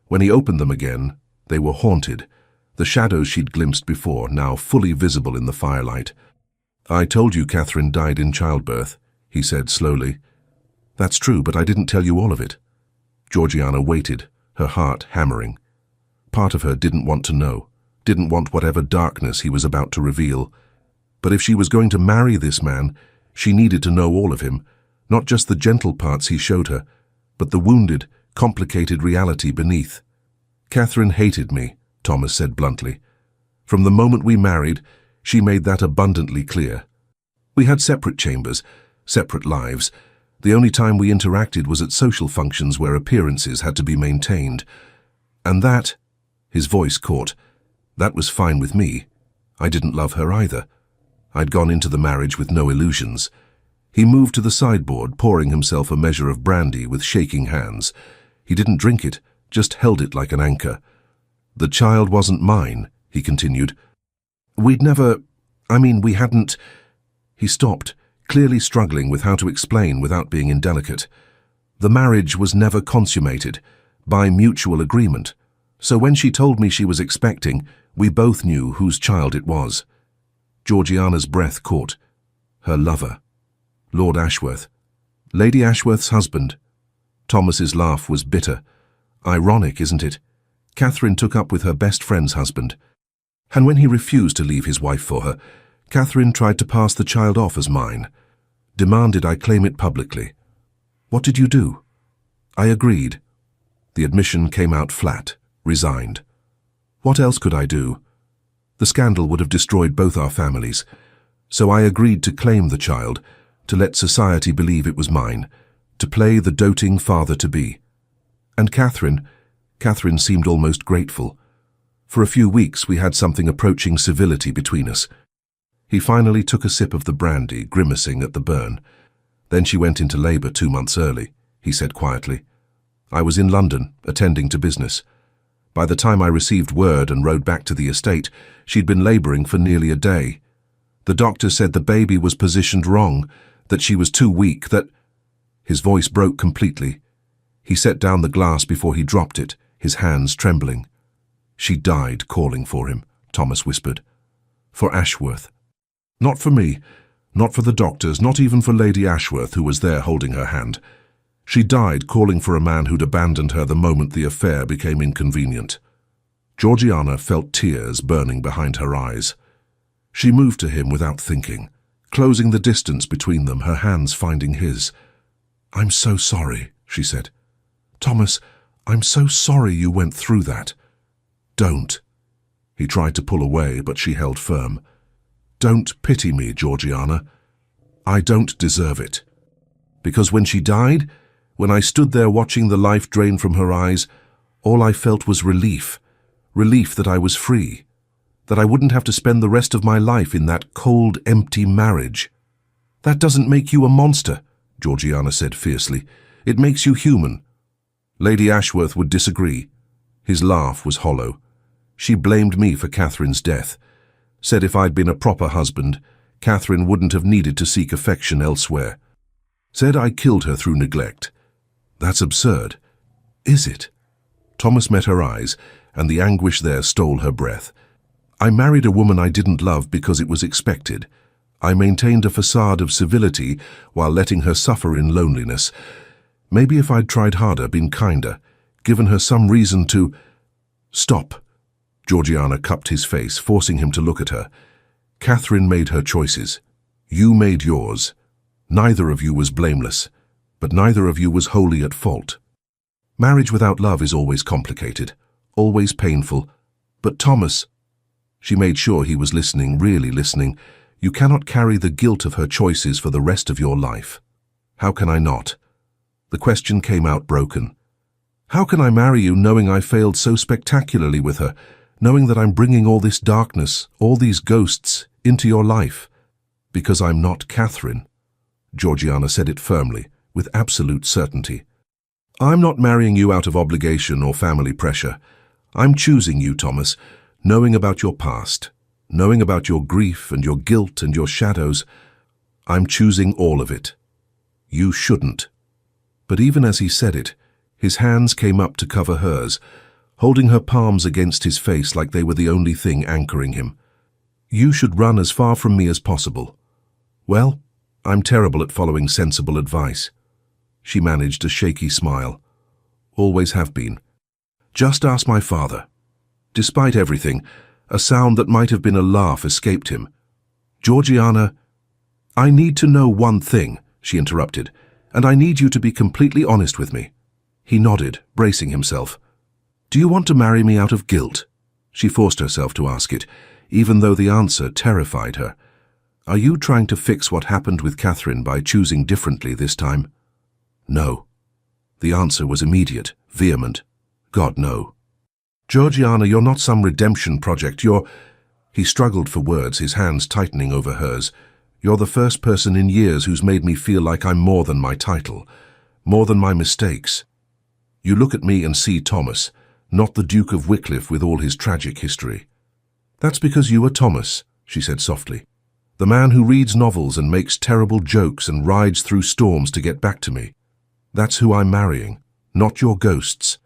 When he opened them again, they were haunted, the shadows she'd glimpsed before, now fully visible in the firelight. I told you Catherine died in childbirth, he said slowly. That's true, but I didn't tell you all of it. Georgiana waited, her heart hammering. Part of her didn't want to know, didn't want whatever darkness he was about to reveal. But if she was going to marry this man, she needed to know all of him, not just the gentle parts he showed her, but the wounded, complicated reality beneath. Catherine hated me, Thomas said bluntly. From the moment we married, she made that abundantly clear. We had separate chambers, separate lives. The only time we interacted was at social functions where appearances had to be maintained. And that, his voice caught, that was fine with me. I didn't love her either. I'd gone into the marriage with no illusions. He moved to the sideboard, pouring himself a measure of brandy with shaking hands. He didn't drink it, just held it like an anchor. The child wasn't mine, he continued. We hadn't— He stopped, clearly struggling with how to explain without being indelicate. The marriage was never consummated, by mutual agreement. So when she told me she was expecting, we both knew whose child it was. Georgiana's breath caught. Her lover. Lord Ashworth. Lady Ashworth's husband. Thomas's laugh was bitter. Ironic, isn't it? Catherine took up with her best friend's husband. And when he refused to leave his wife for her, Catherine tried to pass the child off as mine, demanded I claim it publicly. What did you do? I agreed. The admission came out flat, resigned. What else could I do? The scandal would have destroyed both our families, so I agreed to claim the child, to let society believe it was mine, to play the doting father-to-be. And Catherine seemed almost grateful. For a few weeks we had something approaching civility between us. He finally took a sip of the brandy, grimacing at the burn. Then she went into labor 2 months early, he said quietly. I was in London, attending to business. By the time I received word and rode back to the estate, she'd been laboring for nearly a day. The doctor said the baby was positioned wrong, that she was too weak, that... His voice broke completely. He set down the glass before he dropped it, his hands trembling. She died calling for him, Thomas whispered. For Ashworth. Not for me, not for the doctors, not even for Lady Ashworth, who was there holding her hand. She died calling for a man who'd abandoned her the moment the affair became inconvenient. Georgiana felt tears burning behind her eyes. She moved to him without thinking, closing the distance between them, her hands finding his. I'm so sorry, she said. Thomas, I'm so sorry you went through that. Don't. He tried to pull away, but she held firm. Don't pity me, Georgiana. I don't deserve it. Because when she died, when I stood there watching the life drain from her eyes, all I felt was relief. Relief that I was free. That I wouldn't have to spend the rest of my life in that cold, empty marriage. That doesn't make you a monster, Georgiana said fiercely. It makes you human. Lady Ashworth would disagree. His laugh was hollow. She blamed me for Catherine's death. Said if I'd been a proper husband, Catherine wouldn't have needed to seek affection elsewhere. Said I killed her through neglect. That's absurd. Is it? Thomas met her eyes, and the anguish there stole her breath. I married a woman I didn't love because it was expected. I maintained a facade of civility while letting her suffer in loneliness. Maybe if I'd tried harder, been kinder, given her some reason to... Stop. Georgiana cupped his face, forcing him to look at her. Catherine made her choices. You made yours. Neither of you was blameless, but neither of you was wholly at fault. Marriage without love is always complicated, always painful. But Thomas... She made sure he was listening, really listening. You cannot carry the guilt of her choices for the rest of your life. How can I not? The question came out broken. How can I marry you knowing I failed so spectacularly with her, knowing that I'm bringing all this darkness, all these ghosts, into your life? Because I'm not Catherine. Georgiana said it firmly, with absolute certainty. I'm not marrying you out of obligation or family pressure. I'm choosing you, Thomas, knowing about your past, knowing about your grief and your guilt and your shadows. I'm choosing all of it. You shouldn't. But even as he said it, his hands came up to cover hers, holding her palms against his face like they were the only thing anchoring him. You should run as far from me as possible. Well, I'm terrible at following sensible advice. She managed a shaky smile. Always have been. Just ask my father. Despite everything, a sound that might have been a laugh escaped him. Georgiana, I need to know one thing, she interrupted, and I need you to be completely honest with me. He nodded, bracing himself. Do you want to marry me out of guilt? She forced herself to ask it, even though the answer terrified her. Are you trying to fix what happened with Catherine by choosing differently this time? No. The answer was immediate, vehement. God, no. Georgiana, you're not some redemption project. He struggled for words, his hands tightening over hers. You're the first person in years who's made me feel like I'm more than my title, more than my mistakes. You look at me and see Thomas, not the Duke of Wycliffe with all his tragic history. That's because you are Thomas, she said softly. The man who reads novels and makes terrible jokes and rides through storms to get back to me. That's who I'm marrying, not your ghosts.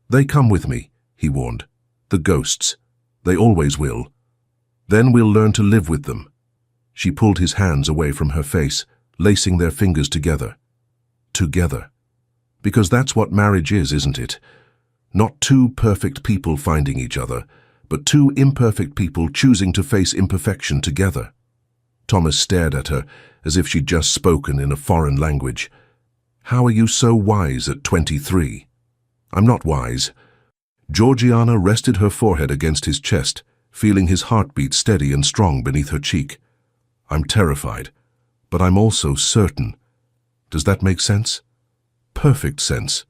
They come with me, he warned. The ghosts. They always will. Then we'll learn to live with them. She pulled his hands away from her face, lacing their fingers together. Together. Because that's what marriage is, isn't it? Not two perfect people finding each other, but two imperfect people choosing to face imperfection together. Thomas stared at her as if she'd just spoken in a foreign language. How are you so wise at 23? I'm not wise. Georgiana rested her forehead against his chest, feeling his heartbeat steady and strong beneath her cheek. I'm terrified, but I'm also certain. Does that make sense? Perfect sense.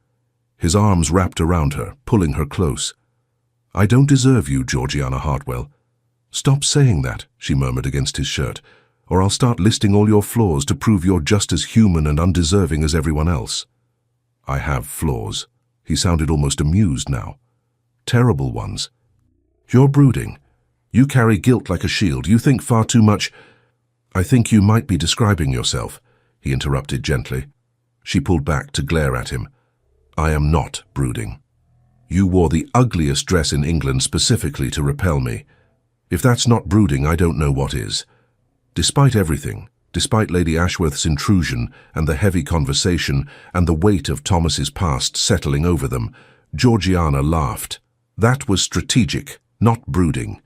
His arms wrapped around her, pulling her close. I don't deserve you, Georgiana Hartwell. Stop saying that, she murmured against his shirt, or I'll start listing all your flaws to prove you're just as human and undeserving as everyone else. I have flaws. He sounded almost amused now. Terrible ones. You're brooding. You carry guilt like a shield. You think far too much. I think you might be describing yourself, he interrupted gently. She pulled back to glare at him. I am not brooding. You wore the ugliest dress in England specifically to repel me. If that's not brooding, I don't know what is. Despite everything, despite Lady Ashworth's intrusion and the heavy conversation and the weight of Thomas's past settling over them, Georgiana laughed. That was strategic, not brooding.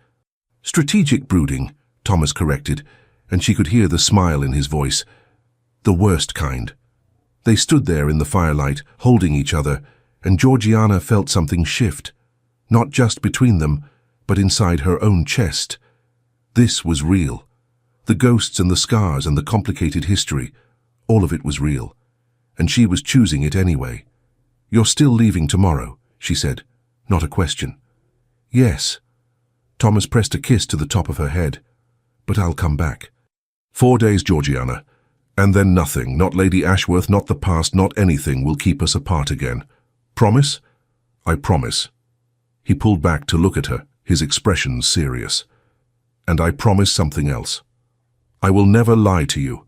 Strategic brooding, Thomas corrected, and she could hear the smile in his voice. The worst kind. They stood there in the firelight, holding each other, and Georgiana felt something shift, not just between them, but inside her own chest. This was real. The ghosts and the scars and the complicated history, all of it was real. And she was choosing it anyway. You're still leaving tomorrow, she said, not a question. Yes. Thomas pressed a kiss to the top of her head. But I'll come back. 4 days, Georgiana. And then nothing, not Lady Ashworth, not the past, not anything will keep us apart again. Promise? I promise. He pulled back to look at her, his expression serious. And I promise something else. I will never lie to you.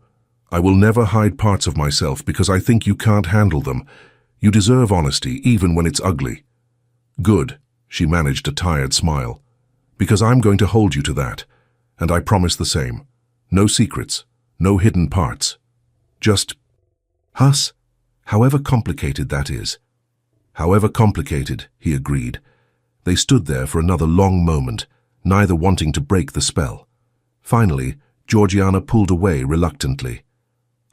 I will never hide parts of myself because I think you can't handle them. You deserve honesty, even when it's ugly. Good, she managed a tired smile. Because I'm going to hold you to that. And I promise the same. No secrets, no hidden parts. Just us, however complicated that is. However complicated, he agreed. They stood there for another long moment, neither wanting to break the spell. Finally, Georgiana pulled away reluctantly.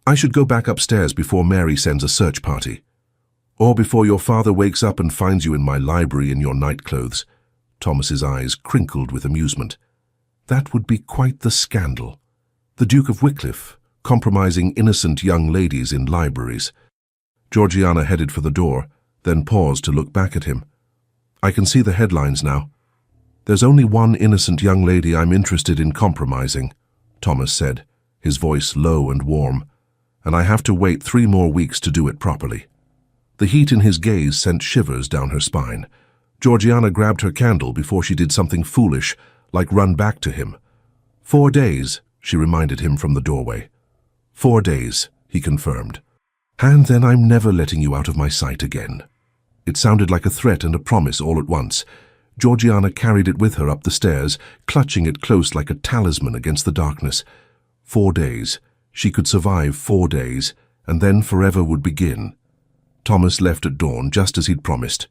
I should go back upstairs before Mary sends a search party. Or before your father wakes up and finds you in my library in your nightclothes. Thomas's eyes crinkled with amusement. That would be quite the scandal. The Duke of Wycliffe, compromising innocent young ladies in libraries. Georgiana headed for the door, then paused to look back at him. I can see the headlines now. There's only one innocent young lady I'm interested in compromising, Thomas said, his voice low and warm, and I have to wait 3 more weeks to do it properly. The heat in his gaze sent shivers down her spine. Georgiana grabbed her candle before she did something foolish, like run back to him. 4 days, she reminded him from the doorway. 4 days, he confirmed. And then I'm never letting you out of my sight again. It sounded like a threat and a promise all at once. Georgiana carried it with her up the stairs, clutching it close like a talisman against the darkness. 4 days. She could survive 4 days, and then forever would begin. Thomas left at dawn, just as he'd promised.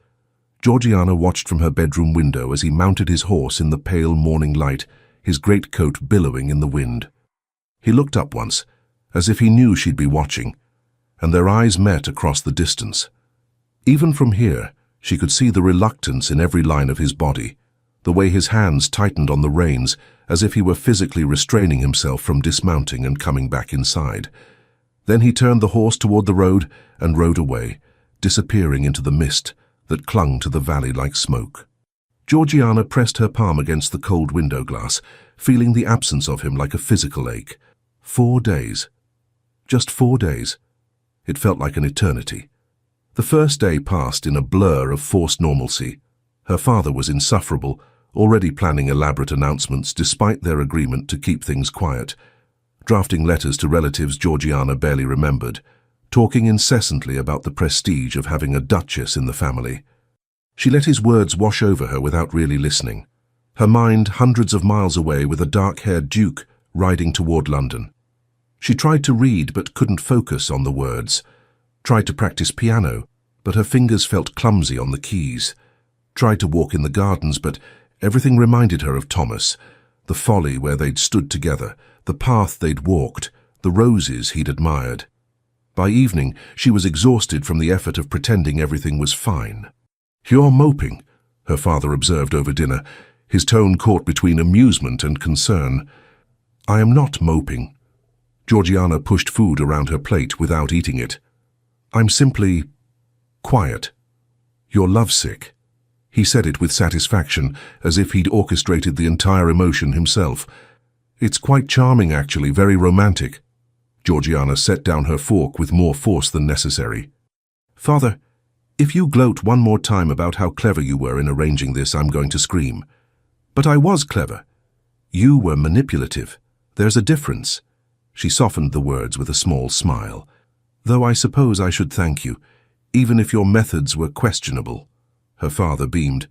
Georgiana watched from her bedroom window as he mounted his horse in the pale morning light, his greatcoat billowing in the wind. He looked up once, as if he knew she'd be watching, and their eyes met across the distance. Even from here, she could see the reluctance in every line of his body, the way his hands tightened on the reins, as if he were physically restraining himself from dismounting and coming back inside. Then he turned the horse toward the road and rode away, disappearing into the mist that clung to the valley like smoke. Georgiana pressed her palm against the cold window glass, feeling the absence of him like a physical ache. 4 days. Just 4 days. It felt like an eternity. The first day passed in a blur of forced normalcy. Her father was insufferable, already planning elaborate announcements despite their agreement to keep things quiet, drafting letters to relatives Georgiana barely remembered, talking incessantly about the prestige of having a duchess in the family. She let his words wash over her without really listening, her mind hundreds of miles away with a dark-haired duke riding toward London. She tried to read but couldn't focus on the words, tried to practice piano, but her fingers felt clumsy on the keys. tried to walk in the gardens, but everything reminded her of Thomas. The folly where they'd stood together, the path they'd walked, the roses he'd admired. By evening, she was exhausted from the effort of pretending everything was fine. "You're moping," her father observed over dinner, his tone caught between amusement and concern. "I am not moping." Georgiana pushed food around her plate without eating it. "I'm simply quiet. You're lovesick." He said it with satisfaction, as if he'd orchestrated the entire emotion himself. "It's quite charming, actually, very romantic." Georgiana set down her fork with more force than necessary. "Father, if you gloat one more time about how clever you were in arranging this, I'm going to scream. But I was clever. You were manipulative. There's a difference." She softened the words with a small smile. "Though I suppose I should thank you, even if your methods were questionable." Her father beamed.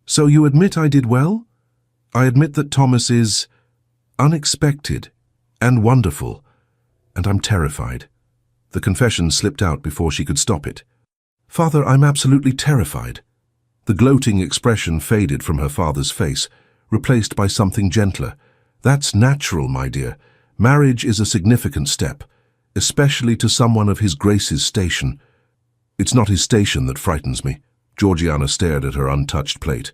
"So you admit I did well? I admit that Thomas is unexpected and wonderful, and I'm terrified." The confession slipped out before she could stop it. "Father, I'm absolutely terrified." The gloating expression faded from her father's face, replaced by something gentler. "That's natural, my dear. Marriage is a significant step, especially to someone of His Grace's station." "It's not his station that frightens me." Georgiana stared at her untouched plate.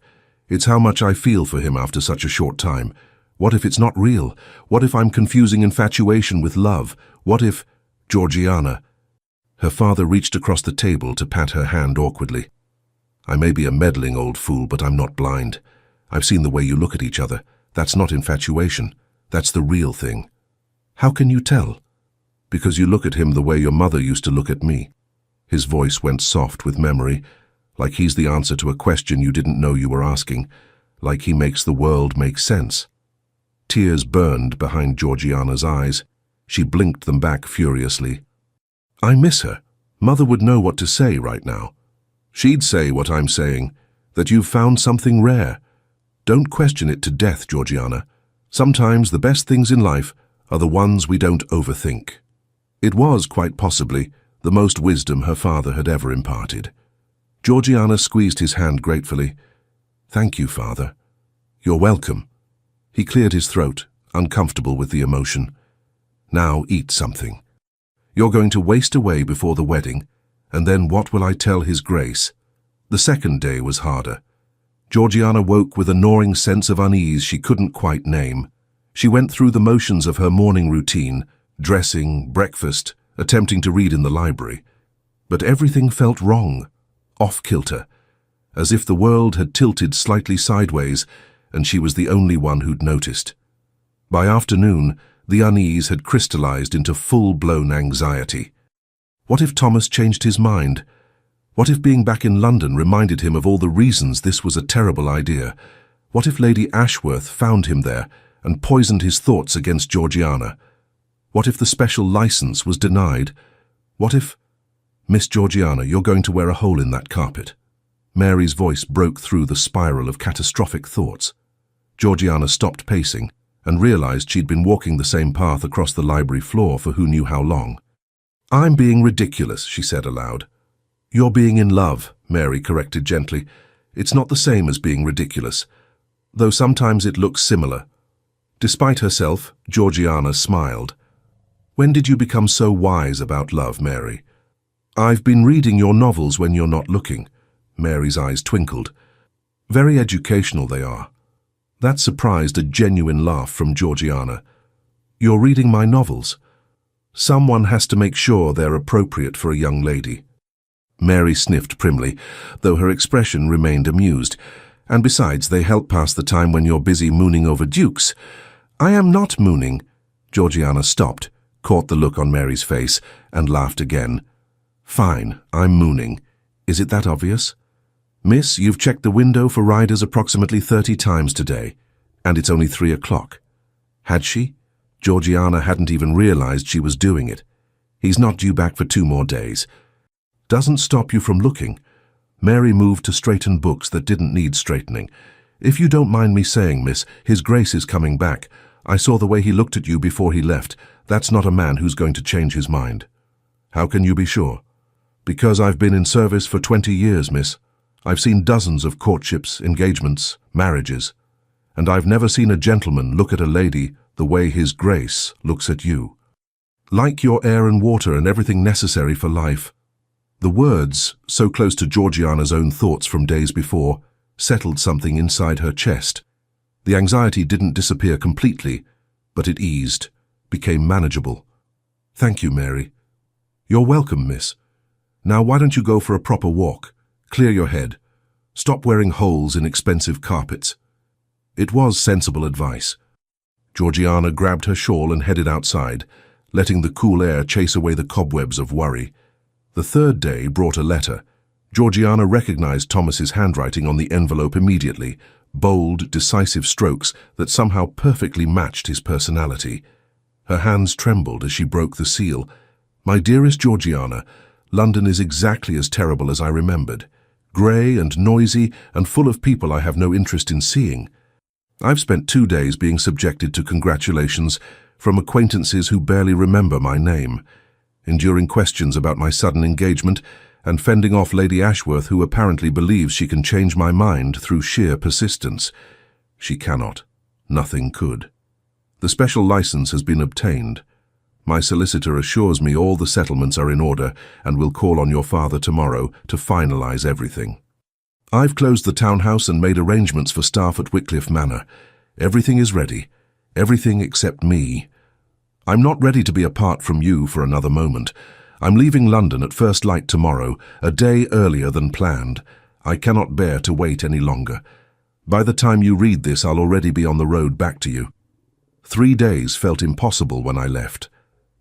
"It's how much I feel for him after such a short time. What if it's not real? What if I'm confusing infatuation with love? What if—" "Georgiana." Her father reached across the table to pat her hand awkwardly. "I may be a meddling old fool, but I'm not blind. I've seen the way you look at each other. That's not infatuation. That's the real thing." "How can you tell?" "Because you look at him the way your mother used to look at me." His voice went soft with memory, like he's the answer to a question you didn't know you were asking, like he makes the world make sense. Tears burned behind Georgiana's eyes. She blinked them back furiously. "I miss her. Mother would know what to say right now. She'd say what I'm saying, that you've found something rare. Don't question it to death, Georgiana. Sometimes the best things in life are the ones we don't overthink." It was, quite possibly, the most wisdom her father had ever imparted. Georgiana squeezed his hand gratefully. "Thank you, Father." "You're welcome." He cleared his throat, uncomfortable with the emotion. "Now eat something. You're going to waste away before the wedding, and then what will I tell His Grace?" The second day was harder. Georgiana woke with a gnawing sense of unease she couldn't quite name. She went through the motions of her morning routine, dressing, breakfast, attempting to read in the library. But everything felt wrong, off-kilter, as if the world had tilted slightly sideways and she was the only one who'd noticed. By afternoon, the unease had crystallized into full-blown anxiety. What if Thomas changed his mind? What if being back in London reminded him of all the reasons this was a terrible idea? What if Lady Ashworth found him there and poisoned his thoughts against Georgiana? What if the special license was denied? What if— "Miss Georgiana, you're going to wear a hole in that carpet." Mary's voice broke through the spiral of catastrophic thoughts. Georgiana stopped pacing and realized she'd been walking the same path across the library floor for who knew how long. "I'm being ridiculous," she said aloud. "You're being in love," Mary corrected gently. "It's not the same as being ridiculous, though sometimes it looks similar." Despite herself, Georgiana smiled. "When did you become so wise about love, Mary?" "I've been reading your novels when you're not looking." Mary's eyes twinkled. "Very educational they are." That surprised a genuine laugh from Georgiana. "You're reading my novels? Someone has to make sure they're appropriate for a young lady." Mary sniffed primly, though her expression remained amused. "And besides, they help pass the time when you're busy mooning over dukes." "I am not mooning." Georgiana stopped, caught the look on Mary's face, and laughed again. "Fine, I'm mooning. Is it that obvious? Miss, you've checked the window for riders approximately 30 times today, and it's only 3 o'clock. Had she? Georgiana hadn't even realized she was doing it. He's not due back for 2 more days. Doesn't stop you from looking. Mary moved to straighten books that didn't need straightening. "If you don't mind me saying, miss, His Grace is coming back. I saw the way he looked at you before he left. That's not a man who's going to change his mind." "How can you be sure?" "Because I've been in service for 20 years, miss. I've seen dozens of courtships, engagements, marriages, and I've never seen a gentleman look at a lady the way His Grace looks at you. Like your air and water and everything necessary for life. The words, so close to Georgiana's own thoughts from days before, settled something inside her chest. The anxiety didn't disappear completely, but it eased, became manageable. Thank you, Mary. You're welcome, miss. Now why don't you go for a proper walk? Clear your head. Stop wearing holes in expensive carpets. It was sensible advice. Georgiana grabbed her shawl and headed outside, letting the cool air chase away the cobwebs of worry. The third day brought a letter. Georgiana recognized Thomas's handwriting on the envelope immediately, bold, decisive strokes that somehow perfectly matched his personality. Her hands trembled as she broke the seal. My dearest Georgiana, London is exactly as terrible as I remembered. Grey and noisy and full of people I have no interest in seeing. I've spent 2 days being subjected to congratulations from acquaintances who barely remember my name, enduring questions about my sudden engagement and fending off Lady Ashworth, who apparently believes she can change my mind through sheer persistence. She cannot. Nothing could. The special license has been obtained. My solicitor assures me all the settlements are in order and will call on your father tomorrow to finalize everything. I've closed the townhouse and made arrangements for staff at Wycliffe Manor. Everything is ready. Everything except me. I'm not ready to be apart from you for another moment. I'm leaving London at first light tomorrow, a day earlier than planned. I cannot bear to wait any longer. By the time you read this, I'll already be on the road back to you. 3 days felt impossible when I left.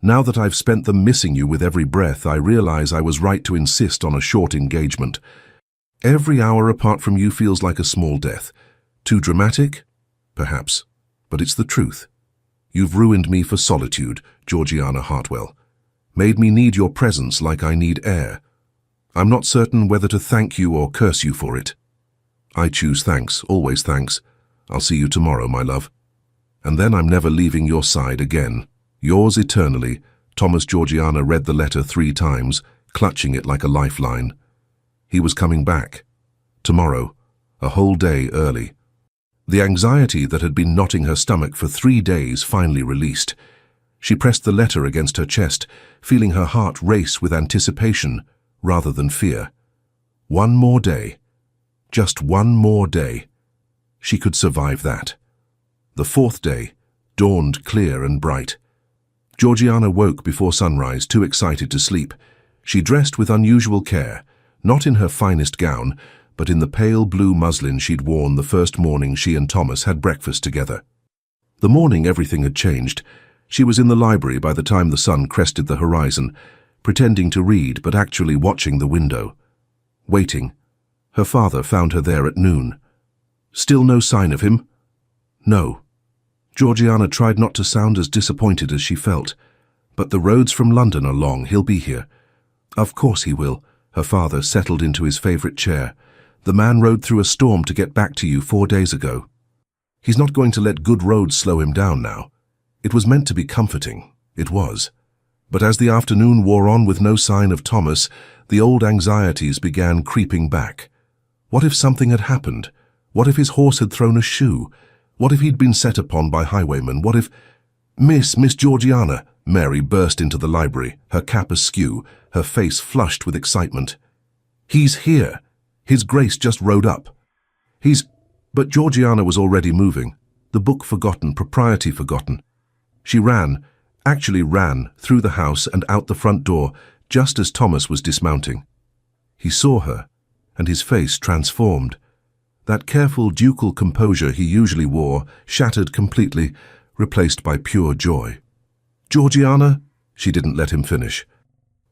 Now that I've spent them missing you with every breath, I realize I was right to insist on a short engagement. Every hour apart from you feels like a small death. Too dramatic? Perhaps. But it's the truth. You've ruined me for solitude, Georgiana Hartwell. Made me need your presence like I need air. I'm not certain whether to thank you or curse you for it. I choose thanks, always thanks. I'll see you tomorrow, my love. And then I'm never leaving your side again. Yours eternally, Thomas. Georgiana read the letter 3 times, clutching it like a lifeline. He was coming back. Tomorrow, a whole day early. The anxiety that had been knotting her stomach for 3 days finally released. She pressed the letter against her chest, feeling her heart race with anticipation rather than fear. 1 more day. Just 1 more day. She could survive that. The 4th day dawned clear and bright. Georgiana woke before sunrise, too excited to sleep. She dressed with unusual care, not in her finest gown, but in the pale blue muslin she'd worn the first morning she and Thomas had breakfast together. The morning everything had changed. She was in the library by the time the sun crested the horizon, pretending to read but actually watching the window. Waiting. Her father found her there at noon. Still no sign of him? No. Georgiana tried not to sound as disappointed as she felt. But the roads from London are long. He'll be here. Of course he will. Her father settled into his favorite chair. The man rode through a storm to get back to you 4 days ago. He's not going to let good roads slow him down now. It was meant to be comforting. It was. But as the afternoon wore on with no sign of Thomas, the old anxieties began creeping back. What if something had happened? What if his horse had thrown a shoe? What if he'd been set upon by highwaymen? What if... Miss Georgiana! Mary burst into the library, her cap askew, her face flushed with excitement. He's here! His Grace just rode up. But Georgiana was already moving, the book forgotten, propriety forgotten. She ran through the house and out the front door just as Thomas was dismounting. He saw her, and his face transformed. That careful ducal composure he usually wore shattered completely, replaced by pure joy. Georgiana? She didn't let him finish.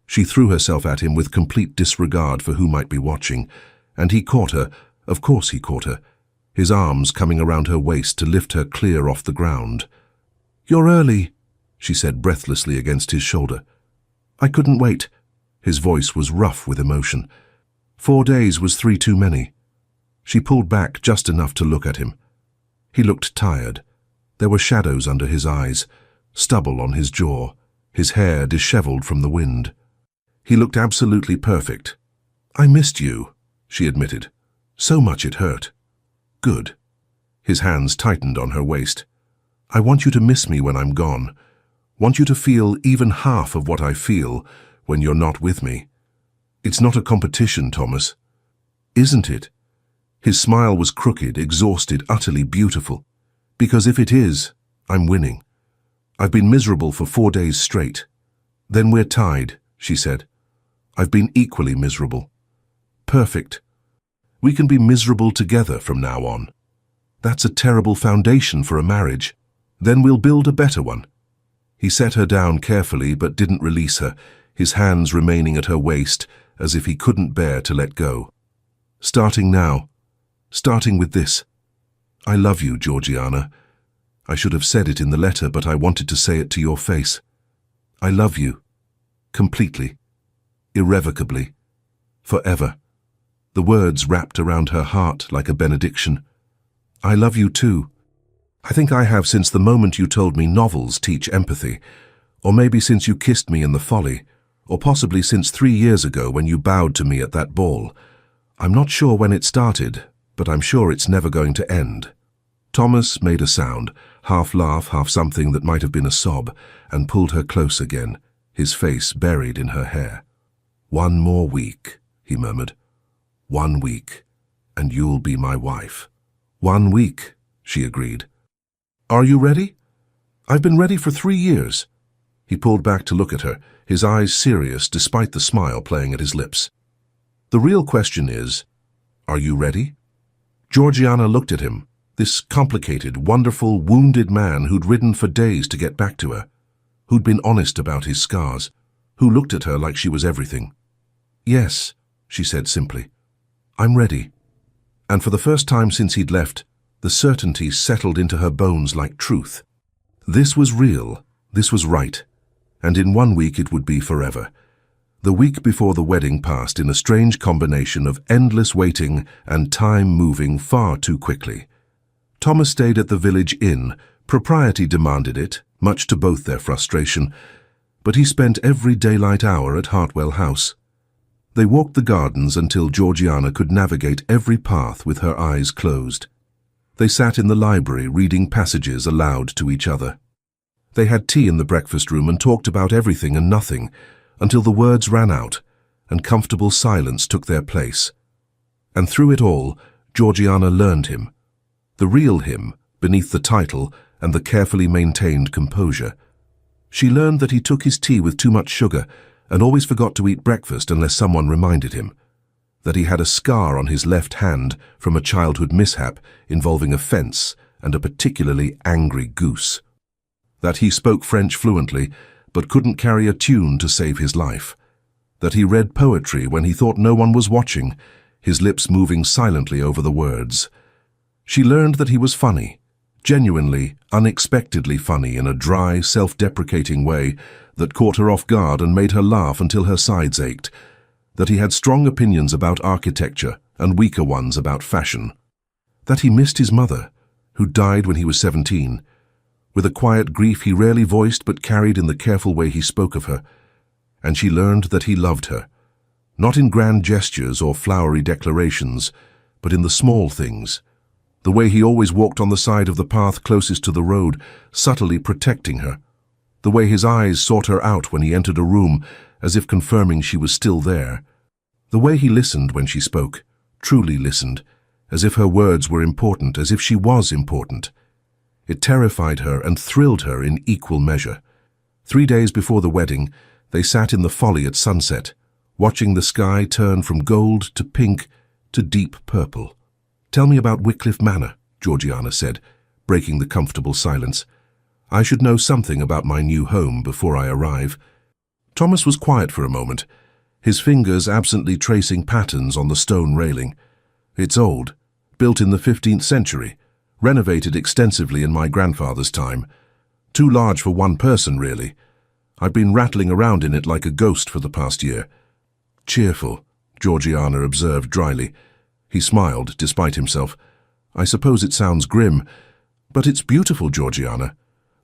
She threw herself at him with complete disregard for who might be watching, and he caught her. Of course he caught her, his arms coming around her waist to lift her clear off the ground. "You're early," she said breathlessly against his shoulder. "I couldn't wait." His voice was rough with emotion. 4 days was 3 too many. She pulled back just enough to look at him. He looked tired. There were shadows under his eyes, stubble on his jaw, his hair disheveled from the wind. He looked absolutely perfect. "I missed you," she admitted. So much it hurt. Good. His hands tightened on her waist. I want you to miss me when I'm gone. Want you to feel even half of what I feel when you're not with me. It's not a competition, Thomas. Isn't it? His smile was crooked, exhausted, utterly beautiful. Because if it is, I'm winning. I've been miserable for 4 days straight. Then we're tied, she said. I've been equally miserable. Perfect. We can be miserable together from now on. That's a terrible foundation for a marriage. Then we'll build a better one. He set her down carefully but didn't release her, his hands remaining at her waist as if he couldn't bear to let go. Starting now. Starting with this. I love you, Georgiana. I should have said it in the letter, but I wanted to say it to your face. I love you. Completely. Irrevocably. Forever. The words wrapped around her heart like a benediction. I love you too. I think I have since the moment you told me novels teach empathy, or maybe since you kissed me in the Folly, or possibly since 3 years ago when you bowed to me at that ball. I'm not sure when it started, but I'm sure it's never going to end. Thomas made a sound, half laugh, half something that might have been a sob, and pulled her close again, his face buried in her hair. 1 more week, he murmured. 1 week, and you'll be my wife. 1 week, she agreed. Are you ready? I've been ready for 3 years. He pulled back to look at her, his eyes serious despite the smile playing at his lips. The real question is, are you ready? Georgiana looked at him, this complicated, wonderful, wounded man who'd ridden for days to get back to her, who'd been honest about his scars, who looked at her like she was everything. Yes, she said simply. I'm ready. And for the first time since he'd left, the certainty settled into her bones like truth. This was real, this was right, and in 1 week it would be forever. The week before the wedding passed in a strange combination of endless waiting and time moving far too quickly. Thomas stayed at the village inn. Propriety demanded it, much to both their frustration, but he spent every daylight hour at Hartwell House. They walked the gardens until Georgiana could navigate every path with her eyes closed. They sat in the library reading passages aloud to each other. They had tea in the breakfast room and talked about everything and nothing until the words ran out and comfortable silence took their place. And through it all, Georgiana learned him. The real him, beneath the title and the carefully maintained composure. She learned that he took his tea with too much sugar and always forgot to eat breakfast unless someone reminded him. That he had a scar on his left hand from a childhood mishap involving a fence and a particularly angry goose. That he spoke French fluently, but couldn't carry a tune to save his life. That he read poetry when he thought no one was watching, his lips moving silently over the words. She learned that he was funny, genuinely, unexpectedly funny in a dry, self-deprecating way that caught her off guard and made her laugh until her sides ached. That he had strong opinions about architecture and weaker ones about fashion. That he missed his mother, who died when he was 17, with a quiet grief he rarely voiced but carried in the careful way he spoke of her. And she learned that he loved her, not in grand gestures or flowery declarations, but in the small things. The way he always walked on the side of the path closest to the road, subtly protecting her. The way his eyes sought her out when he entered a room, as if confirming she was still there. The way he listened when she spoke, truly listened, as if her words were important, as if she was important. It terrified her and thrilled her in equal measure. 3 days before the wedding, they sat in the Folly at sunset, watching the sky turn from gold to pink to deep purple. Tell me about Wycliffe Manor, Georgiana said, breaking the comfortable silence. I should know something about my new home before I arrive. Thomas was quiet for a moment, his fingers absently tracing patterns on the stone railing. It's old, built in the 15th century, renovated extensively in my grandfather's time. Too large for one person, really. I've been rattling around in it like a ghost for the past year. Cheerful, Georgiana observed dryly. He smiled, despite himself. I suppose it sounds grim, but it's beautiful, Georgiana.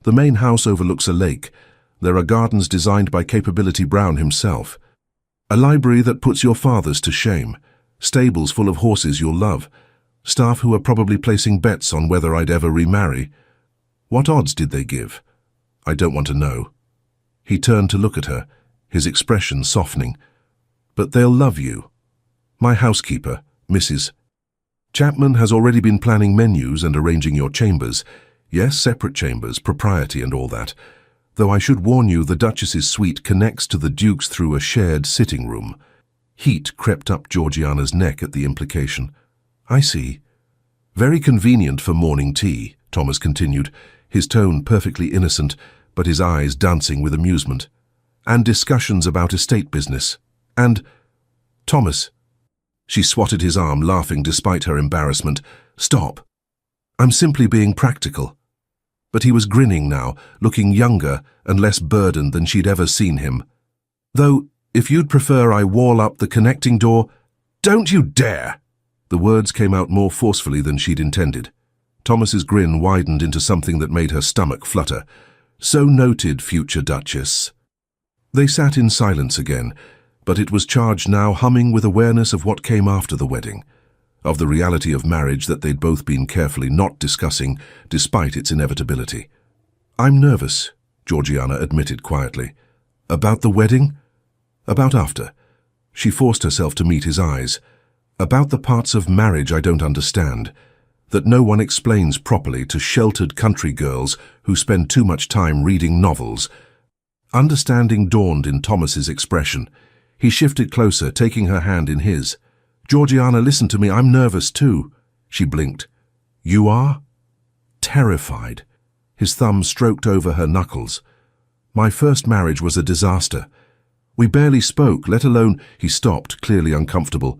The main house overlooks a lake. There are gardens designed by Capability Brown himself. A library that puts your fathers to shame. stables full of horses you'll love, staff who are probably placing bets on whether I'd ever remarry. What odds did they give? I don't want to know. He turned to look at her, his expression softening. But they'll love you. My housekeeper, Mrs. Chapman, has already been planning menus and arranging your chambers. Yes, separate chambers, propriety and all that. Though I should warn you, the Duchess's suite connects to the Duke's through a shared sitting room. Heat crept up Georgiana's neck at the implication. I see. Very convenient for morning tea, Thomas continued, his tone perfectly innocent, but his eyes dancing with amusement. And discussions about estate business. And... Thomas. She swatted his arm, laughing despite her embarrassment. Stop. I'm simply being practical. But he was grinning now, looking younger and less burdened than she'd ever seen him. Though, if you'd prefer I wall up the connecting door... Don't you dare! The words came out more forcefully than she'd intended. Thomas's grin widened into something that made her stomach flutter. So noted, future Duchess. They sat in silence again, but it was charged now, humming with awareness of what came after the wedding, of the reality of marriage that they'd both been carefully not discussing, despite its inevitability. I'm nervous, Georgiana admitted quietly. About the wedding? About after. She forced herself to meet his eyes. About the parts of marriage I don't understand, that no one explains properly to sheltered country girls who spend too much time reading novels. Understanding dawned in Thomas's expression. He shifted closer, taking her hand in his. Georgiana, listen to me, I'm nervous too. She blinked. You are? Terrified. His thumb stroked over her knuckles. My first marriage was a disaster. We barely spoke, let alone... He stopped, clearly uncomfortable.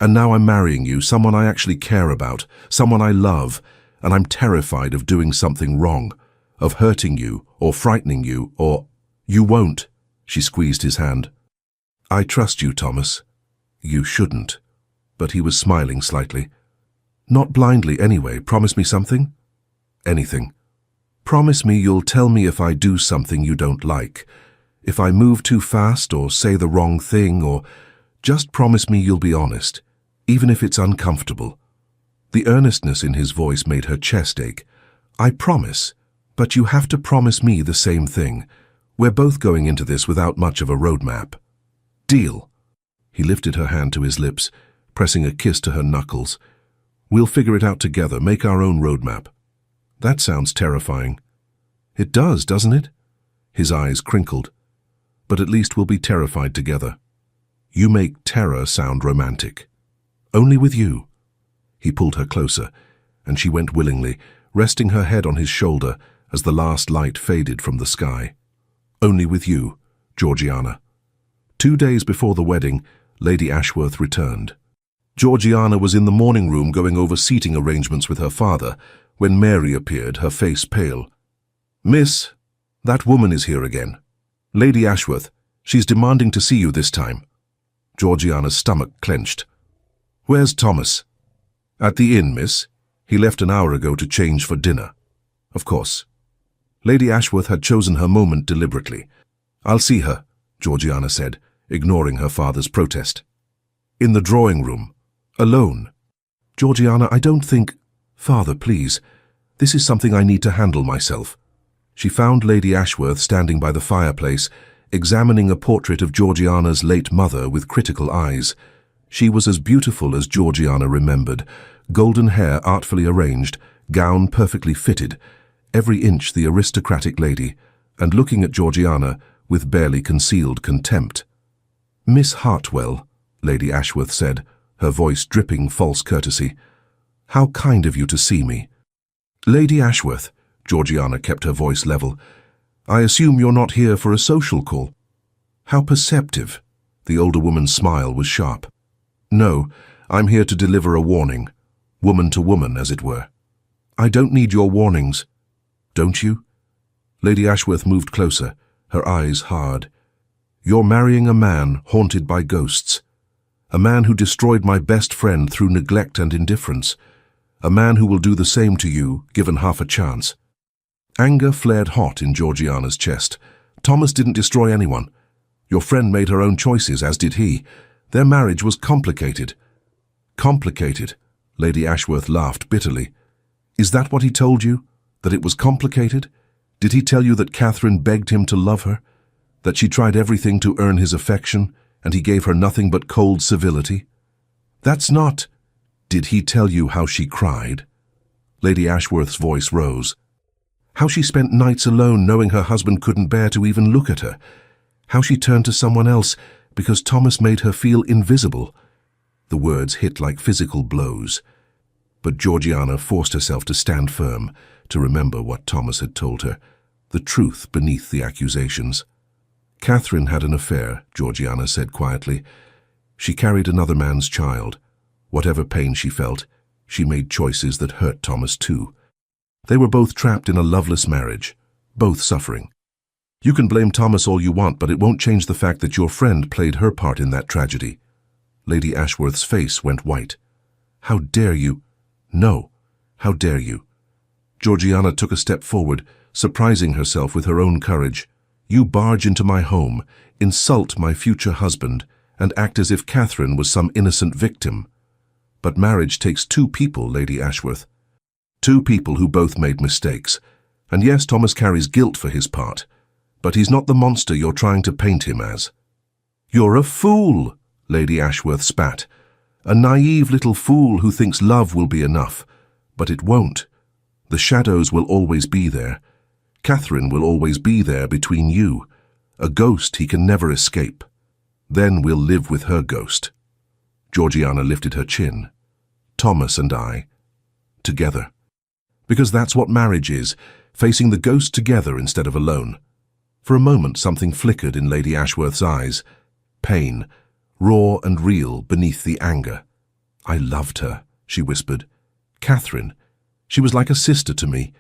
And now I'm marrying you, someone I actually care about, someone I love, and I'm terrified of doing something wrong, of hurting you, or frightening you, or... You won't. She squeezed his hand. I trust you, Thomas. You shouldn't. But he was smiling slightly. Not blindly anyway, promise me something? Anything. Promise me you'll tell me if I do something you don't like, if I move too fast or say the wrong thing, or just promise me you'll be honest, even if it's uncomfortable. The earnestness in his voice made her chest ache. I promise, but you have to promise me the same thing. We're both going into this without much of a roadmap. Deal. He lifted her hand to his lips, pressing a kiss to her knuckles. We'll figure it out together, make our own roadmap. That sounds terrifying. It does, doesn't it? His eyes crinkled. But at least we'll be terrified together. You make terror sound romantic. Only with you. He pulled her closer, and she went willingly, resting her head on his shoulder as the last light faded from the sky. Only with you, Georgiana. 2 days before the wedding, Lady Ashworth returned. Georgiana was in the morning room going over seating arrangements with her father when Mary appeared, her face pale. Miss, that woman is here again. Lady Ashworth, she's demanding to see you this time. Georgiana's stomach clenched. Where's Thomas? At the inn, miss. He left an hour ago to change for dinner. Of course. Lady Ashworth had chosen her moment deliberately. I'll see her, Georgiana said, ignoring her father's protest. In the drawing room. Alone. Georgiana, I don't think... Father, please. This is something I need to handle myself. She found Lady Ashworth standing by the fireplace, examining a portrait of Georgiana's late mother with critical eyes. She was as beautiful as Georgiana remembered, golden hair artfully arranged, gown perfectly fitted, every inch the aristocratic lady, and looking at Georgiana with barely concealed contempt. Miss Hartwell, Lady Ashworth said, her voice dripping false courtesy. How kind of you to see me. Lady Ashworth, Georgiana kept her voice level. I assume you're not here for a social call. How perceptive. The older woman's smile was sharp. No, I'm here to deliver a warning. Woman to woman, as it were. I don't need your warnings. Don't you? Lady Ashworth moved closer, her eyes hard. You're marrying a man haunted by ghosts. A man who destroyed my best friend through neglect and indifference. A man who will do the same to you, given half a chance. Anger flared hot in Georgiana's chest. Thomas didn't destroy anyone. Your friend made her own choices, as did he. Their marriage was complicated. Complicated. Lady Ashworth laughed bitterly. Is that what he told you? That it was complicated? Did he tell you that Catherine begged him to love her? That she tried everything to earn his affection, and he gave her nothing but cold civility? That's not... Did he tell you how she cried? Lady Ashworth's voice rose. How she spent nights alone knowing her husband couldn't bear to even look at her. How she turned to someone else because Thomas made her feel invisible. The words hit like physical blows. But Georgiana forced herself to stand firm, to remember what Thomas had told her, the truth beneath the accusations. Catherine had an affair, Georgiana said quietly. She carried another man's child. Whatever pain she felt, she made choices that hurt Thomas too. They were both trapped in a loveless marriage, both suffering. You can blame Thomas all you want, but it won't change the fact that your friend played her part in that tragedy. Lady Ashworth's face went white. How dare you? No, how dare you? Georgiana took a step forward, surprising herself with her own courage. You barge into my home, insult my future husband, and act as if Catherine was some innocent victim. But marriage takes two people, Lady Ashworth. Two people who both made mistakes. And yes, Thomas carries guilt for his part. But he's not the monster you're trying to paint him as. You're a fool, Lady Ashworth spat. A naive little fool who thinks love will be enough. But it won't. The shadows will always be there. Catherine will always be there between you. A ghost he can never escape. Then we'll live with her ghost. Georgiana lifted her chin. Thomas and I. Together. Because that's what marriage is, facing the ghost together instead of alone. For a moment something flickered in Lady Ashworth's eyes. Pain, raw and real beneath the anger. I loved her, she whispered. Catherine. She was like a sister to me.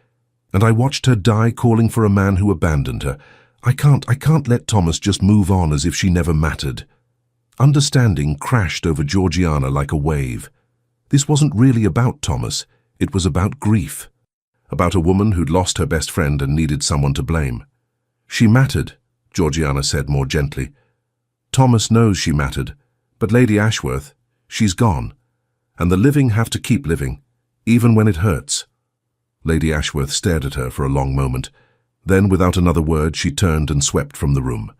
And I watched her die calling for a man who abandoned her. I can't let Thomas just move on as if she never mattered. Understanding crashed over Georgiana like a wave. This wasn't really about Thomas. It was about grief. About a woman who'd lost her best friend and needed someone to blame. She mattered, Georgiana said more gently. Thomas knows she mattered, but Lady Ashworth, she's gone. And the living have to keep living, even when it hurts. Lady Ashworth stared at her for a long moment. Then, without another word, she turned and swept from the room.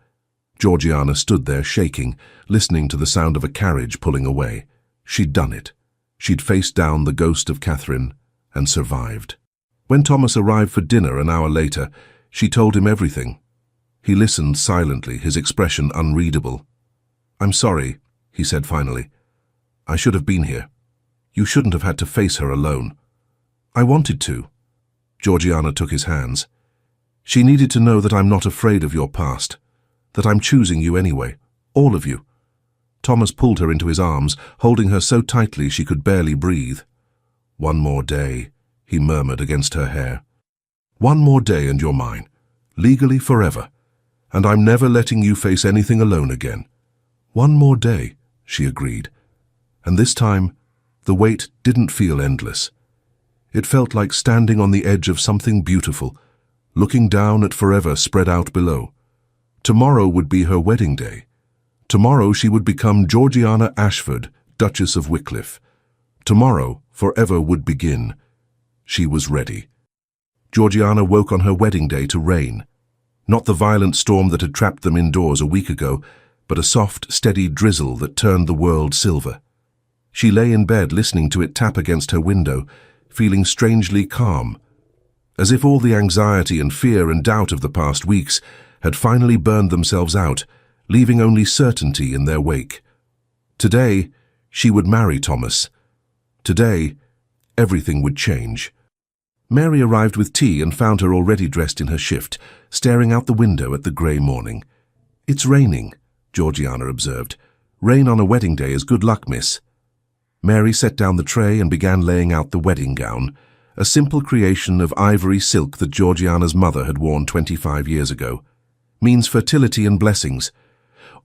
Georgiana stood there shaking, listening to the sound of a carriage pulling away. She'd done it. She'd faced down the ghost of Catherine and survived. When Thomas arrived for dinner an hour later, she told him everything. He listened silently, his expression unreadable. I'm sorry, he said finally. I should have been here. You shouldn't have had to face her alone. I wanted to. Georgiana took his hands. She needed to know that I'm not afraid of your past, that I'm choosing you anyway, all of you. Thomas pulled her into his arms, holding her so tightly she could barely breathe. One more day, he murmured against her hair. One more day and you're mine, legally forever, and I'm never letting you face anything alone again. One more day, she agreed, and this time the wait didn't feel endless. It felt like standing on the edge of something beautiful, looking down at forever spread out below. Tomorrow would be her wedding day. Tomorrow she would become Georgiana Ashford, Duchess of Wycliffe. Tomorrow forever would begin. She was ready. Georgiana woke on her wedding day to rain. Not the violent storm that had trapped them indoors a week ago, but a soft, steady drizzle that turned the world silver. She lay in bed listening to it tap against her window, feeling strangely calm, as if all the anxiety and fear and doubt of the past weeks had finally burned themselves out, leaving only certainty in their wake. Today, she would marry Thomas. Today, everything would change. Mary arrived with tea and found her already dressed in her shift, staring out the window at the grey morning. It's raining, Georgiana observed. Rain on a wedding day is good luck, miss. Mary set down the tray and began laying out the wedding gown, a simple creation of ivory silk that Georgiana's mother had worn 25 years ago. Means fertility and blessings.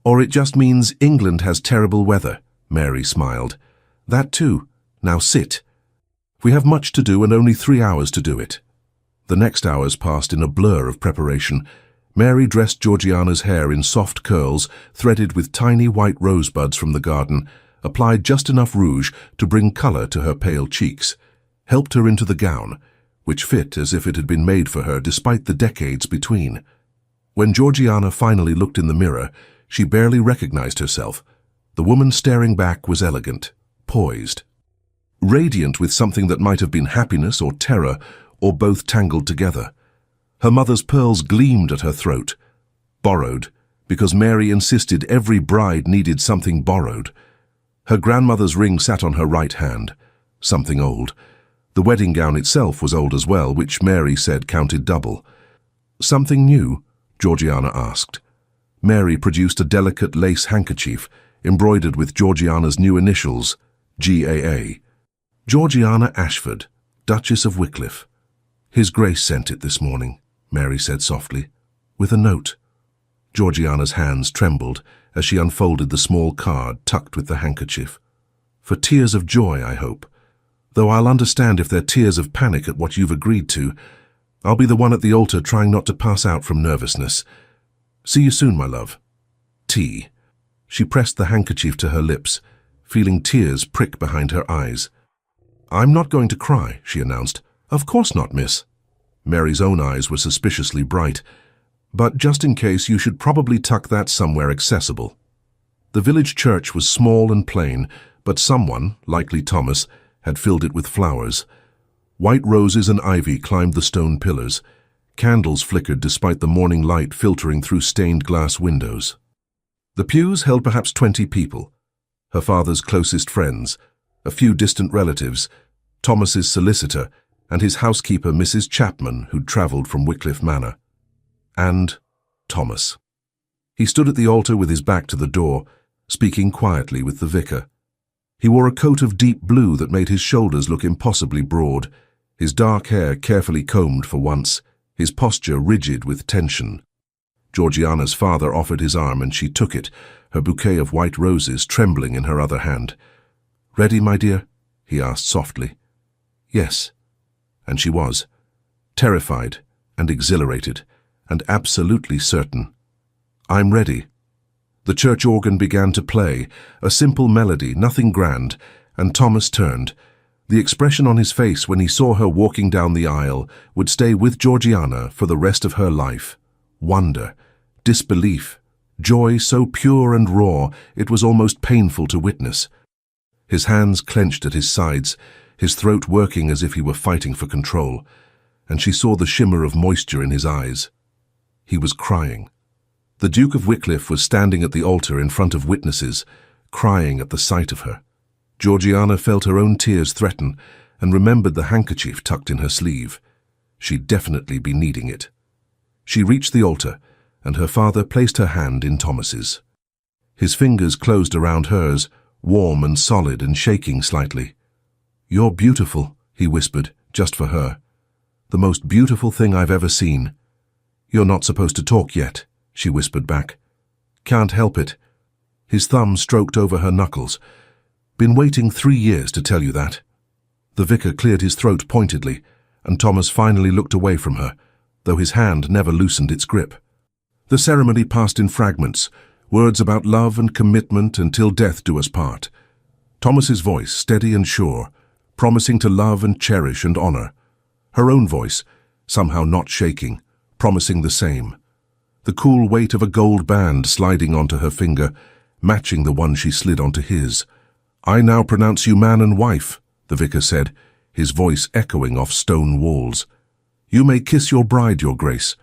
Or it just means England has terrible weather, Mary smiled. That too. Now sit. We have much to do and only 3 hours to do it. The next hours passed in a blur of preparation. Mary dressed Georgiana's hair in soft curls, threaded with tiny white rosebuds from the garden, applied just enough rouge to bring color to her pale cheeks, helped her into the gown, which fit as if it had been made for her despite the decades between. When Georgiana finally looked in the mirror, she barely recognized herself. The woman staring back was elegant, poised, radiant with something that might have been happiness or terror, or both tangled together. Her mother's pearls gleamed at her throat. Borrowed, because Mary insisted every bride needed something borrowed. Her grandmother's ring sat on her right hand, something old. The wedding gown itself was old as well, which Mary said counted double. Something new? Georgiana asked. Mary produced a delicate lace handkerchief, embroidered with Georgiana's new initials, GAA. Georgiana Ashford, Duchess of Wycliffe. His Grace sent it this morning, Mary said softly, with a note. Georgiana's hands trembled as she unfolded the small card tucked with the handkerchief. For tears of joy, I hope. Though I'll understand if they're tears of panic at what you've agreed to. I'll be the one at the altar trying not to pass out from nervousness. See you soon, my love. T. She pressed the handkerchief to her lips, feeling tears prick behind her eyes. I'm not going to cry, she announced. Of course not, miss. Mary's own eyes were suspiciously bright. But just in case, you should probably tuck that somewhere accessible. The village church was small and plain, but someone, likely Thomas, had filled it with flowers. White roses and ivy climbed the stone pillars. Candles flickered despite the morning light filtering through stained glass windows. The pews held perhaps 20 people. Her father's closest friends, a few distant relatives, Thomas's solicitor, and his housekeeper Mrs. Chapman, who'd travelled from Wycliffe Manor. And Thomas. He stood at the altar with his back to the door, speaking quietly with the vicar. He wore a coat of deep blue that made his shoulders look impossibly broad, his dark hair carefully combed for once, his posture rigid with tension. Georgiana's father offered his arm and she took it, her bouquet of white roses trembling in her other hand. "Ready, my dear?" he asked softly. Yes. And she was, terrified and exhilarated, and absolutely certain. "I'm ready." The church organ began to play, a simple melody, nothing grand, and Thomas turned. The expression on his face when he saw her walking down the aisle would stay with Georgiana for the rest of her life. Wonder, disbelief, joy so pure and raw it was almost painful to witness. His hands clenched at his sides, his throat working as if he were fighting for control, and she saw the shimmer of moisture in his eyes. He was crying. The Duke of Wycliffe was standing at the altar in front of witnesses, crying at the sight of her. Georgiana felt her own tears threaten and remembered the handkerchief tucked in her sleeve. She'd definitely be needing it. She reached the altar, and her father placed her hand in Thomas's. His fingers closed around hers, warm and solid and shaking slightly. "You're beautiful," he whispered, just for her. "The most beautiful thing I've ever seen." "You're not supposed to talk yet," she whispered back. "Can't help it." His thumb stroked over her knuckles. "Been waiting 3 years to tell you that." The vicar cleared his throat pointedly, and Thomas finally looked away from her, though his hand never loosened its grip. The ceremony passed in fragments, words about love and commitment until death do us part. Thomas's voice, steady and sure, promising to love and cherish and honor. Her own voice, somehow not shaking, promising the same. The cool weight of a gold band sliding onto her finger, matching the one she slid onto his. "I now pronounce you man and wife," the vicar said, his voice echoing off stone walls. "You may kiss your bride, your grace."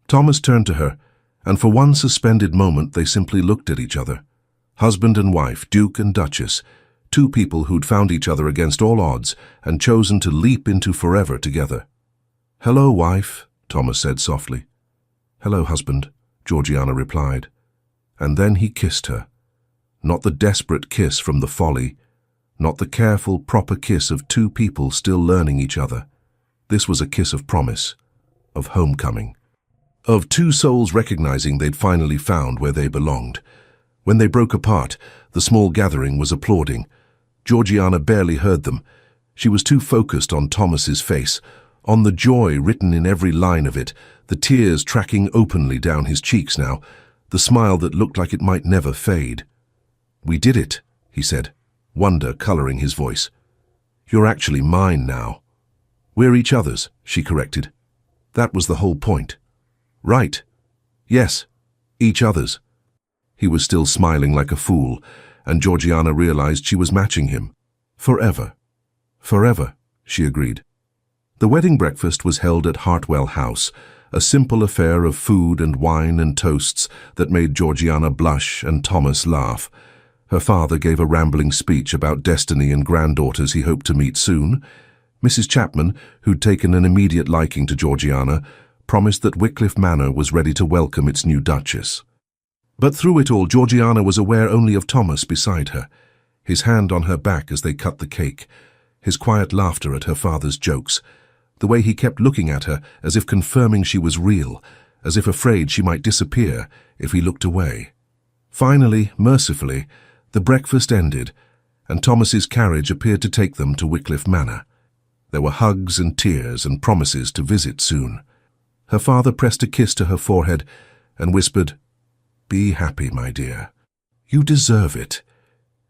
Thomas turned to her, and for one suspended moment they simply looked at each other. Husband and wife, Duke and Duchess, two people who'd found each other against all odds and chosen to leap into forever together. "Hello, wife," Thomas said softly. "Hello, husband," Georgiana replied. And then he kissed her. Not the desperate kiss from the folly, not the careful, proper kiss of two people still learning each other. This was a kiss of promise, of homecoming, of two souls recognizing they'd finally found where they belonged. When they broke apart, the small gathering was applauding. Georgiana barely heard them. She was too focused on Thomas's face, on the joy written in every line of it, the tears tracking openly down his cheeks now, the smile that looked like it might never fade. "We did it," he said, wonder coloring his voice. You're actually mine now. We're each other's, she corrected. That was the whole point. Right. Yes, each other's. He was still smiling like a fool, and Georgiana realized she was matching him. Forever. Forever, she agreed. The wedding breakfast was held at Hartwell House, a simple affair of food and wine and toasts that made Georgiana blush and Thomas laugh. Her father gave a rambling speech about destiny and granddaughters he hoped to meet soon. Mrs. Chapman, who'd taken an immediate liking to Georgiana, promised that Wycliffe Manor was ready to welcome its new duchess. But through it all, Georgiana was aware only of Thomas beside her, his hand on her back as they cut the cake, his quiet laughter at her father's jokes, the way he kept looking at her as if confirming she was real, as if afraid she might disappear if he looked away. Finally, mercifully, the breakfast ended, and Thomas's carriage appeared to take them to Wycliffe Manor. There were hugs and tears and promises to visit soon. Her father pressed a kiss to her forehead and whispered, "Be happy, my dear. You deserve it."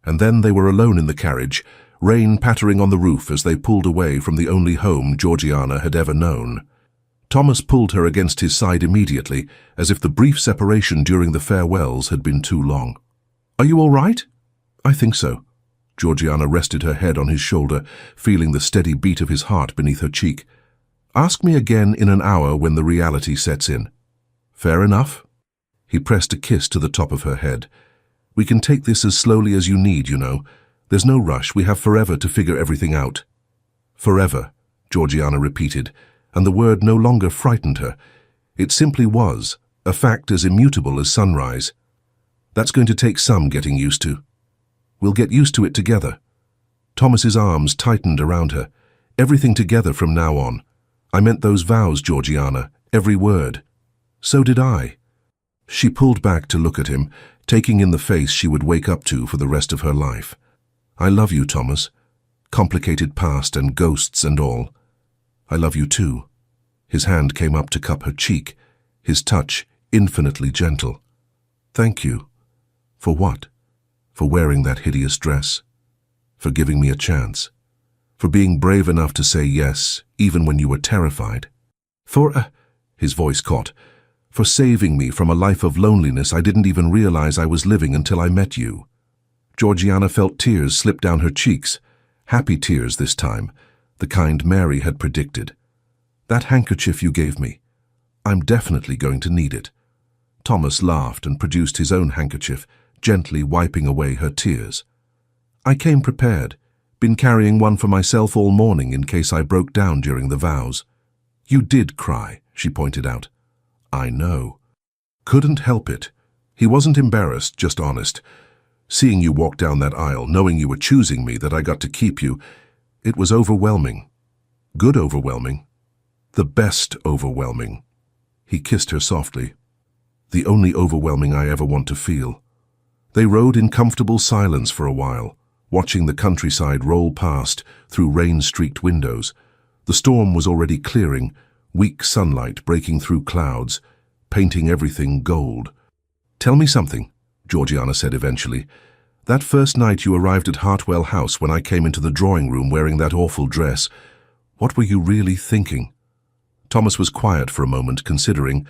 And then they were alone in the carriage, rain pattering on the roof as they pulled away from the only home Georgiana had ever known. Thomas pulled her against his side immediately, as if the brief separation during the farewells had been too long. "Are you all right?" "I think so." Georgiana rested her head on his shoulder, feeling the steady beat of his heart beneath her cheek. "Ask me again in an hour when the reality sets in." "Fair enough." He pressed a kiss to the top of her head. "We can take this as slowly as you need, you know. There's no rush. We have forever to figure everything out." "Forever," Georgiana repeated, and the word no longer frightened her. It simply was, a fact as immutable as sunrise. "That's going to take some getting used to." "We'll get used to it together." Thomas's arms tightened around her. "Everything together from now on. I meant those vows, Georgiana, every word." "So did I." She pulled back to look at him, taking in the face she would wake up to for the rest of her life. "I love you, Thomas. Complicated past and ghosts and all. I love you too." His hand came up to cup her cheek, his touch infinitely gentle. "Thank you." "For what?" "For wearing that hideous dress. For giving me a chance. For being brave enough to say yes, even when you were terrified. His voice caught. "For saving me from a life of loneliness I didn't even realize I was living until I met you." Georgiana felt tears slip down her cheeks, happy tears this time, the kind Mary had predicted. "That handkerchief you gave me. I'm definitely going to need it." Thomas laughed and produced his own handkerchief, gently wiping away her tears. "I came prepared. Been carrying one for myself all morning in case I broke down during the vows." "You did cry," she pointed out. "I know." "Couldn't help it." He wasn't embarrassed, just honest. "Seeing you walk down that aisle, knowing you were choosing me, that I got to keep you, it was overwhelming. Good overwhelming. The best overwhelming." He kissed her softly. "The only overwhelming I ever want to feel." They rode in comfortable silence for a while, watching the countryside roll past through rain-streaked windows. The storm was already clearing, weak sunlight breaking through clouds, painting everything gold. "Tell me something," Georgiana said eventually. "That first night you arrived at Hartwell House when I came into the drawing room wearing that awful dress, what were you really thinking?" Thomas was quiet for a moment, considering.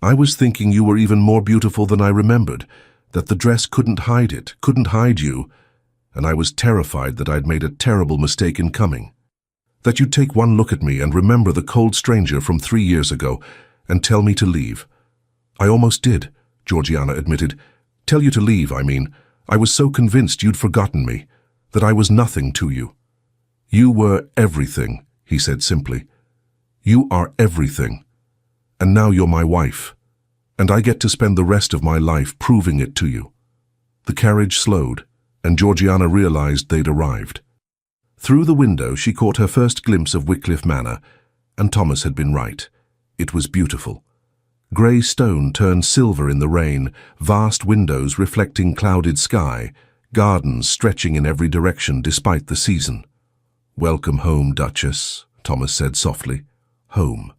"I was thinking you were even more beautiful than I remembered, that the dress couldn't hide it, couldn't hide you, and I was terrified that I'd made a terrible mistake in coming. That you'd take one look at me and remember the cold stranger from 3 years ago and tell me to leave." "I almost did," Georgiana admitted. "Tell you to leave, I mean. I was so convinced you'd forgotten me, that I was nothing to you." "You were everything," he said simply. "You are everything. And now you're my wife, and I get to spend the rest of my life proving it to you." The carriage slowed, and Georgiana realized they'd arrived. Through the window she caught her first glimpse of Wycliffe Manor, and Thomas had been right. It was beautiful. Grey stone turned silver in the rain, vast windows reflecting clouded sky, gardens stretching in every direction despite the season. "Welcome home, Duchess," Thomas said softly. Home.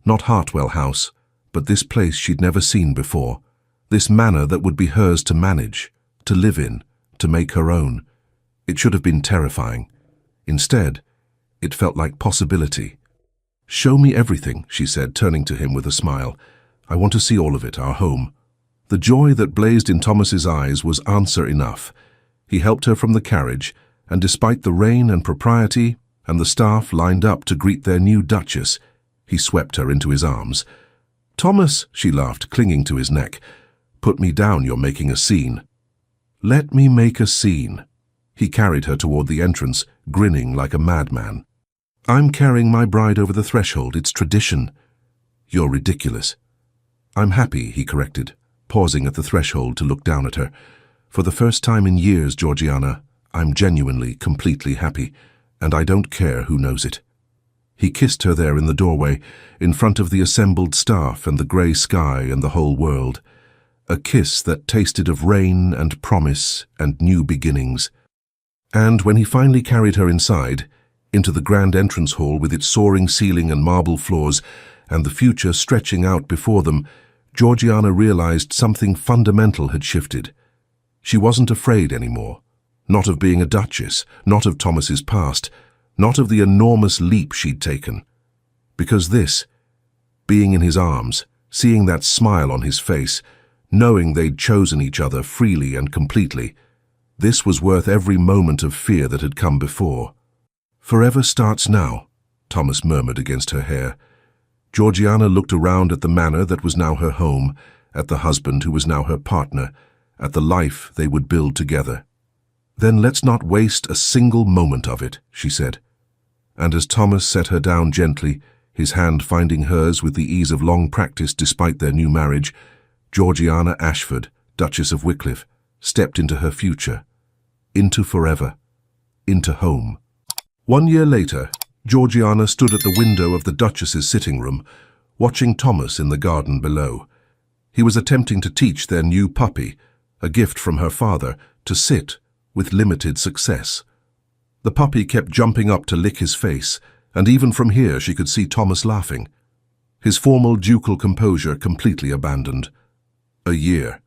Not Hartwell House, but this place she'd never seen before. This manor that would be hers to manage, to live in, to make her own. It should have been terrifying. Instead, it felt like possibility. "Show me everything," she said, turning to him with a smile. "I want to see all of it, our home." The joy that blazed in Thomas's eyes was answer enough. He helped her from the carriage, and despite the rain and propriety, and the staff lined up to greet their new duchess, he swept her into his arms. "Thomas," she laughed, clinging to his neck. "Put me down, you're making a scene." "Let me make a scene." He carried her toward the entrance, grinning like a madman. "I'm carrying my bride over the threshold, it's tradition." "You're ridiculous." "I'm happy," he corrected, pausing at the threshold to look down at her. "For the first time in years, Georgiana, I'm genuinely, completely happy, and I don't care who knows it." He kissed her there in the doorway, in front of the assembled staff and the grey sky and the whole world. A kiss that tasted of rain and promise and new beginnings. And when he finally carried her inside, into the grand entrance hall with its soaring ceiling and marble floors, and the future stretching out before them, Georgiana realized something fundamental had shifted. She wasn't afraid anymore. Not of being a duchess, not of Thomas's past, not of the enormous leap she'd taken. Because this, being in his arms, seeing that smile on his face, knowing they'd chosen each other freely and completely, this was worth every moment of fear that had come before. "Forever starts now," Thomas murmured against her hair. Georgiana looked around at the manor that was now her home, at the husband who was now her partner, at the life they would build together. "Then let's not waste a single moment of it," she said. And as Thomas set her down gently, his hand finding hers with the ease of long practice despite their new marriage, Georgiana Ashford, Duchess of Wycliffe, stepped into her future, into forever, into home. 1 year later, Georgiana stood at the window of the Duchess's sitting room, watching Thomas in the garden below. He was attempting to teach their new puppy, a gift from her father, to sit, with limited success. The puppy kept jumping up to lick his face, and even from here she could see Thomas laughing. His formal ducal composure completely abandoned. A year.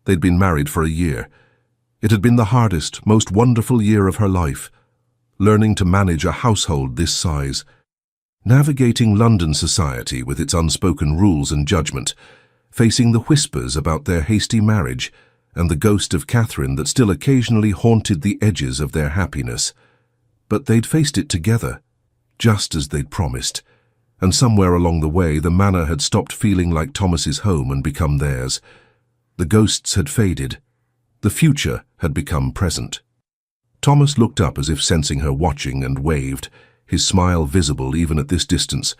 They'd been married for a year. It had been the hardest, most wonderful year of her life. Learning to manage a household this size. Navigating London society with its unspoken rules and judgment. Facing the whispers about their hasty marriage and the ghost of Catherine that still occasionally haunted the edges of their happiness. But they'd faced it together, just as they'd promised. And somewhere along the way, the manor had stopped feeling like Thomas's home and become theirs. The ghosts had faded. The future had become present. Thomas looked up as if sensing her watching and waved, his smile visible even at this distance.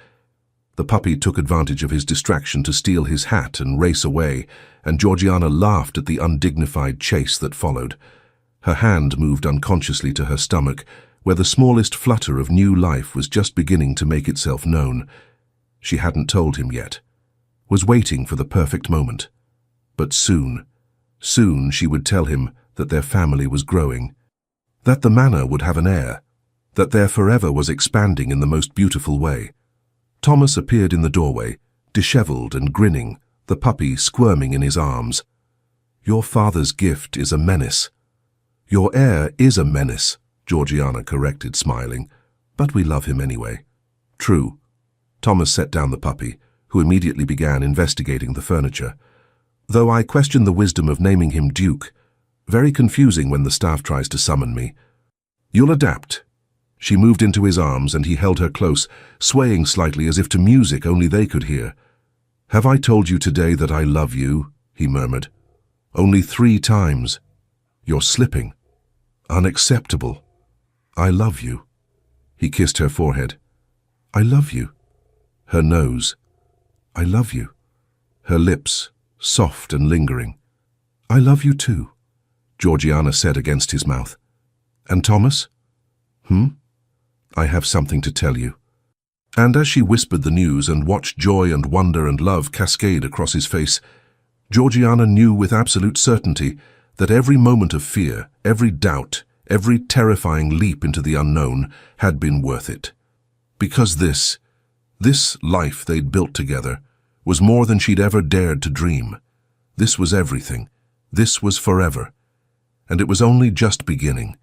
The puppy took advantage of his distraction to steal his hat and race away, and Georgiana laughed at the undignified chase that followed. Her hand moved unconsciously to her stomach, where the smallest flutter of new life was just beginning to make itself known. She hadn't told him yet. Was waiting for the perfect moment. But soon she would tell him that their family was growing, that the manor would have an heir, that their forever was expanding in the most beautiful way. Thomas appeared in the doorway, disheveled and grinning, the puppy squirming in his arms. "Your father's gift is a menace." "Your heir is a menace," Georgiana corrected, smiling. "But we love him anyway." "True." Thomas set down the puppy, who immediately began investigating the furniture. "Though I question the wisdom of naming him Duke. Very confusing when the staff tries to summon me." "You'll adapt." She moved into his arms and he held her close, swaying slightly as if to music only they could hear. "Have I told you today that I love you?" he murmured. "Only 3 times. You're slipping. Unacceptable. I love you." He kissed her forehead. "I love you." Her nose. "I love you." Her lips, soft and lingering. "I love you too," Georgiana said against his mouth. "And Thomas?" "I have something to tell you." And as she whispered the news and watched joy and wonder and love cascade across his face, Georgiana knew with absolute certainty that every moment of fear, every doubt, every terrifying leap into the unknown had been worth it. Because this life they'd built together, was more than she'd ever dared to dream. This was everything. This was forever. and it was only just beginning.